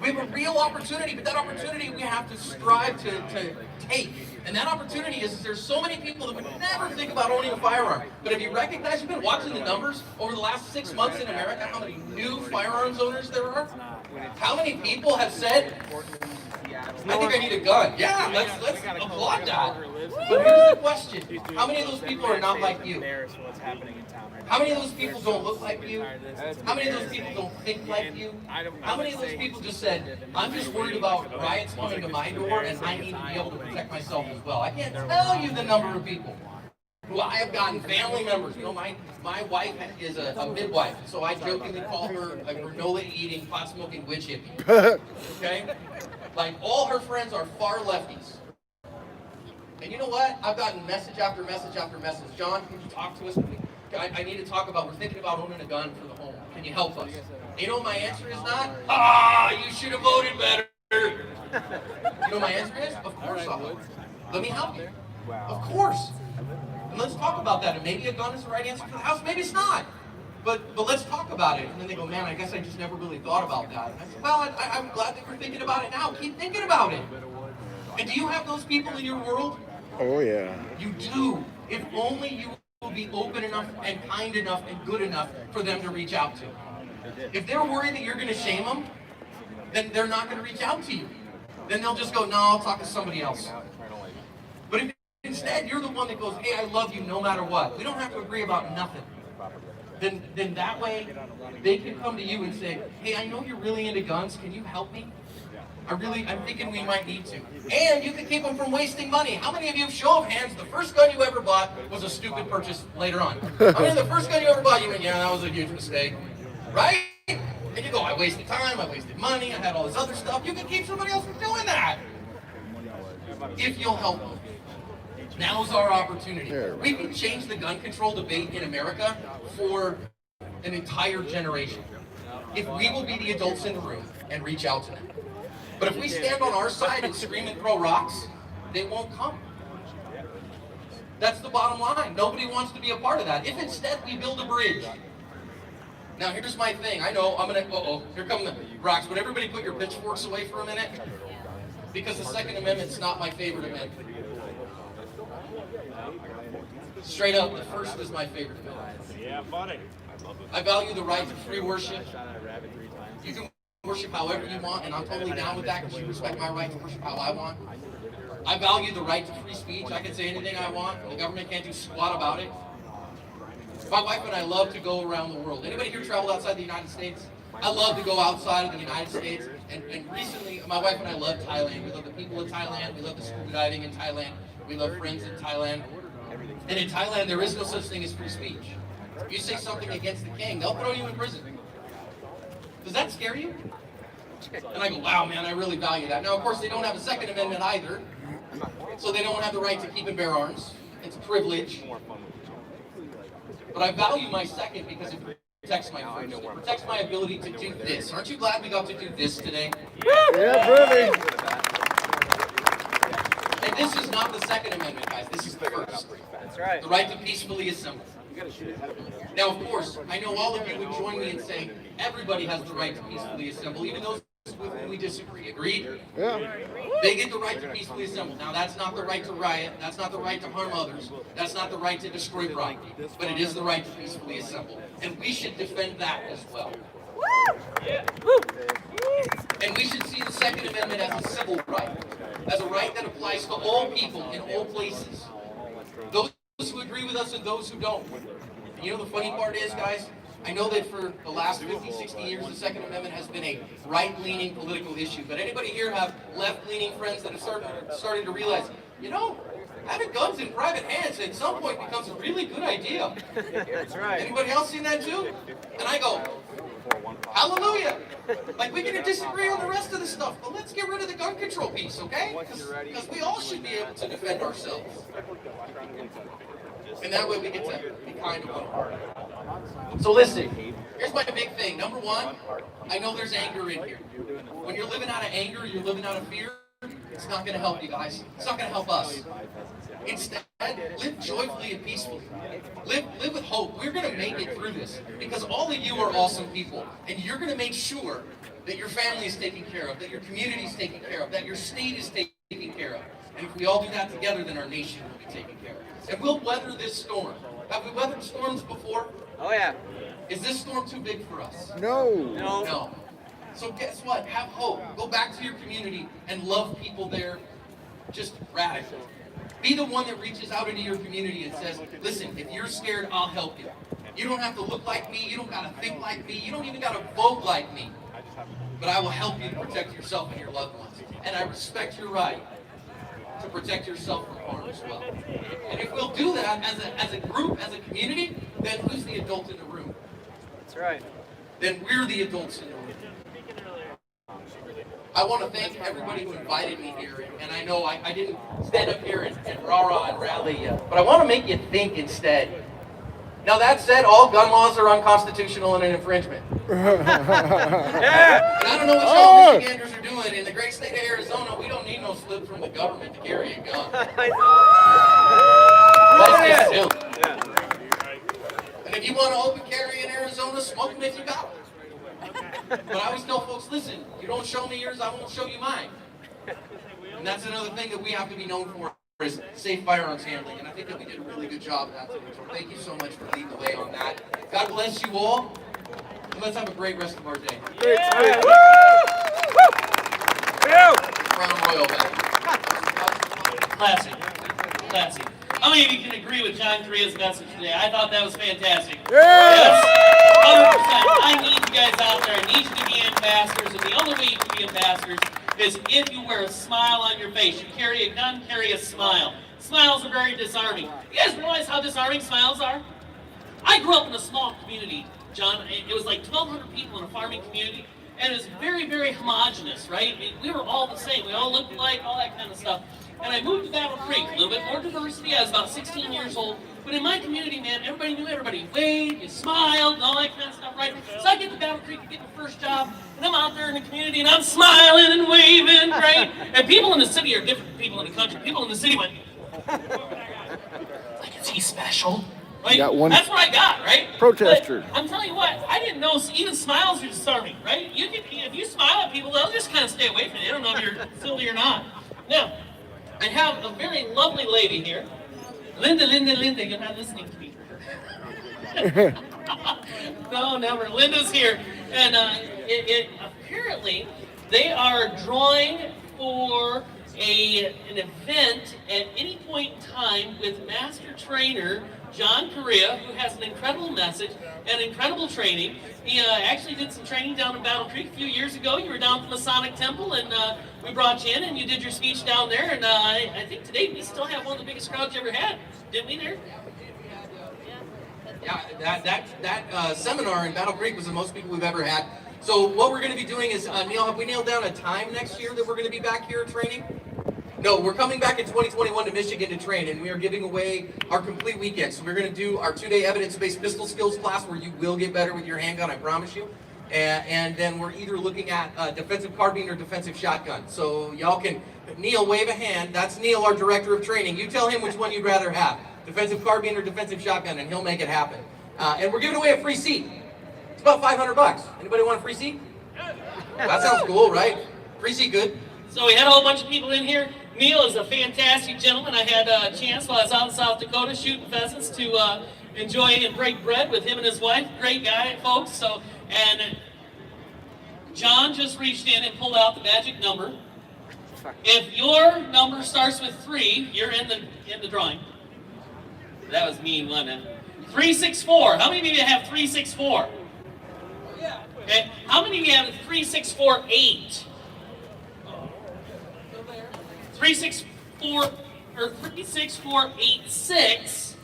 We have a real opportunity, but that opportunity we have to strive to take. And that opportunity is there's so many people that would never think about owning a firearm. But have you recognized, you've been watching the numbers over the last 6 months in America, how many new firearms owners there are? How many people have said, I think I need a gun. Yeah, let's applaud that. But here's the question. How many of those people are not like you? How many of those people don't look like you? How many of those people don't think like you? How many of those people just said, I'm just worried about riots coming to my door and I need to be able to protect myself as well? I can't tell you the number of people who I have gotten, family members. You know, my wife is a midwife, so I jokingly call her a granola-eating, pot-smoking witch hippie. Okay? Like, all her friends are far lefties. And you know what? I've gotten message after message after message. John, can you talk to us? I need to talk about, we're thinking about owning a gun for the home. Can you help us? You know my answer is not, you should have voted better. You know my answer is? Of course I would. Let me help you. Of course. And let's talk about that. And maybe a gun is the right answer for the house. Maybe it's not. But let's talk about it. And then they go, man, I guess I just never really thought about that. And I said, well, I'm glad that you're thinking about it now. Keep thinking about it. And do you have those people in your world? Oh, yeah. You do. If only you will be open enough and kind enough and good enough for them to reach out to. If they're worried that you're going to shame them, then they're not going to reach out to you. Then they'll just go, no, I'll talk to somebody else. But if instead you're the one that goes, hey, I love you no matter what. We don't have to agree about nothing. Then that way they can come to you and say, hey, I know you're really into guns. Can you help me? I'm thinking we might need to. And you can keep them from wasting money. How many of you, show of hands, the first gun you ever bought was a stupid purchase later on? How many of the first gun you ever bought, you went, yeah, that was a huge mistake. Right? And you go, I wasted time, I wasted money, I had all this other stuff. You can keep somebody else from doing that. If you'll help them. Now's our opportunity. We can change the gun control debate in America for an entire generation. If we will be the adults in the room and reach out to them. But if we stand on our side and scream and throw rocks, they won't come. That's the bottom line. Nobody wants to be a part of that. If instead we build a bridge. Now here's my thing. I know I'm going to, here come the rocks. Would everybody put your pitchforks away for a minute? Because the Second Amendment's not my favorite amendment. Straight up, the first is my favorite amendment. Yeah, buddy. I value the right to free worship. You can worship however you want, and I'm totally down with that because you respect my right to worship how I want. I value the right to free speech. I can say anything I want. The government can't do squat about it. My wife and I love to go around the world. Anybody here traveled outside the United States? I love to go outside of the United States. And recently, my wife and I love Thailand. We love the people of Thailand. We love the scuba diving in Thailand. We love friends in Thailand. And in Thailand, there is no such thing as free speech. If you say something against the king, they'll throw you in prison. Does that scare you? And I go, wow, man, I really value that. Now, of course, they don't have a Second Amendment either. So they don't have the right to keep and bear arms. It's a privilege. But I value my second because it protects my first. It protects my ability to do this. Aren't you glad we got to do this today? Yeah, pretty. And this is not the Second Amendment, guys. This is the first. That's right. The right to peacefully assemble. Now, of course, I know all of you would join me in saying everybody has the right to peacefully assemble, even those with whom we disagree. Agreed? Yeah. They get the right to peacefully assemble. Now, that's not the right to riot. That's not the right to harm others. That's not the right to destroy property. But it is the right to peacefully assemble. And we should defend that as well. And we should see the Second Amendment as a civil right, as a right that applies to all people in all places. Those who agree with us and those who don't. And you know the funny part is, guys, I know that for the last 50, 60 years, the Second Amendment has been a right-leaning political issue. But anybody here have left-leaning friends that have started to realize, you know, having guns in private hands at some point becomes a really good idea. That's right. Anybody else seen that too? And I go, hallelujah! Like, we can disagree on the rest of the stuff, but let's get rid of the gun control piece, okay? Because we all should be able to defend ourselves. And that way we get to be kind to one another. So listen, here's my big thing. Number one, I know there's anger in here. When you're living out of anger, you're living out of fear, it's not going to help you guys. It's not going to help us. Instead, live joyfully and peacefully. Live with hope. We're going to make it through this because all of you are awesome people, and you're going to make sure that your family is taken care of, that your community is taken care of, that your state is taken care of. And if we all do that together, then our nation will be taken care of. And we'll weather this storm. Have we weathered storms before? Oh, yeah. Is this storm too big for us? No. No. So guess what? Have hope. Go back to your community and love people there just radically. Be the one that reaches out into your community and says, listen, if you're scared, I'll help you. You don't have to look like me. You don't got to think like me. You don't even got to vote like me. But I will help you to protect yourself and your loved ones. And I respect your right to protect yourself from harm as well. And if we'll do that as a group, as a community, then who's the adult in the room? That's right. Then we're the adults in the room. I want to thank everybody who invited me here, and I know I didn't stand up here and rah-rah and rally, but I want to make you think instead. Now that said, all gun laws are unconstitutional and an infringement. And I don't know what y'all Michiganders are doing. In the great state of Arizona, we don't need no slip from the government to carry a gun. That's just silly. And if you want to open carry in Arizona, smoke them if you got them. But I always tell folks, listen, you don't show me yours, I won't show you mine. And that's another thing that we have to be known for is safe firearms handling. And I think that we did a really good job of that today. So thank you so much for leading the way on that. God bless you all. And let's have a great rest of our day. Crown Royal back. Classic. Classic. How many of you can agree with John Correia's message today? I thought that was fantastic. Yes! 100%. I need you guys out there. I need you to be ambassadors. And the only way you can be ambassadors is if you wear a smile on your face. You carry a gun, carry a smile. Smiles are very disarming. You guys realize how disarming smiles are? I grew up in a small community, John. It was like 1,200 people in a farming community. And it was very, very homogenous, right? We were all the same. We all looked alike, all that kind of stuff. And I moved to Battle Creek, a little bit more diversity. I was about 16 years old. But in my community, man, everybody knew everybody. You waved, you smiled, and all that kind of stuff, right? So I get to Battle Creek to get my first job, and I'm out there in the community, and I'm smiling and waving, right? And people in the city are different from people in the country. People in the city went, like, is he special? Right? That's what I got, right? Protester. But I'm telling you what, I didn't know even smiles are disarming, right? If you smile at people, they'll just kind of stay away from you. They don't know if you're silly or not. Now, I have a very lovely lady here. Linda, you're not listening to me. No, never. Linda's here. And apparently they are drawing for an event at any point in time with master trainer John Correia, who has an incredible message and incredible training. He actually did some training down in Battle Creek a few years ago. You were down at the Masonic Temple, and we brought you in, and you did your speech down there. And I think today we still have one of the biggest crowds you ever had, didn't we there? Yeah, that seminar in Battle Creek was the most people we've ever had. So what we're going to be doing is, Neil, have we nailed down a time next year that we're going to be back here training? No, we're coming back in 2021 to Michigan to train, and we are giving away our complete weekend. So we're going to do our 2-day evidence-based pistol skills class where you will get better with your handgun, I promise you. And then we're either looking at defensive carbine or defensive shotgun. So y'all can, Neil, wave a hand. That's Neil, our director of training. You tell him which one you'd rather have, defensive carbine or defensive shotgun, and he'll make it happen. And we're giving away a free seat. It's about $500. Anybody want a free seat? That sounds cool, right? Free seat, good. So we had a whole bunch of people in here. Neil is a fantastic gentleman. I had a chance while I was out in South Dakota shooting pheasants to enjoy and break bread with him and his wife. Great guy, folks. So, and John just reached in and pulled out the magic number. If your number starts with 3, you're in the drawing. That was mean, wasn't it? 364. How many of you have 364? Okay. How many of you have 3648? 364 or 36486,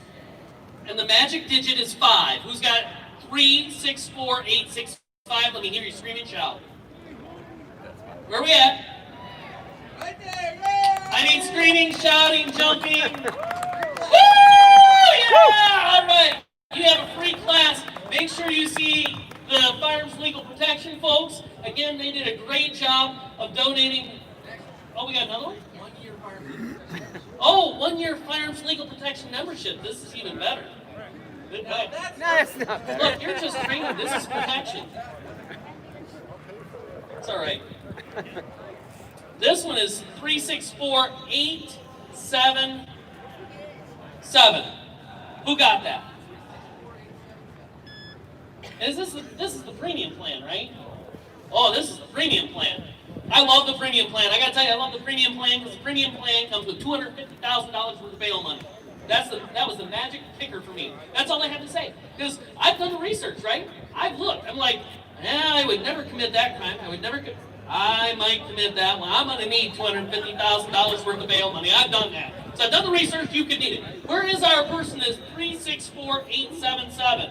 and the magic digit is 5. Who's got 364865? Let me hear you scream and shout. Where are we at? Right there, yeah! I need screaming, shouting, jumping. Woo! Yeah! All right. You have a free class. Make sure you see the Firearms Legal Protection folks. Again, they did a great job of donating. Oh, we got another one? 1-year Firearms Legal Protection membership. This is even better. No, that's not better. Look, you're just training. This is protection. It's all right. This one is 364877. Who got that? This is the premium plan, right? Oh, this is the premium plan. I love the premium plan. I gotta tell you, I love the premium plan because the premium plan comes with $250,000 worth of bail money. That was the magic kicker for me. That's all I have to say. Because I've done the research, right? I've looked. I'm like, I would never commit that crime. I might commit that one. I'm gonna need $250,000 worth of bail money. I've done that. So I've done the research. You could need it. Where is our person that's 364877?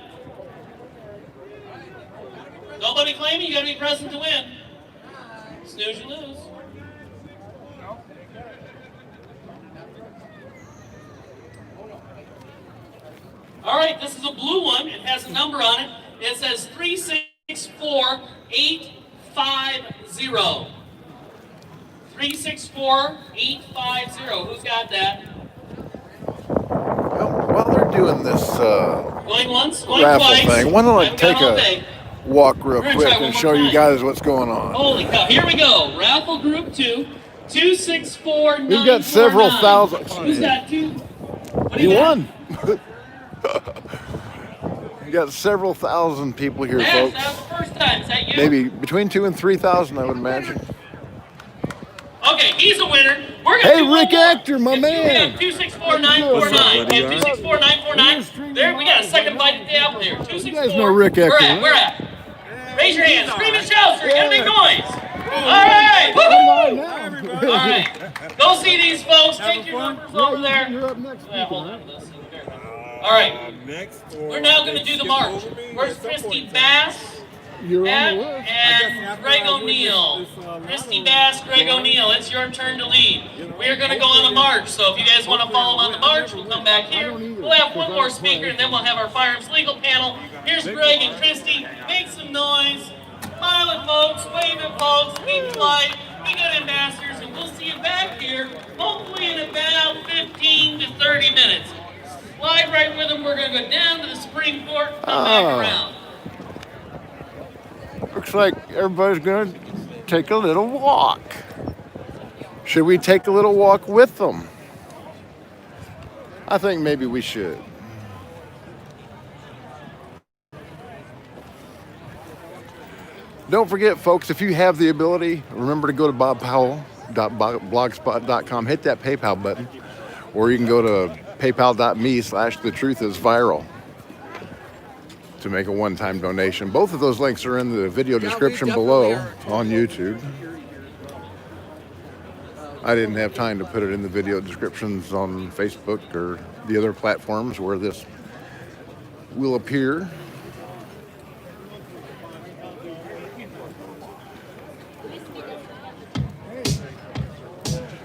Nobody claiming. You gotta be present to win. Snooze, you lose. All right, this is a blue one. It has a number on it. It says 364850. 364850. Who's got that? While they're doing this going once, going raffle twice. thing, why don't I take a walk real quick and show you guys what's going on? Holy cow! Here we go. Raffle group 2, 264949. We've got several thousand. Who's got 2? He won. You got several thousand people here, folks. That was the first time. Is that you? Maybe between 2,000 and 3,000, I would imagine. Okay, he's a winner. We're gonna do Rick Actor, my man. 264949. We have 264949. There, we got a second bite at the apple here. 264. You guys know Rick Actor, right? Where at? Raise your hands. Scream and shout, sir. Get a big noise. All right. Woo-hoo! All right. Go see these folks. Take your numbers over there. Hold on. All right. We're now going to do the march. Where's Christie Bass? And Greg O'Neill. Christie Bass, Greg O'Neill, it's your turn to lead. We are going to go on a march, so if you guys want to follow on the march, we'll come back here. We'll have one more speaker, and then we'll have our Firearms Legal panel. Here's Greg and Christie. Make some noise. Smile at folks, wave at folks, be polite, be good ambassadors, and we'll see you back here, hopefully in about 15 to 30 minutes. Slide right with them. We're going to go down to the Supreme Court, come back around. Looks like everybody's going to take a little walk. Should we take a little walk with them? I think maybe we should. Don't forget, folks, if you have the ability, remember to go to bobpowell.blogspot.com, hit that PayPal button, or you can go to paypal.me/thetruthIsviral to make a one-time donation. Both of those links are in the video description below on YouTube. I didn't have time to put it in the video descriptions on Facebook or the other platforms where this will appear.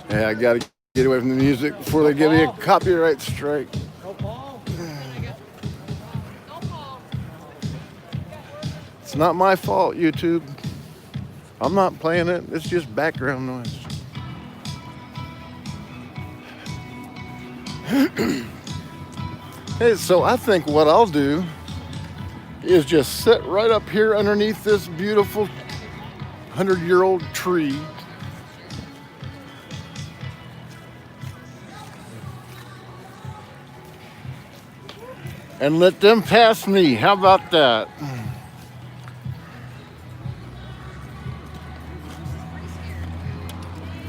Yeah, I gotta get away from the music before they give me a copyright strike. It's not my fault, YouTube. I'm not playing it. It's just background noise. Hey, so I think what I'll do is just sit right up here underneath this beautiful 100-year-old tree. And let them pass me. How about that?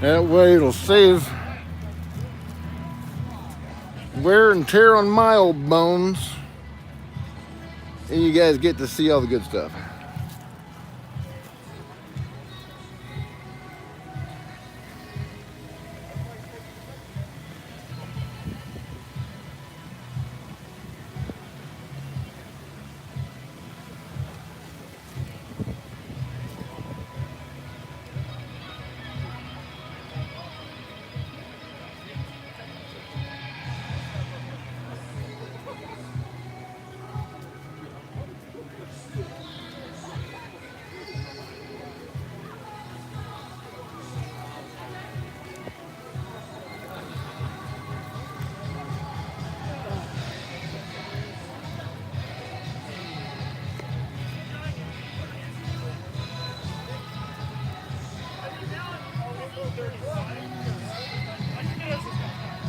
That way it'll save wear and tear on my old bones. And you guys get to see all the good stuff.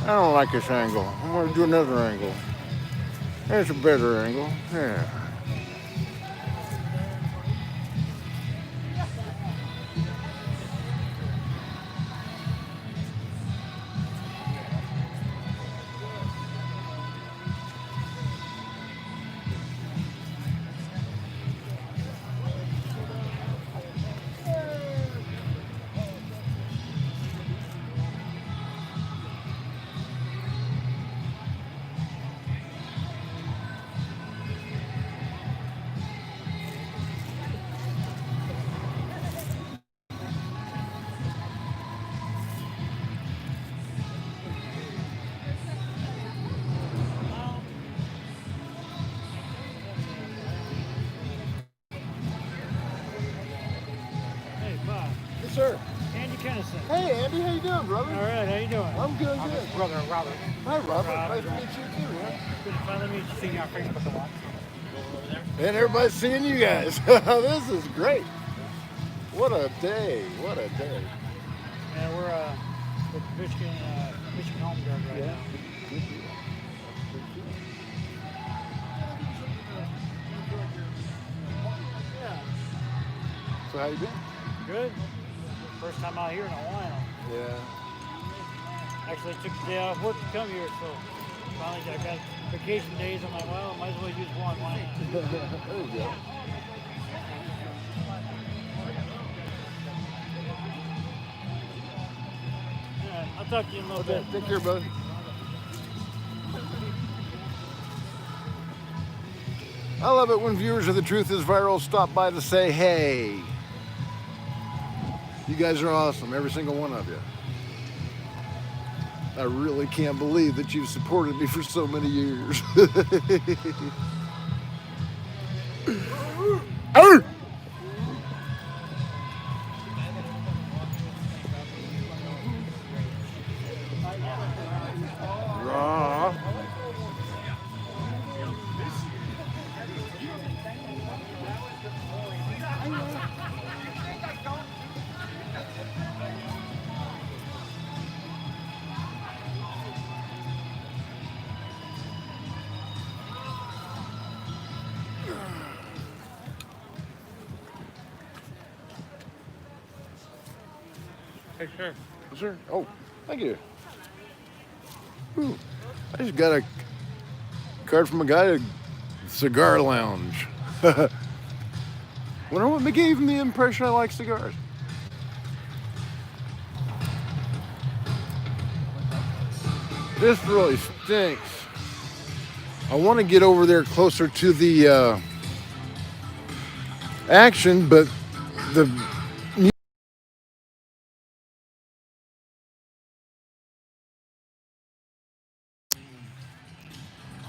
I don't like this angle. I'm going to do another angle. There's a better angle. Yeah. Sir. Andy Kennison. Hey, Andy, how you doing, brother? All right, how you doing? I'm doing good. Brother Robert. Hi, Robert. Nice to meet you, too, man. Good to finally meet you. Seeing you on Facebook a lot. And everybody's seeing you guys. This is great. What a day. What a day. Yeah, we're with Michigan Home Guard right now. So how you been? Good. First time out here in a while. Yeah. Actually, I took the day off work to come here, so finally I got vacation days. I'm like, well, I might as well use one. Why not? There you go. Yeah, I'll talk to you in a little bit. Take care, brother. I love it when viewers of The Truth is Viral stop by to say, hey. You guys are awesome, every single one of you. I really can't believe that you've supported me for so many years. Raw. Take care. Yes, sir. Oh, thank you. Ooh, I just got a card from a guy at Cigar Lounge. Wonder what gave him the impression I like cigars. This really stinks. I want to get over there closer to the action, but the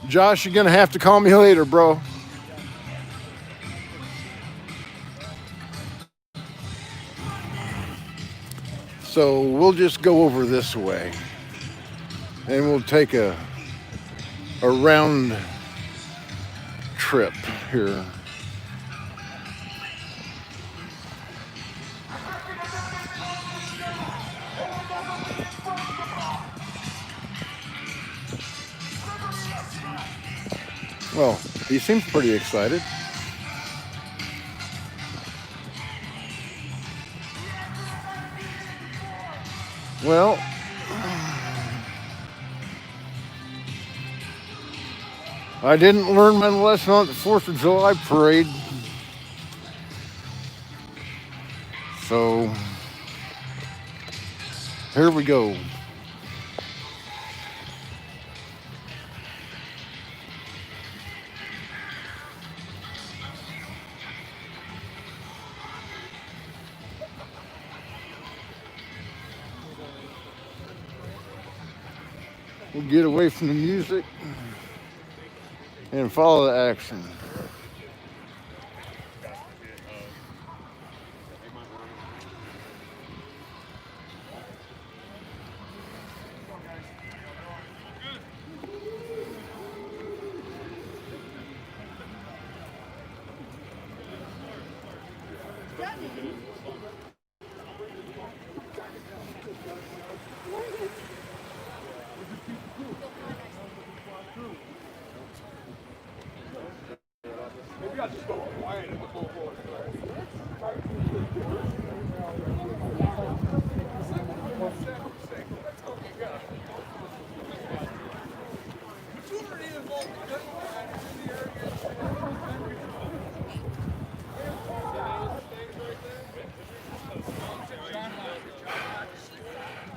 Josh, you're gonna have to call me later, bro. So we'll just go over this way, and we'll take a round trip here. Well, he seems pretty excited. Well, I didn't learn my lesson on the 4th of July parade. So, here we go. We'll get away from the music and follow the action.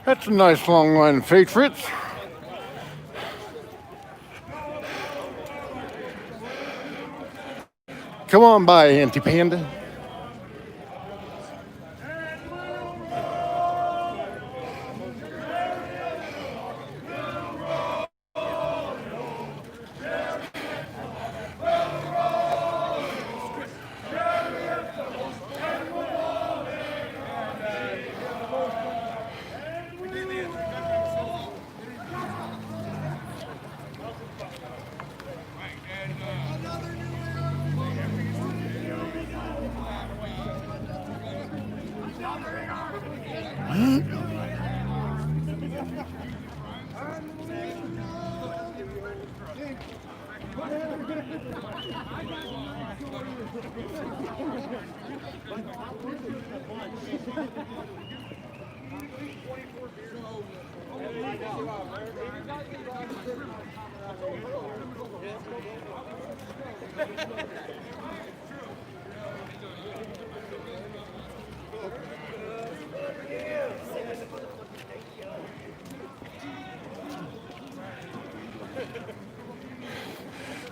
That's a nice long line of patriots. Come on by, Auntie Panda.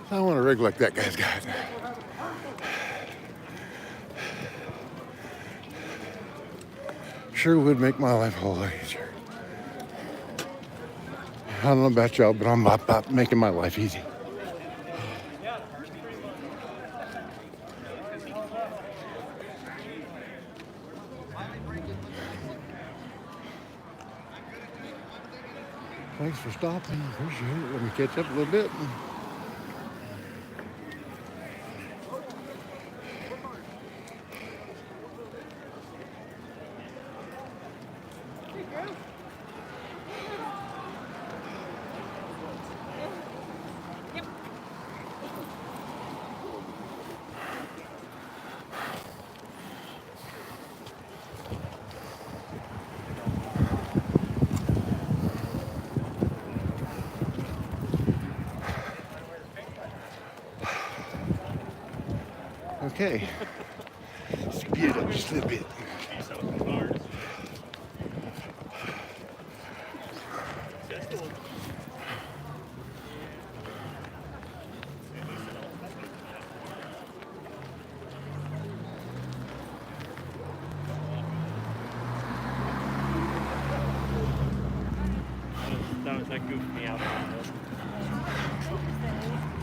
I want a rig like that guy's got. Sure would make my life a whole lot easier. I don't know about y'all, but I'm about making my life easy. Thanks for stopping. Appreciate it. Let me catch up a little bit. Okay. Speed it up just a little bit. That goofed me out a little bit.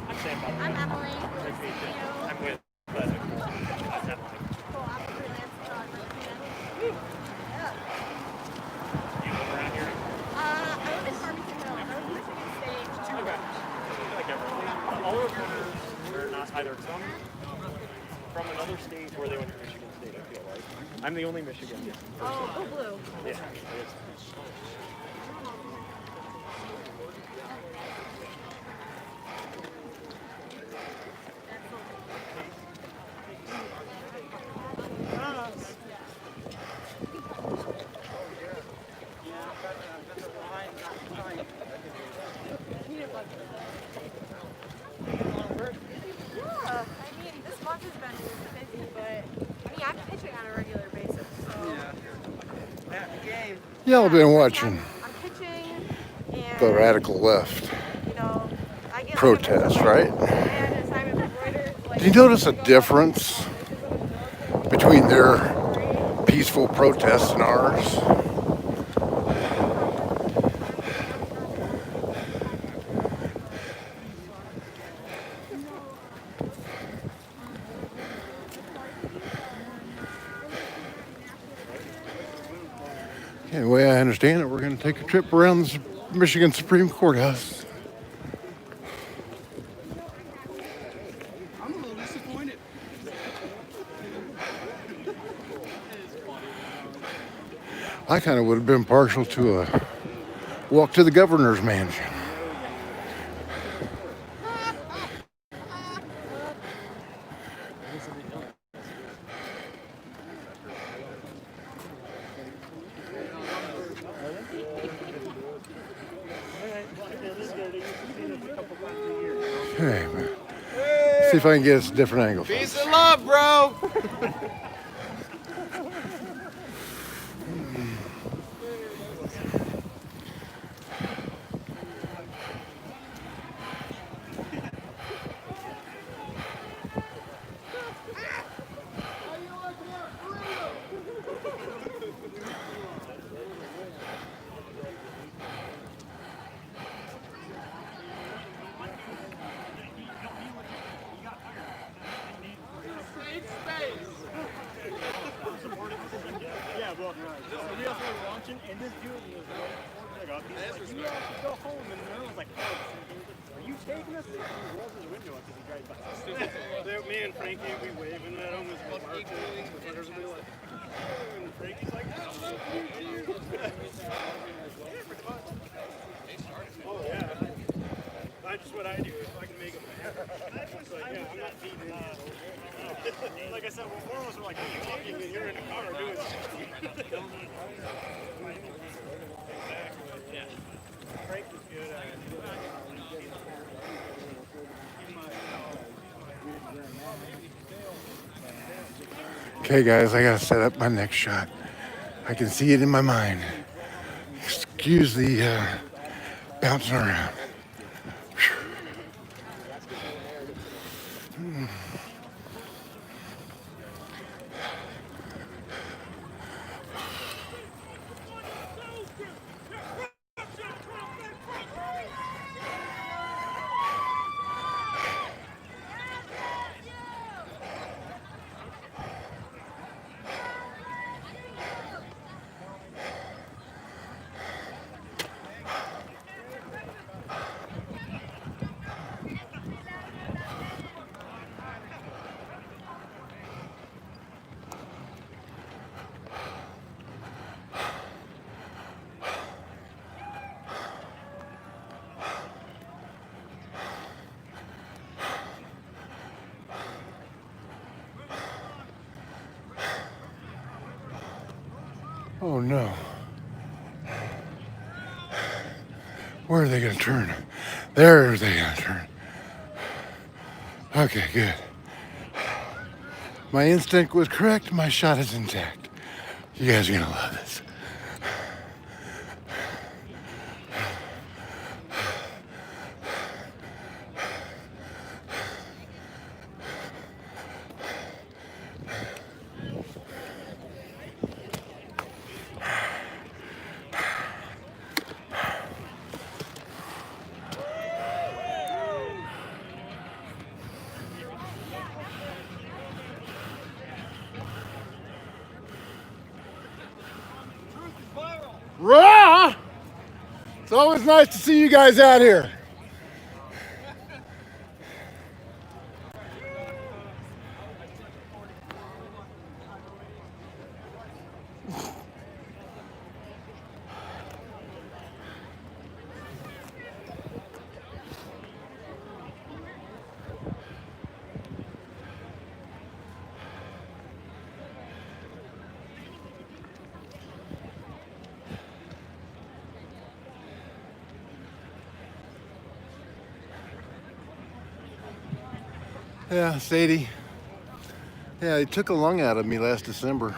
I'm Sam. I'm Emily. I'm with Cool. That's Emily. Cool. I'm a freelance photographer. You live around here? I live in Farmington Hill. I live in Michigan State. Okay. Like everyone. All of them are not either from another state or they went to Michigan State, I feel like. I'm the only Michigan person. Oh, blue. Yeah, it is. Y'all been watching I'm pitching and, the radical left you know, I get protests, right? and an assignment for Reuters. Like, Do you notice a difference between their peaceful protests and ours? Okay, the way I understand it, we're going to take a trip around the Michigan Supreme Courthouse. I'm a little disappointed. I kind of would have been partial to a walk to the governor's mansion. Okay, see if I can get us a different angle. Peace and love, bro. Yeah, well, somebody else was watching, and this dude was like, you guys should go home, and I was like, are you taking us? He rolls his window up as he drives by. Me and Frankie, we waving at him as we marching. And Frankie's like, oh, yeah. That's just what I do, if I can make him mad. It's like, yeah, I'm not beating him. Like I said, well, four of us were like, you're talking and you're in the car doing something. Yeah. Frank was good at it. Okay, guys, I gotta set up my next shot. I can see it in my mind. Excuse the bouncing around. Oh no. Where are they going to turn? There are they going to turn. Okay, good. My instinct was correct. My shot is intact. You guys are gonna love this. Raw! It's always nice to see you guys out here. Yeah, Sadie. Yeah, they took a lung out of me last December.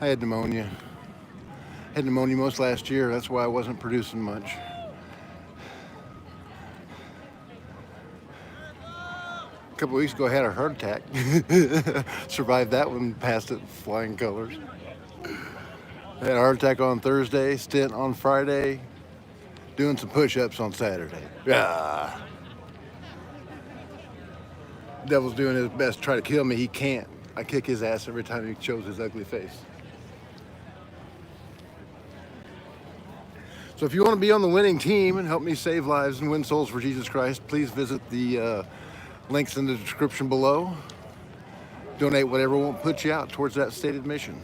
I had pneumonia. Had pneumonia most last year. That's why I wasn't producing much. A couple weeks ago, I had a heart attack. Survived that one, passed it flying colors. I had a heart attack on Thursday, stent on Friday, doing some push-ups on Saturday. Yeah. Devil's doing his best to try to kill me. He can't. I kick his ass every time he shows his ugly face. So if you want to be on the winning team and help me save lives and win souls for Jesus Christ, please visit the links in the description below. Donate whatever won't put you out towards that stated mission.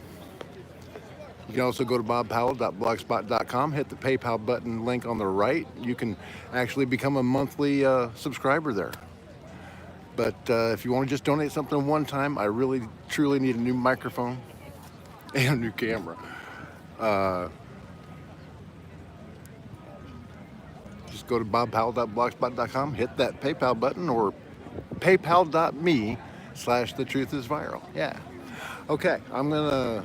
You can also go to bobpowell.blogspot.com, hit the PayPal button link on the right. You can actually become a monthly subscriber there. But if you want to just donate something one time, I really, truly need a new microphone and a new camera. Just go to bobpowell.blogspot.com, hit that PayPal button, or paypal.me/thetruthIsviral. Yeah. Okay, I'm gonna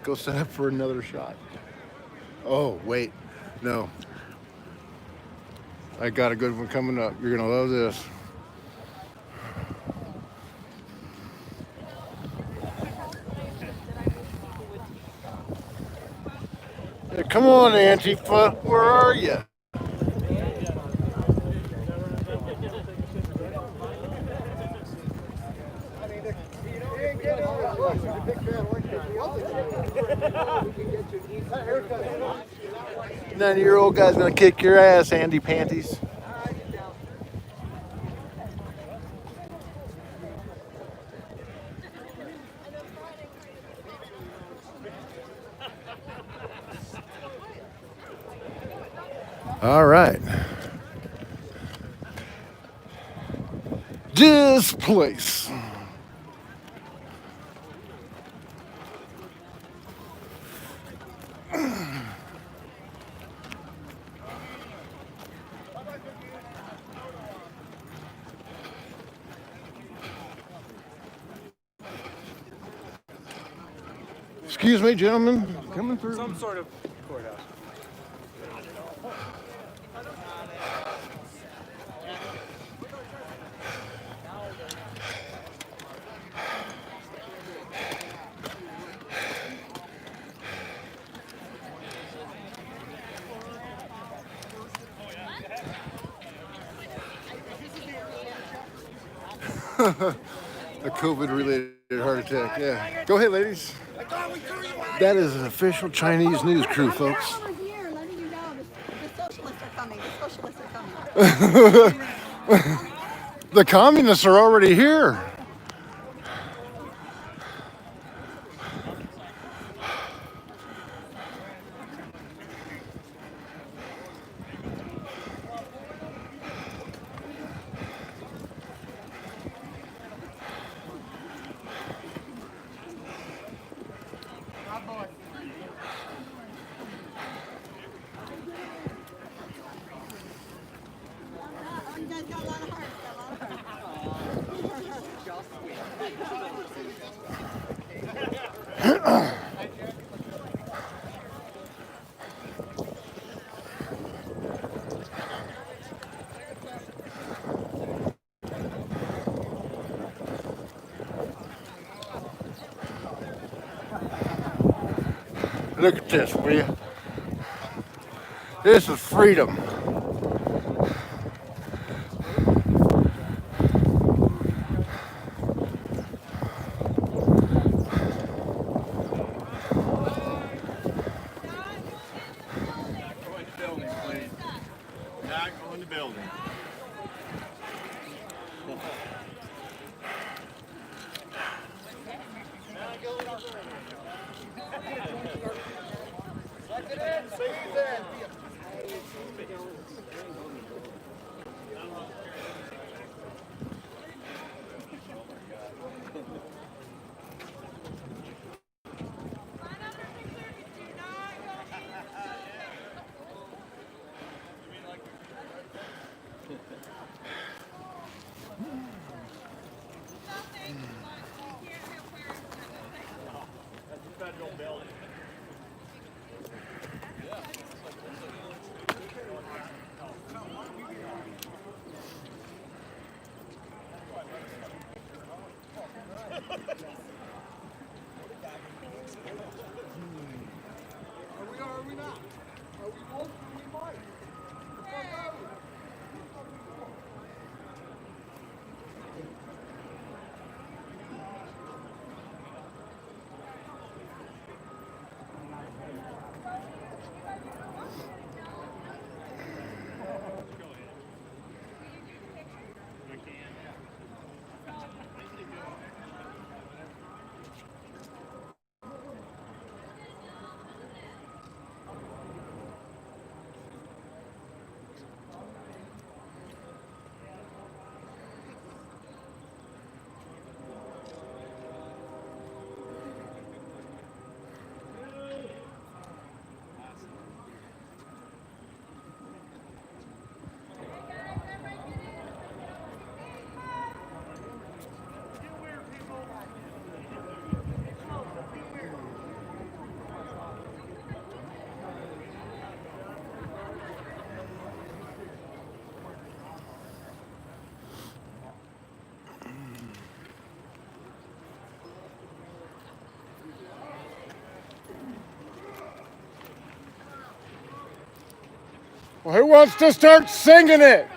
go set up for another shot. Oh, wait, no. I got a good one coming up. You're gonna love this. Hey, come on, Antifa, where are you? Nine-year-old guy's gonna kick your ass, Andy Panties. All right. This place. Excuse me, gentlemen. Coming through. Some sort of courthouse. A COVID-related heart attack, yeah. Go ahead, ladies. That is an official Chinese news crew, folks. The communists are already here. Look at this, will you? This is freedom. Not going to building. Federal building. Well, who wants to start singing it?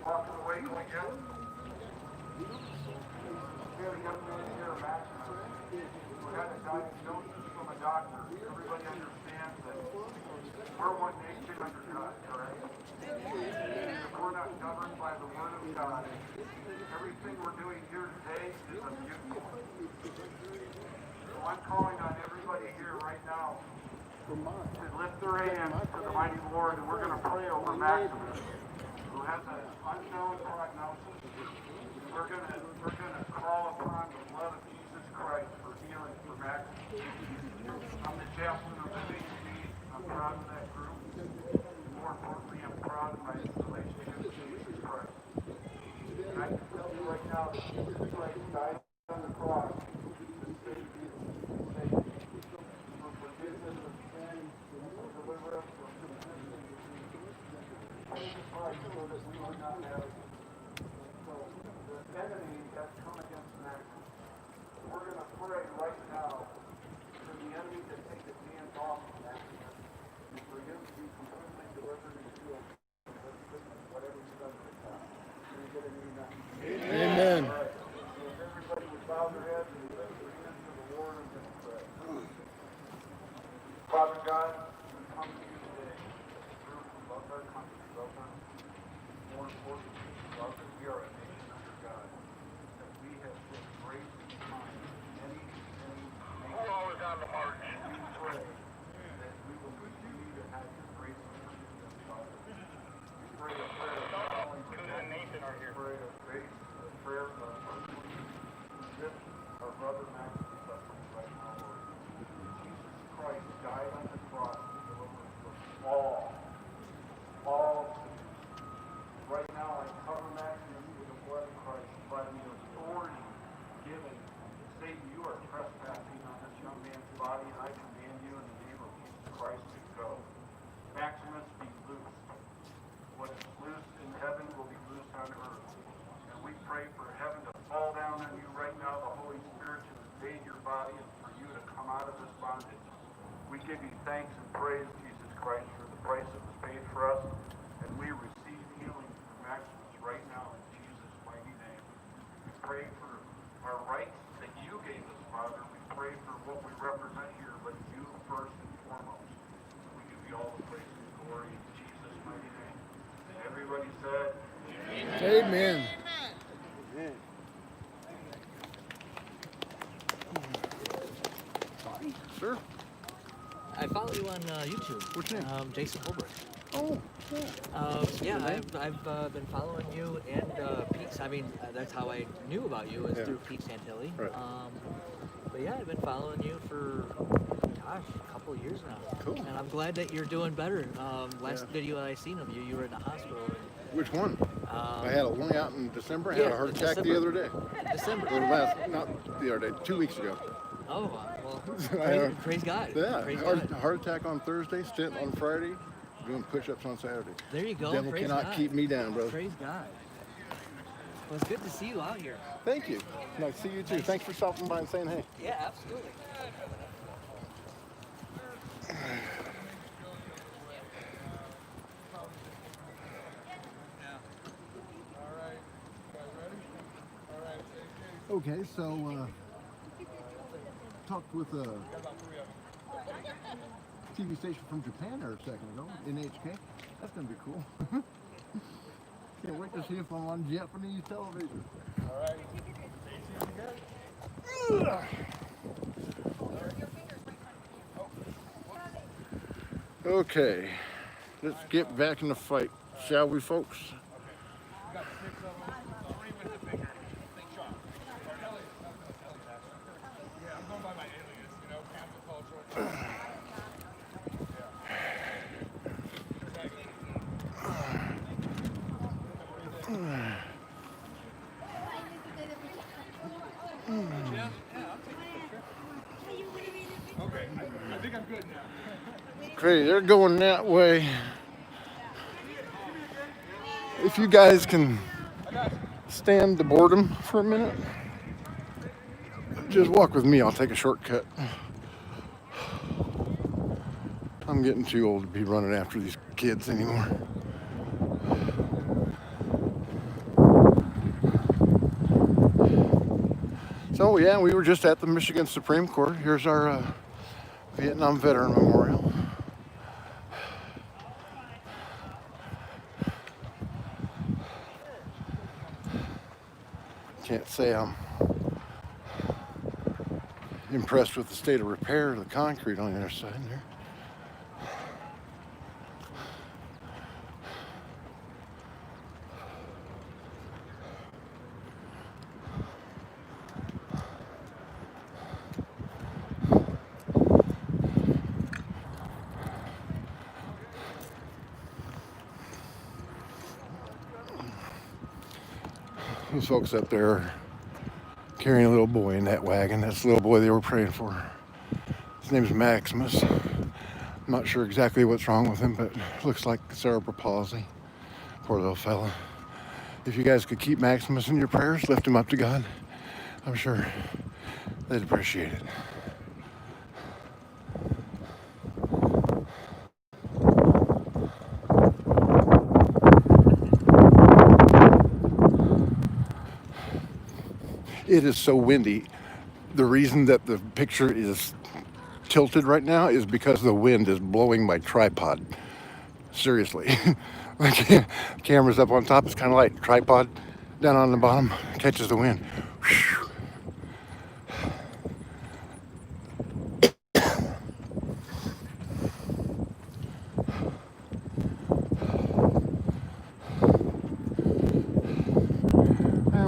Walking away, can we get it? We have a young man here, Max, who had a diagnosis from a doctor. Everybody understands that we're one nation under God, correct? If we're not governed by the Word of God, everything we're doing here today is a mutiny. So I'm calling on everybody here right now to lift their hands to the mighty Lord, and we're going to pray over Maximus, who has an unknown prognosis. We're going to call upon the blood of Jesus Christ for healing for Maximus. I'm the chaplain of the VC. I'm proud of that group. More importantly, I'm proud of my relationship with Jesus Christ. And I can tell you right now that Jesus Christ died on the cross to save you, for forgiveness of sin, for deliverance from temptation. Jesus Christ so that we would not have it. So the enemy has come against Maximus. We're going to pray right now for the enemy to take his hands off of Maximus and for him to be completely delivered and healed. Whatever he's done in the past. Can we get an amen? Amen. All right. So if everybody would bow their heads and lift their hands to the Lord and just pray. Father God, we come to you today as a group who loves our country, loves our more importantly, love that we are a nation under God, that we have been great in time, many nations. Always on the march. We pray that we will continue to have your grace and forgiveness, Father. We pray a prayer of not only for that nation, we pray of grace, a prayer of lift our brother Maximus suffering right now, Lord. Jesus Christ died on the cross to deliver us from all sinners. Right now, I cover Maximus with the blood of Christ by the authority given. Satan, you are trespassing on this young man's body, and I command you in the name of Jesus Christ to go. Maximus, be loosed. What is loosed in heaven will be loosed on earth. And we pray for heaven to fall down on you right now, the Holy Spirit to invade your body, and for you to come out of this bondage. We give you thanks and praise, Jesus Christ, for the price that was paid for us, and we receive healing for Maximus right now in Jesus' mighty name. We pray for our rights that you gave us, Father. We pray for what we represent here, but you first and foremost. We give you all the praise and glory in Jesus' mighty name. And everybody said, Amen. Amen. Sir? I follow you on YouTube. What's your name? Jason Holbrook. Oh, Yeah, I've been following you and Pete. I mean, that's how I knew about you, is through Pete Santilli. Right. But yeah, I've been following you for, gosh, a couple of years now. Cool. And I'm glad that you're doing better. Last video I seen of you, you were in the hospital. Which one? I had a lung out in December. I had yeah, a heart attack December. the other day. December. Or not the other day, 2 weeks ago. Oh, well, praise God. Yeah, Praise heart God. attack on Thursday, stent on Friday, doing push-ups on Saturday. There you go. Devil Praise cannot God. keep me down, brother. Praise God. Well, it's good to see you out here. Thank you. Nice to see you too. Thanks for stopping by and saying hey. Yeah, absolutely. Okay, so talked with a TV station from Japan there a second ago, NHK. That's gonna be cool. Can't wait to see if I'm on Japanese television. All right. Okay, let's get back in the fight, shall we, folks? Okay, they're going that way. If you guys can stand the boredom for a minute, just walk with me. I'll take a shortcut. I'm getting too old to be running after these kids anymore. So yeah, we were just at the Michigan Supreme Court. Here's our Vietnam Veteran Memorial. Can't say I'm impressed with the state of repair of the concrete on the other side there. Those folks up there are carrying a little boy in that wagon. That's the little boy they were praying for. His name's Maximus. I'm not sure exactly what's wrong with him, but looks like cerebral palsy. Poor little fella. If you guys could keep Maximus in your prayers, lift him up to God, I'm sure they'd appreciate it. It is so windy. The reason that the picture is tilted right now is because the wind is blowing my tripod. Seriously. The camera's up on top, it's kind of light. Tripod down on the bottom catches the wind. Whew.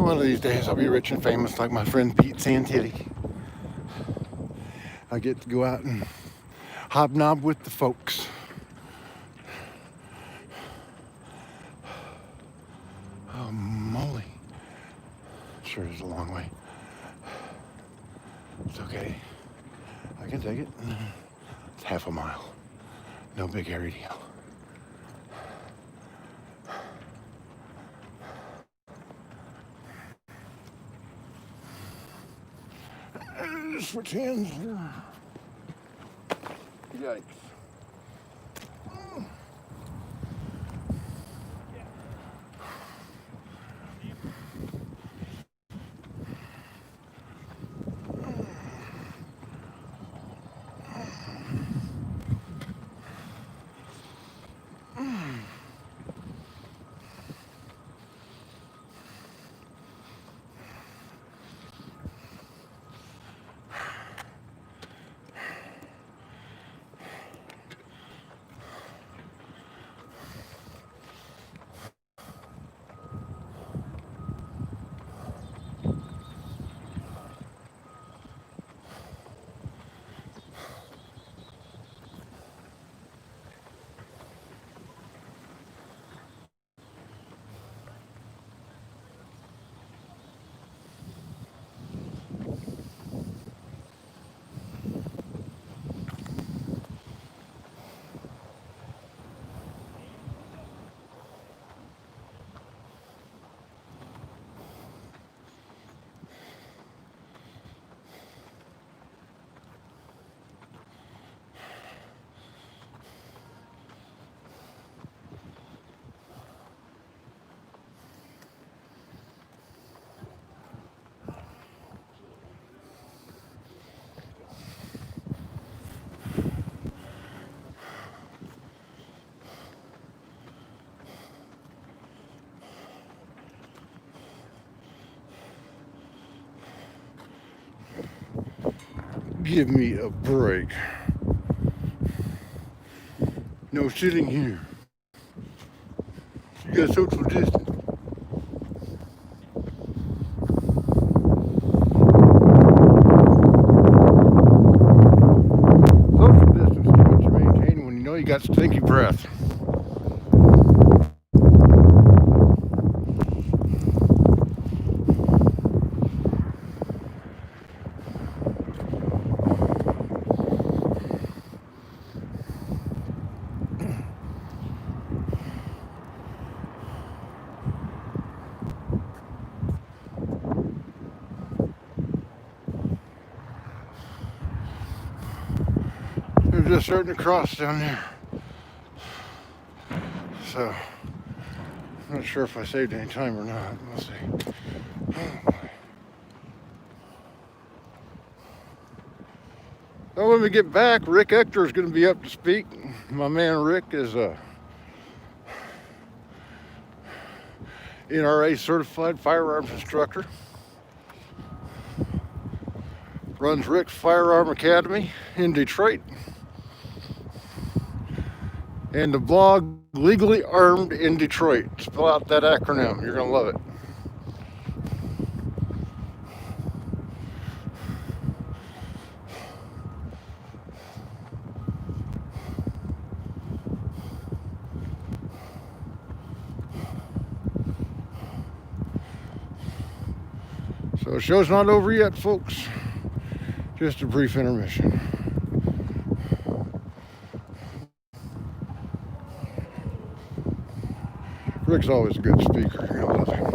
One of these days I'll be rich and famous like my friend Pete Santilli. I get to go out and hobnob with the folks. Oh, moly. Sure is a long way. It's okay. I can take it. It's half a mile. No big hairy deal. Switch hands here. Yikes. Give me a break. No sitting here. You got social distance. Social distance is what you maintain when you know you got stinky breath. They're just starting to cross down there. So, I'm not sure if I saved any time or not. We'll see. Oh, boy. Well, when we get back, Rick Ector is going to be up to speak. My man Rick is a NRA certified firearms instructor. Runs Rick's Firearm Academy in Detroit. And the blog Legally Armed in Detroit. Spell out that acronym. You're going to love it. So the show's not over yet, folks. Just a brief intermission. Rick's always a good speaker. I love him.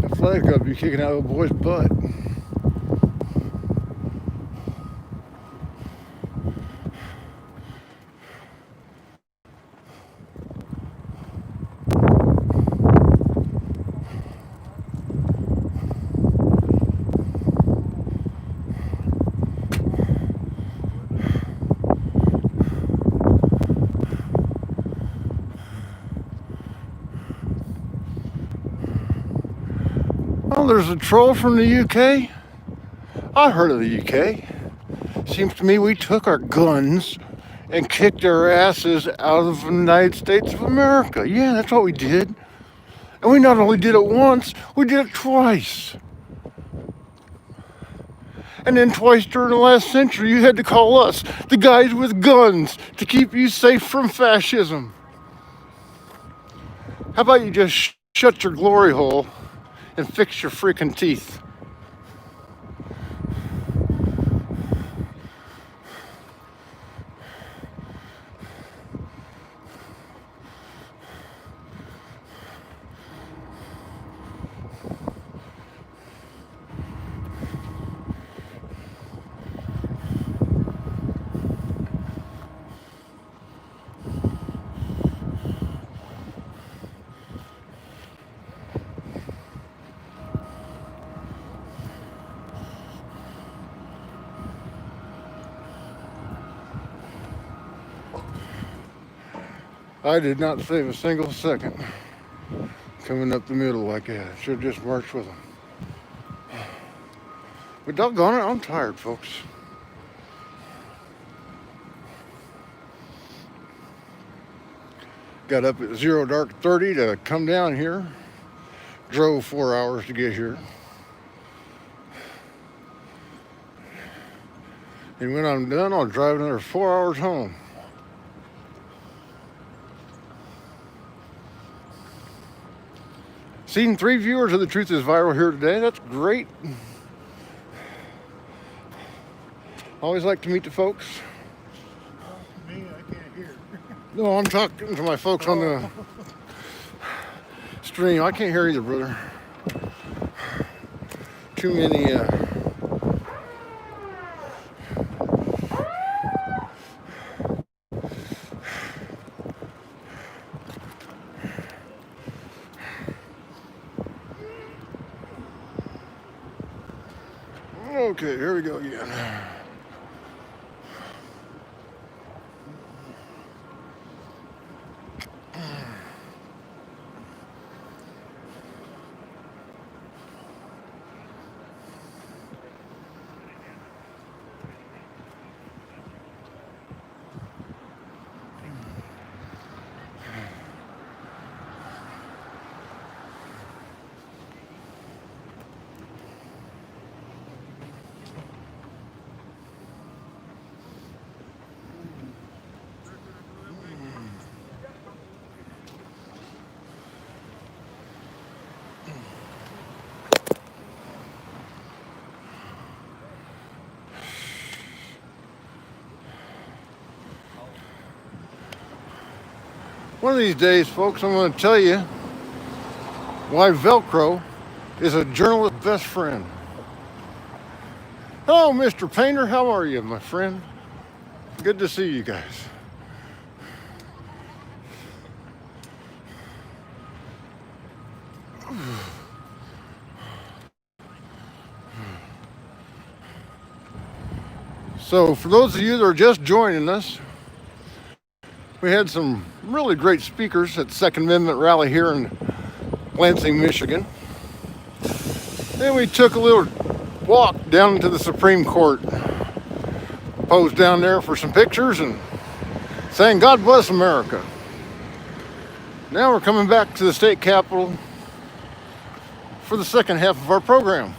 The flag's got to be kicking out of the boy's butt. Oh, there's a troll from the UK. I heard of the UK. Seems to me we took our guns and kicked our asses out of the United States of America. Yeah, that's what we did. And we not only did it once, we did it twice. And then twice during the last century, you had to call us, the guys with guns, to keep you safe from fascism. How about you just shut your glory hole and fix your freaking teeth? I did not save a single second coming up the middle like that. Should have just marched with them. But doggone it, I'm tired, folks. Got up at 0:30 to come down here. Drove 4 hours to get here. And when I'm done, I'll drive another 4 hours home. Seen 3 viewers of The Truth is Viral here today. That's great. Always like to meet the folks. Me, I can't hear. No, I'm talking to my folks on the stream. I can't hear either, brother. Too many, Okay, here we go again. One of these days, folks, I'm going to tell you why Velcro is a journalist's best friend. Hello, Mr. Painter. How are you, my friend? Good to see you guys. So, for those of you that are just joining us, we had some really great speakers at Second Amendment rally here in Lansing, Michigan. Then we took a little walk down to the Supreme Court, posed down there for some pictures and saying, God bless America. Now we're coming back to the state capitol for the second half of our program.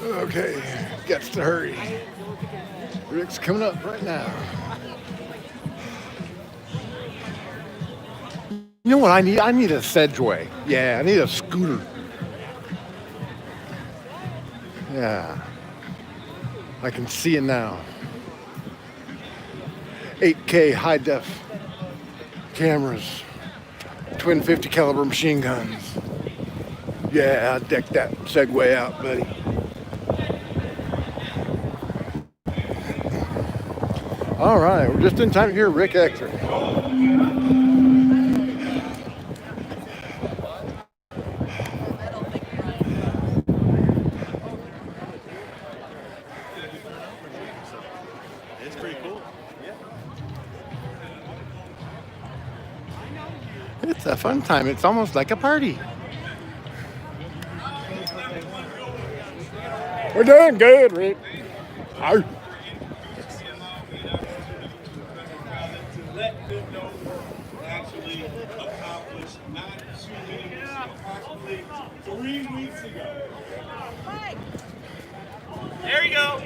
Okay, gets to hurry. Rick's coming up right now. You know what I need? I need a Sedgway. Yeah, I need a scooter. Yeah, I can see it now. 8K high def cameras, twin 50 caliber machine guns. Yeah, I decked that Segway out, buddy. All right, we're just in time to hear Rick Exer. It's pretty cool. Yeah. It's a fun time. It's almost like a party. We're doing good, Rick. Arr. Let them know actually accomplished not 2 years, approximately 3 weeks ago. There you go.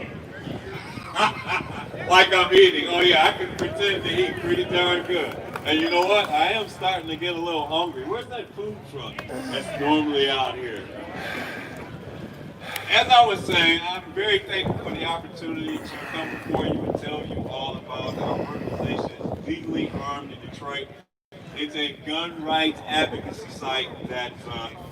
Like I'm eating. Oh yeah, I can pretend to eat pretty darn good. And you know what? I am starting to get a little hungry. Where's that food truck that's normally out here? As I was saying, I'm very thankful for the opportunity to come before you and tell you all about our organization, Legally Armed in Detroit. It's a gun rights advocacy site that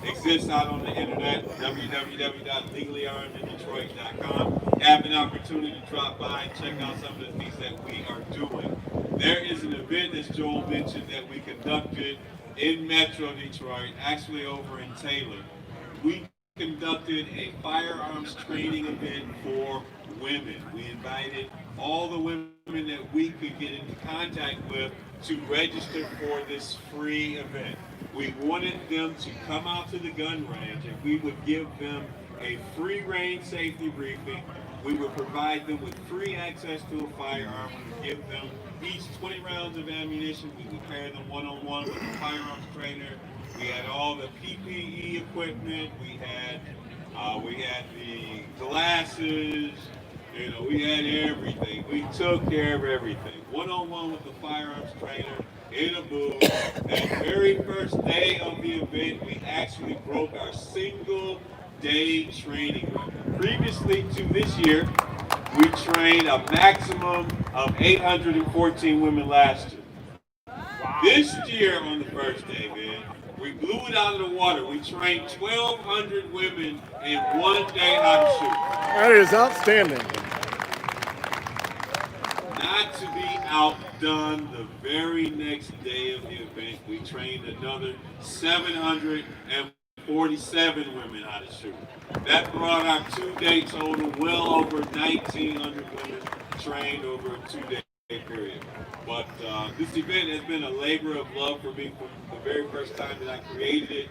exists out on the internet, www.legallyarmedindetroit.com. Have an opportunity to drop by and check out some of the things that we are doing. There is an event, as Joel mentioned, that we conducted in Metro Detroit, actually over in Taylor. We conducted a firearms training event for women. We invited all the women that we could get into contact with to register for this free event. We wanted them to come out to the gun range and we would give them a free range safety briefing. We would provide them with free access to a firearm. We would give them each 20 rounds of ammunition. We would pair them one-on-one with a firearms trainer. We had all the PPE equipment. We had We had the glasses, you know, we had everything. We took care of everything. One-on-one with the firearms trainer in a booth. That very first day of the event, we actually broke our single day training record. Previously to this year, we trained a maximum of 814 women last year. This year on the first day, man, we blew it out of the water. We trained 1,200 women in one day how to shoot. That is outstanding. Not to be outdone, the very next day of the event, we trained another 747 women how to shoot. That brought our two-day total well over 1,900 women trained over a two-day period. But this event has been a labor of love for me from the very first time that I created it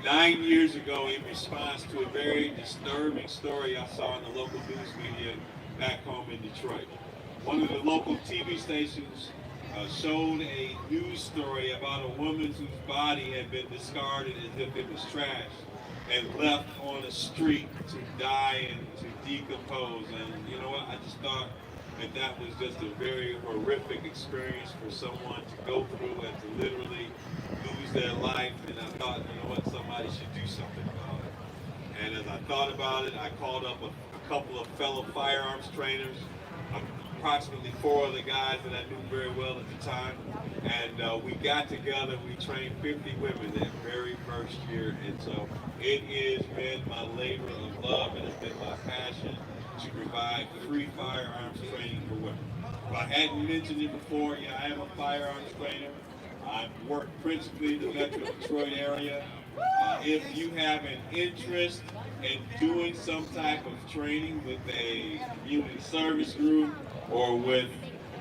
9 years ago in response to a very disturbing story I saw in the local news media back home in Detroit. One of the local TV stations showed a news story about a woman whose body had been discarded as if it was trash and left on a street to die and to decompose. And you know what? I just thought that was just a very horrific experience for someone to go through and to literally lose their life. And I thought, you know what? Somebody should do something about it. And as I thought about it, I called up a couple of fellow firearms trainers, approximately 4 of the guys that I knew very well at the time, and we got together. We trained 50 women that very first year, and so it has been my labor of love, and it's been my passion to provide free firearms training for women. If I hadn't mentioned it before, yeah, I am a firearms trainer. I work principally in the Metro Detroit area. If you have an interest in doing some type of training with a community service group or with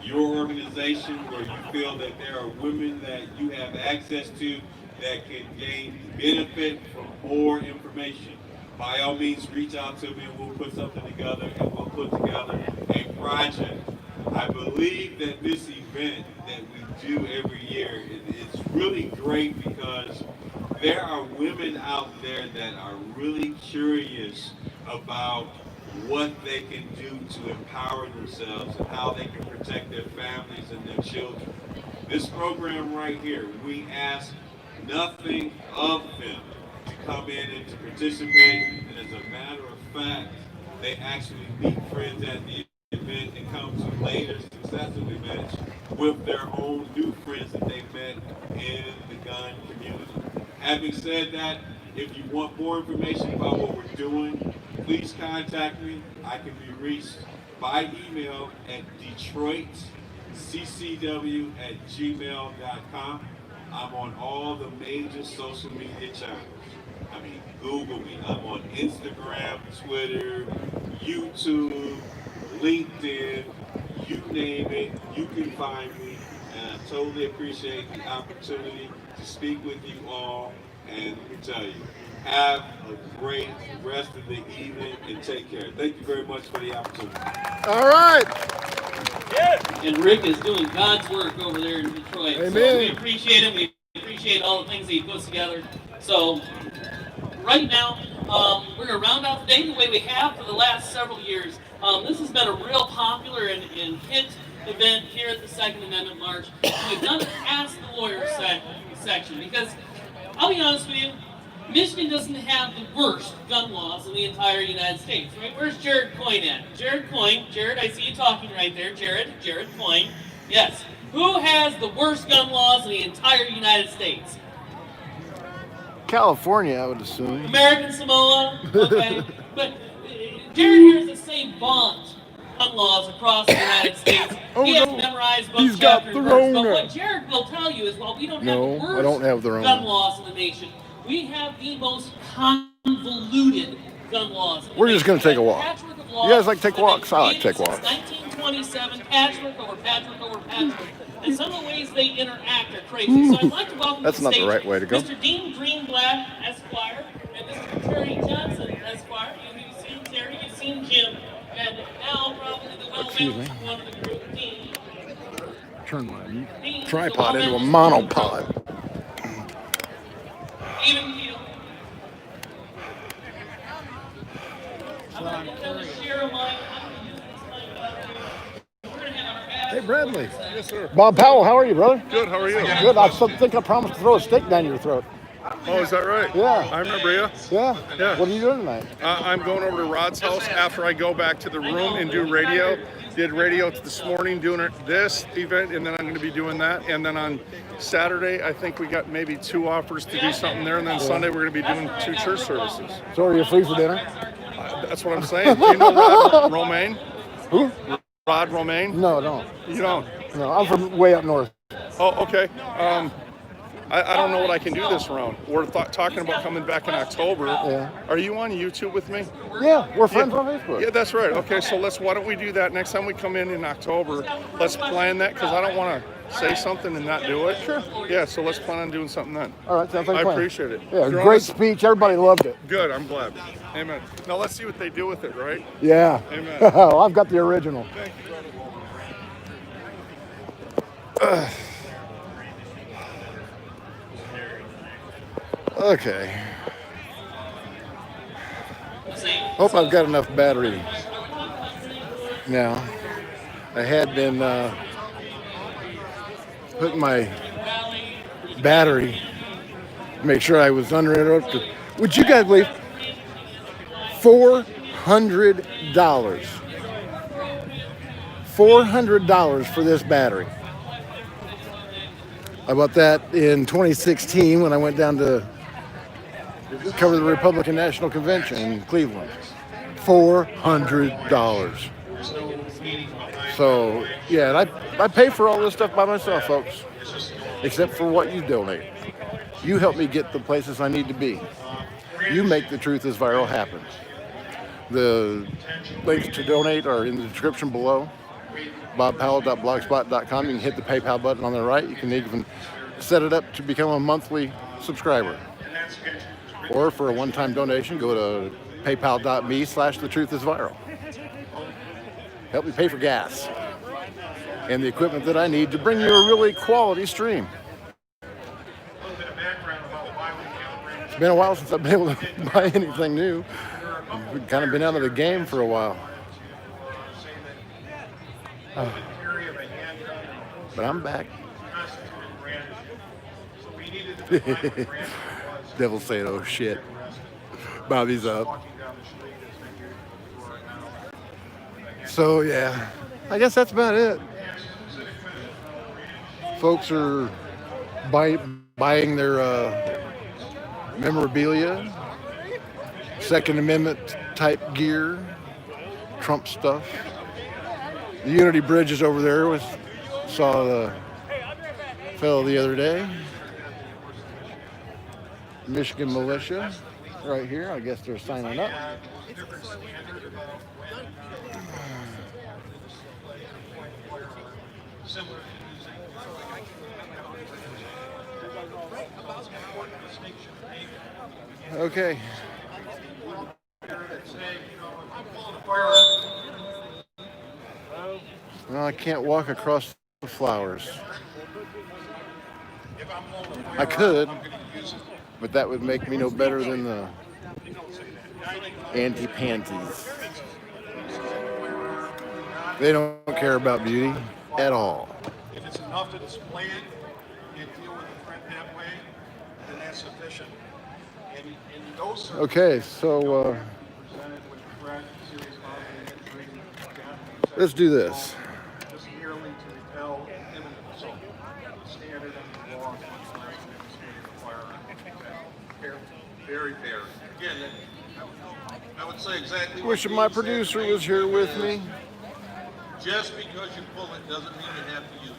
your organization where you feel that there are women that you have access to that can gain benefit from more information, by all means reach out to me and we'll put something together and we'll put together a project. I believe that this event that we do every year is really great because there are women out there that are really curious about what they can do to empower themselves and how they can protect their families and their children. This program right here, we ask nothing of them to come in and to participate, and as a matter of fact, they actually meet friends at the event and come to later successive events with their own new friends that they met in the gun community. Having said that, if you want more information about what we're doing, please contact me. I can be reached by email at detroitccw@gmail.com. I'm on all the major social media channels. I mean, Google me. I'm on Instagram, Twitter, YouTube, LinkedIn, you name it, you can find me. And I totally appreciate the opportunity to speak with you all. And let me tell you, have a great rest of the evening and take care. Thank you very much for the opportunity. All right. And Rick is doing God's work over there in Detroit. Amen. So we appreciate him. We appreciate all the things that he puts together. So right now, we're going to round out the day the way we have for the last several years. This has been a real popular and hit event here at the Second Amendment March. We've done it past the lawyer section because, I'll be honest with you, Michigan doesn't have the worst gun laws in the entire United States, right? Where's Jared Coyne at? Jared Coyne, Jared, I see you talking right there. Jared Coyne. Yes. Who has the worst gun laws in the entire United States? California, I would assume. American Samoa. Okay. But Jared here is the same vaunt gun laws across the United States. He has memorized book, chapter, and verse. But what Jared will tell you is, while we don't have the worst gun laws in the nation, we have the most convoluted gun laws. We're just going to take a walk. You guys like to take walks? I like to take walks. 1927, patchwork over patchwork over patchwork. And some of the ways they interact are crazy. So I'd like to welcome That's to the not stage the right way to go. Mr. Dean Greenblatt, Esquire, and Mr. Terry Johnson, Esquire. You've seen Terry, you've seen Jim, and now probably the well-known one of the group, Dean. Turn my tripod into a monopod. Even keel. Friendly. Yes, sir. Bob Powell, how are you, brother? Good, how are you? Good. I think I promised to throw a steak down your throat. Oh, is that right? Yeah. I remember you. Yeah. Yeah. What are you doing tonight? I'm going over to Rod's house after I go back to the room and do radio. Did radio this morning doing this event, and then I'm going to be doing that. And then on Saturday, I think we got maybe 2 offers to do something there. And then Sunday, we're going to be doing 2 church services. So are you free for dinner? That's what I'm saying. Do you know Rod Romaine? Who? Rod Romaine? No, I don't. You don't? No, I'm from way up north. Oh, okay. I don't know what I can do this round. We're talking about coming back in October. Yeah. Are you on YouTube with me? Yeah, we're friends on Facebook. Yeah, that's right. Okay, so why don't we do that next time we come in October? Let's plan that, because I don't want to say something and not do it. Sure. Yeah, so let's plan on doing something then. All right, sounds like a I plan. appreciate it. Yeah, You're great on speech. Everybody loved it. Good, I'm glad. Amen. Now let's see what they do with it, right? Yeah. Amen. Oh, I've got the original. Thank you, brother. Okay. Hope I've got enough battery now. I had been putting my battery, make sure I was uninterrupted. Would you guys believe $400? $400 for this battery. I bought that in 2016 when I went down to cover the Republican National Convention in Cleveland. $400. So, yeah, and I pay for all this stuff by myself, folks, except for what you donate. You help me get the places I need to be. You make The Truth is Viral happen. The links to donate are in the description below. bobpowell.blogspot.com. You can hit the PayPal button on the right. You can even set it up to become a monthly subscriber. Or for a one-time donation, go to paypal.me/thetruithisviral. Help me pay for gas and the equipment that I need to bring you a really quality stream. It's been a while since I've been able to buy anything new. We've kind of been out of the game for a while. But I'm back. Devil's saying, oh shit. Bobby's up. So yeah, I guess that's about it. Folks are buying their memorabilia, Second Amendment type gear, Trump stuff. The Unity Bridge is over there. Saw the fellow the other day. Michigan militia right here. I guess they're signing up. Okay. Well, I can't walk across the flowers. I could, but that would make me no better than the anti-panties. They don't care about beauty at all. If it's enough to display it and deal with the print that way, then that's sufficient. And those Okay, so let's do this. just merely to repel imminent assault. Standard under the law, very fair. Again, I would say exactly what Wishing my producer was here with me. just because you pull it doesn't mean you have to use it.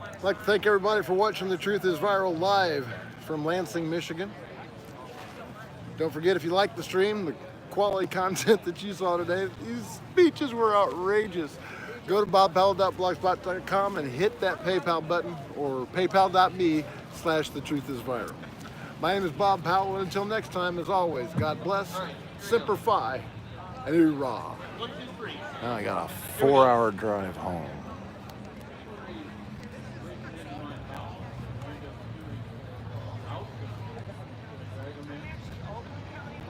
I'd like to thank everybody for watching The Truth is Viral live from Lansing, Michigan. Don't forget, if you like the stream, the quality content that you saw today, these speeches were outrageous. Go to bobpowell.blogspot.com and hit that PayPal button or paypal.me/thetruithisviral. My name is Bob Powell, and until next time, as always, God bless, Semper Fi, and hoorah. Now I got a 4-hour drive home.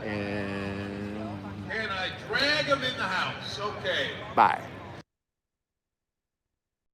And I drag them in the house. Okay. Bye.